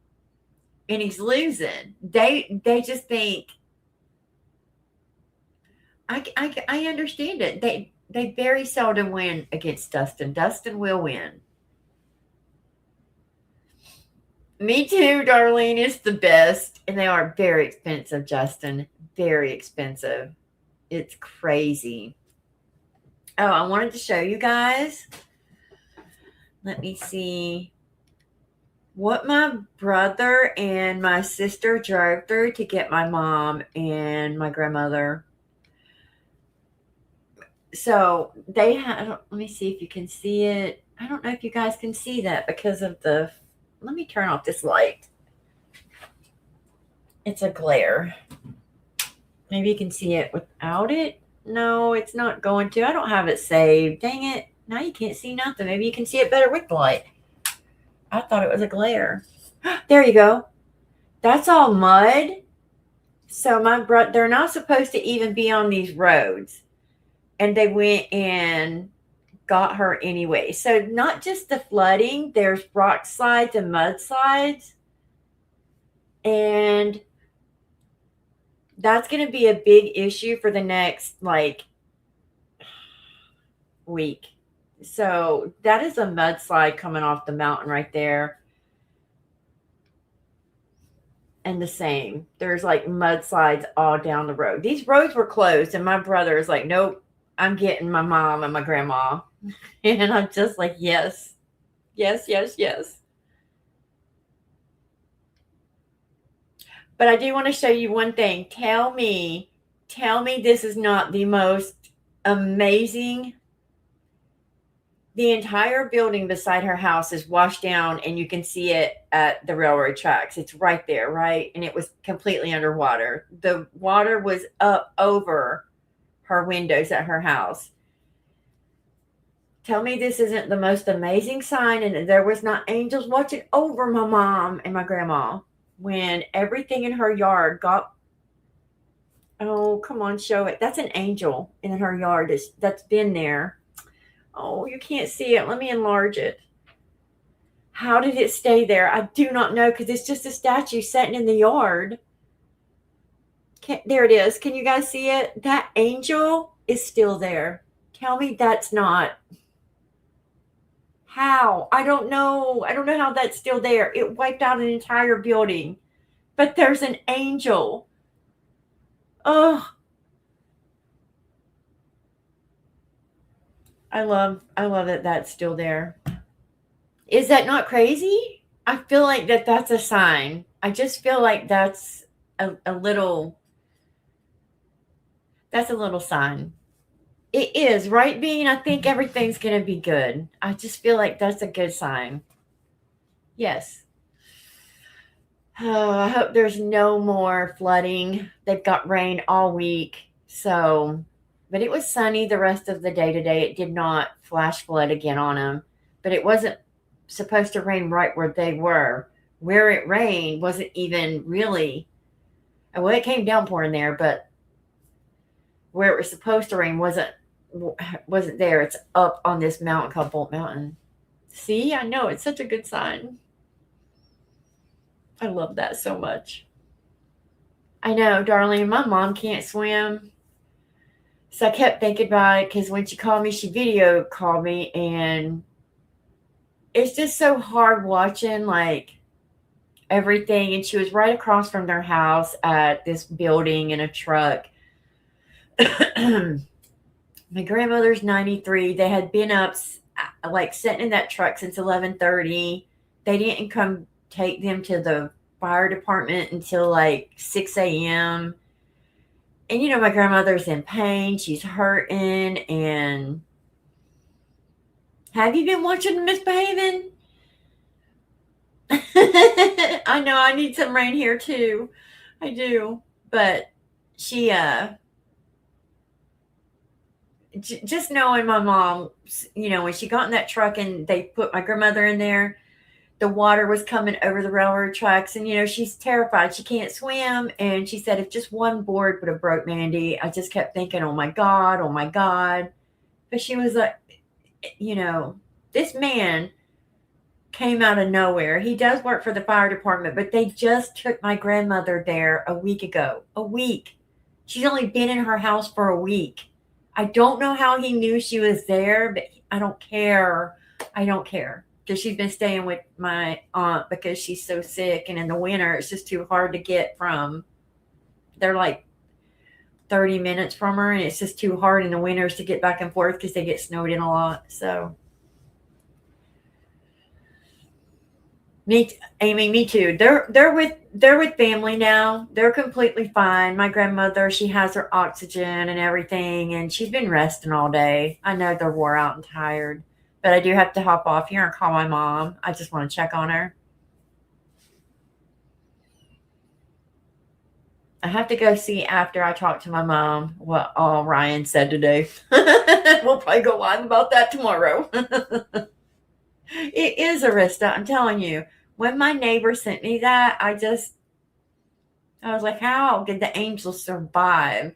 and he's losing. They just think, I understand it. They very seldom win against Dustin. Dustin will win. Me too, Darlene. It's the best. And they are very expensive, Justin. Very expensive. It's crazy. Oh, I wanted to show you guys. Let me see what my brother and my sister drove through to get my mom and my grandmother. So they had, let me see if you can see it. I don't know if you guys can see that because of the, let me turn off this light. It's a glare. Maybe you can see it without it. No, it's not going to. I don't have it saved. Dang it. Now you can't see nothing. Maybe you can see it better with the light. I thought it was a glare. There you go. That's all mud. So my brother, they're not supposed to even be on these roads. And they went and got her anyway. So not just the flooding, there's rock slides and mudslides. And that's going to be a big issue for the next week. So that is a mudslide coming off the mountain right there. And the same. There's mudslides all down the road. These roads were closed and my brother is like, nope, I'm getting my mom and my grandma. And I'm just like, yes, yes, yes, yes. But I do want to show you one thing. Tell me this is not the most amazing. The entire building beside her house is washed down and you can see it at the railroad tracks. It's right there, right? And it was completely underwater. The water was up over her windows at her house. Tell me this isn't the most amazing sign and there was not angels watching over my mom and my grandma when everything in her yard got, oh, come on, show it. That's an angel in her yard that's been there. Oh, you can't see it. Let me enlarge it. How did it stay there? I do not know because it's just a statue sitting in the yard. There it is. Can you guys see it? That angel is still there. Tell me that's not. How? I don't know. I don't know how that's still there. It wiped out an entire building. But there's an angel. Oh. I love that that's still there. Is that not crazy? I feel like that's a sign. I just feel like that's a little sign. It is, right, Bean? I think everything's going to be good. I just feel like that's a good sign. Yes. Oh, I hope there's no more flooding. They've got rain all week. So, but it was sunny the rest of the day today. It did not flash flood again on them. But it wasn't supposed to rain right where they were. Where it rained wasn't even really, well, it came downpouring there, but where it was supposed to rain wasn't there. It's up on this mountain called Bolt Mountain. See, I know, it's such a good sign. I love that so much. I know, darling, my mom can't swim. So I kept thinking about it because when she called me, she video called me, and it's just so hard watching everything. And she was right across from their house at this building in a truck. My grandmother's 93. They had been up sitting in that truck since 11:30. They didn't come take them to the fire department until 6 a.m. And my grandmother's in pain. She's hurting. And have you been watching Misbehaving? I know I need some rain here too. I do. But she just knowing my mom, when she got in that truck and they put my grandmother in there, the water was coming over the railroad tracks, and she's terrified. She can't swim, and she said if just one board would have broke Mandy. I just kept thinking, oh my God. But she was like, this man came out of nowhere. He does work for the fire department, but they just took my grandmother there a week ago. A week. She's only been in her house for a week. I don't know how he knew she was there, but I don't care. Because she's been staying with my aunt because she's so sick. And in the winter, it's just too hard to get from. They're 30 minutes from her, and it's just too hard in the winters to get back and forth because they get snowed in a lot. So, Amy, me too. They're with family now. They're completely fine. My grandmother, she has her oxygen and everything, and she's been resting all day. I know they're wore out and tired, but I do have to hop off here and call my mom. I just want to check on her. I have to go see after I talk to my mom what all Ryan said today. We'll probably go live about that tomorrow. It is, Arista. I'm telling you. When my neighbor sent me that, I was like, how did the angels survive?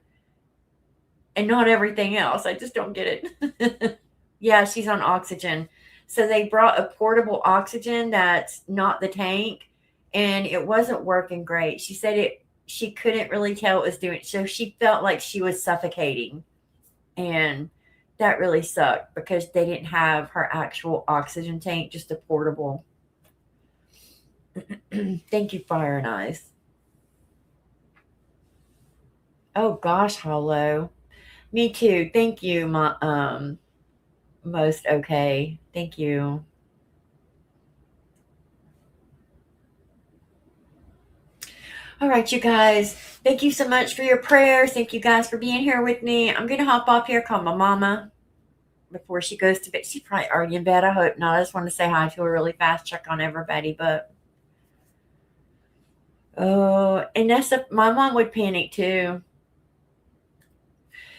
And not everything else. I just don't get it. Yeah, she's on oxygen. So they brought a portable oxygen that's not the tank, and it wasn't working great. She said she couldn't really tell what it was doing. So she felt like she was suffocating. And that really sucked because they didn't have her actual oxygen tank, just a portable. Thank you, Fire and Ice. Oh gosh, Hollow. Me too. Thank you, Most Okay. Thank you. All right, you guys. Thank you so much for your prayers. Thank you guys for being here with me. I'm going to hop off here, call my mama before she goes to bed. She's probably already in bed. I hope not. I just want to say hi to her really fast, check on everybody. But, oh, and my mom would panic too.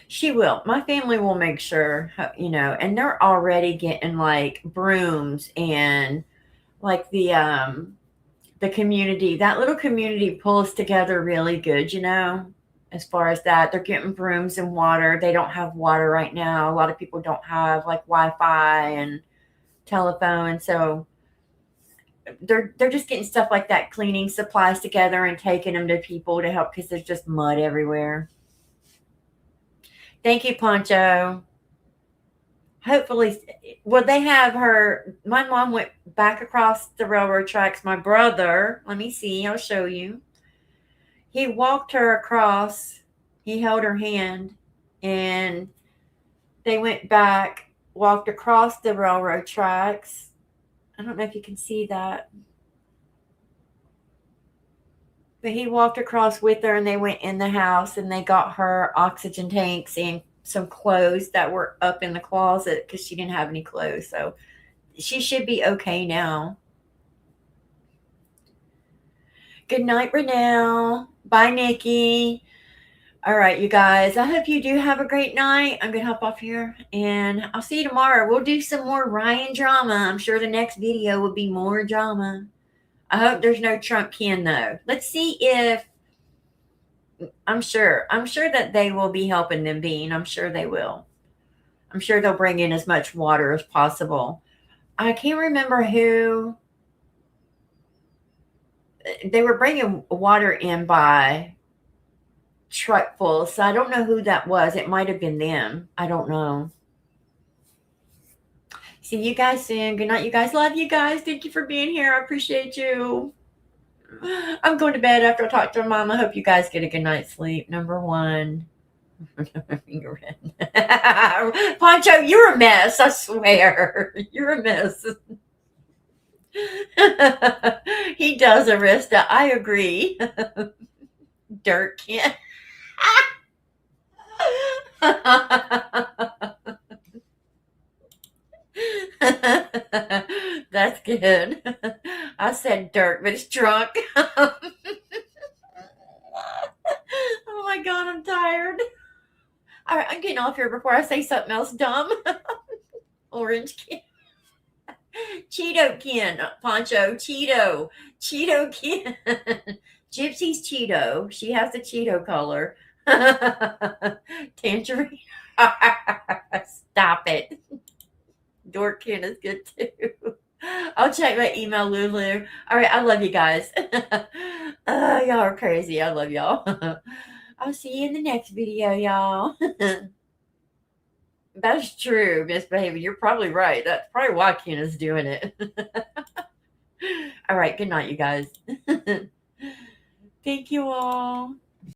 She will. My family will make sure, and they're already getting like brooms and like the community, that little community pulls together really good, as far as that. They're getting brooms and water. They don't have water right now. A lot of people don't have like Wi-Fi and telephone. So they're just getting stuff like that, cleaning supplies together and taking them to people to help because there's just mud everywhere. Thank you, Poncho. Hopefully, they have her. My mom went back across the railroad tracks. My brother, let me see, I'll show you. He walked her across. He held her hand, and they went back, walked across the railroad tracks. I don't know if you can see that. But he walked across with her, and they went in the house, and they got her oxygen tanks and some clothes that were up in the closet because she didn't have any clothes. So she should be okay now. Good night, Renelle. Bye, Nikki. All right, you guys. I hope you do have a great night. I'm going to hop off here, and I'll see you tomorrow. We'll do some more Ryan drama. I'm sure the next video will be more drama. I hope there's no Trump Ken, though. Let's see if... I'm sure that they will be helping them, Bean. I'm sure they will. I'm sure they'll bring in as much water as possible. I can't remember who. They were bringing water in by truck full, so I don't know who that was. It might have been them. I don't know. See you guys soon. Good night, you guys. Love you guys. Thank you for being here. I appreciate you. I'm going to bed after I talk to my mom. I hope you guys get a good night's sleep. Number one. Poncho, you're a mess. I swear. You're a mess. He does, Arista. I agree. Dirt Ken. That's good. I said dirt, but it's drunk. Oh my God, I'm tired. All right, I'm getting off here before I say something else dumb. Orange Ken. Cheeto Ken, Poncho. Cheeto Ken. Gypsy's Cheeto. She has the Cheeto color. Tangerine. Stop it. Dork Ken is good too. I'll check my email, Lulu. All right, I love you guys. Y'all are crazy. I love y'all. I'll see you in the next video, y'all. That's true, Misbehaving. You're probably right. That's probably why Ken is doing it. All right, good night, you guys. Thank you all.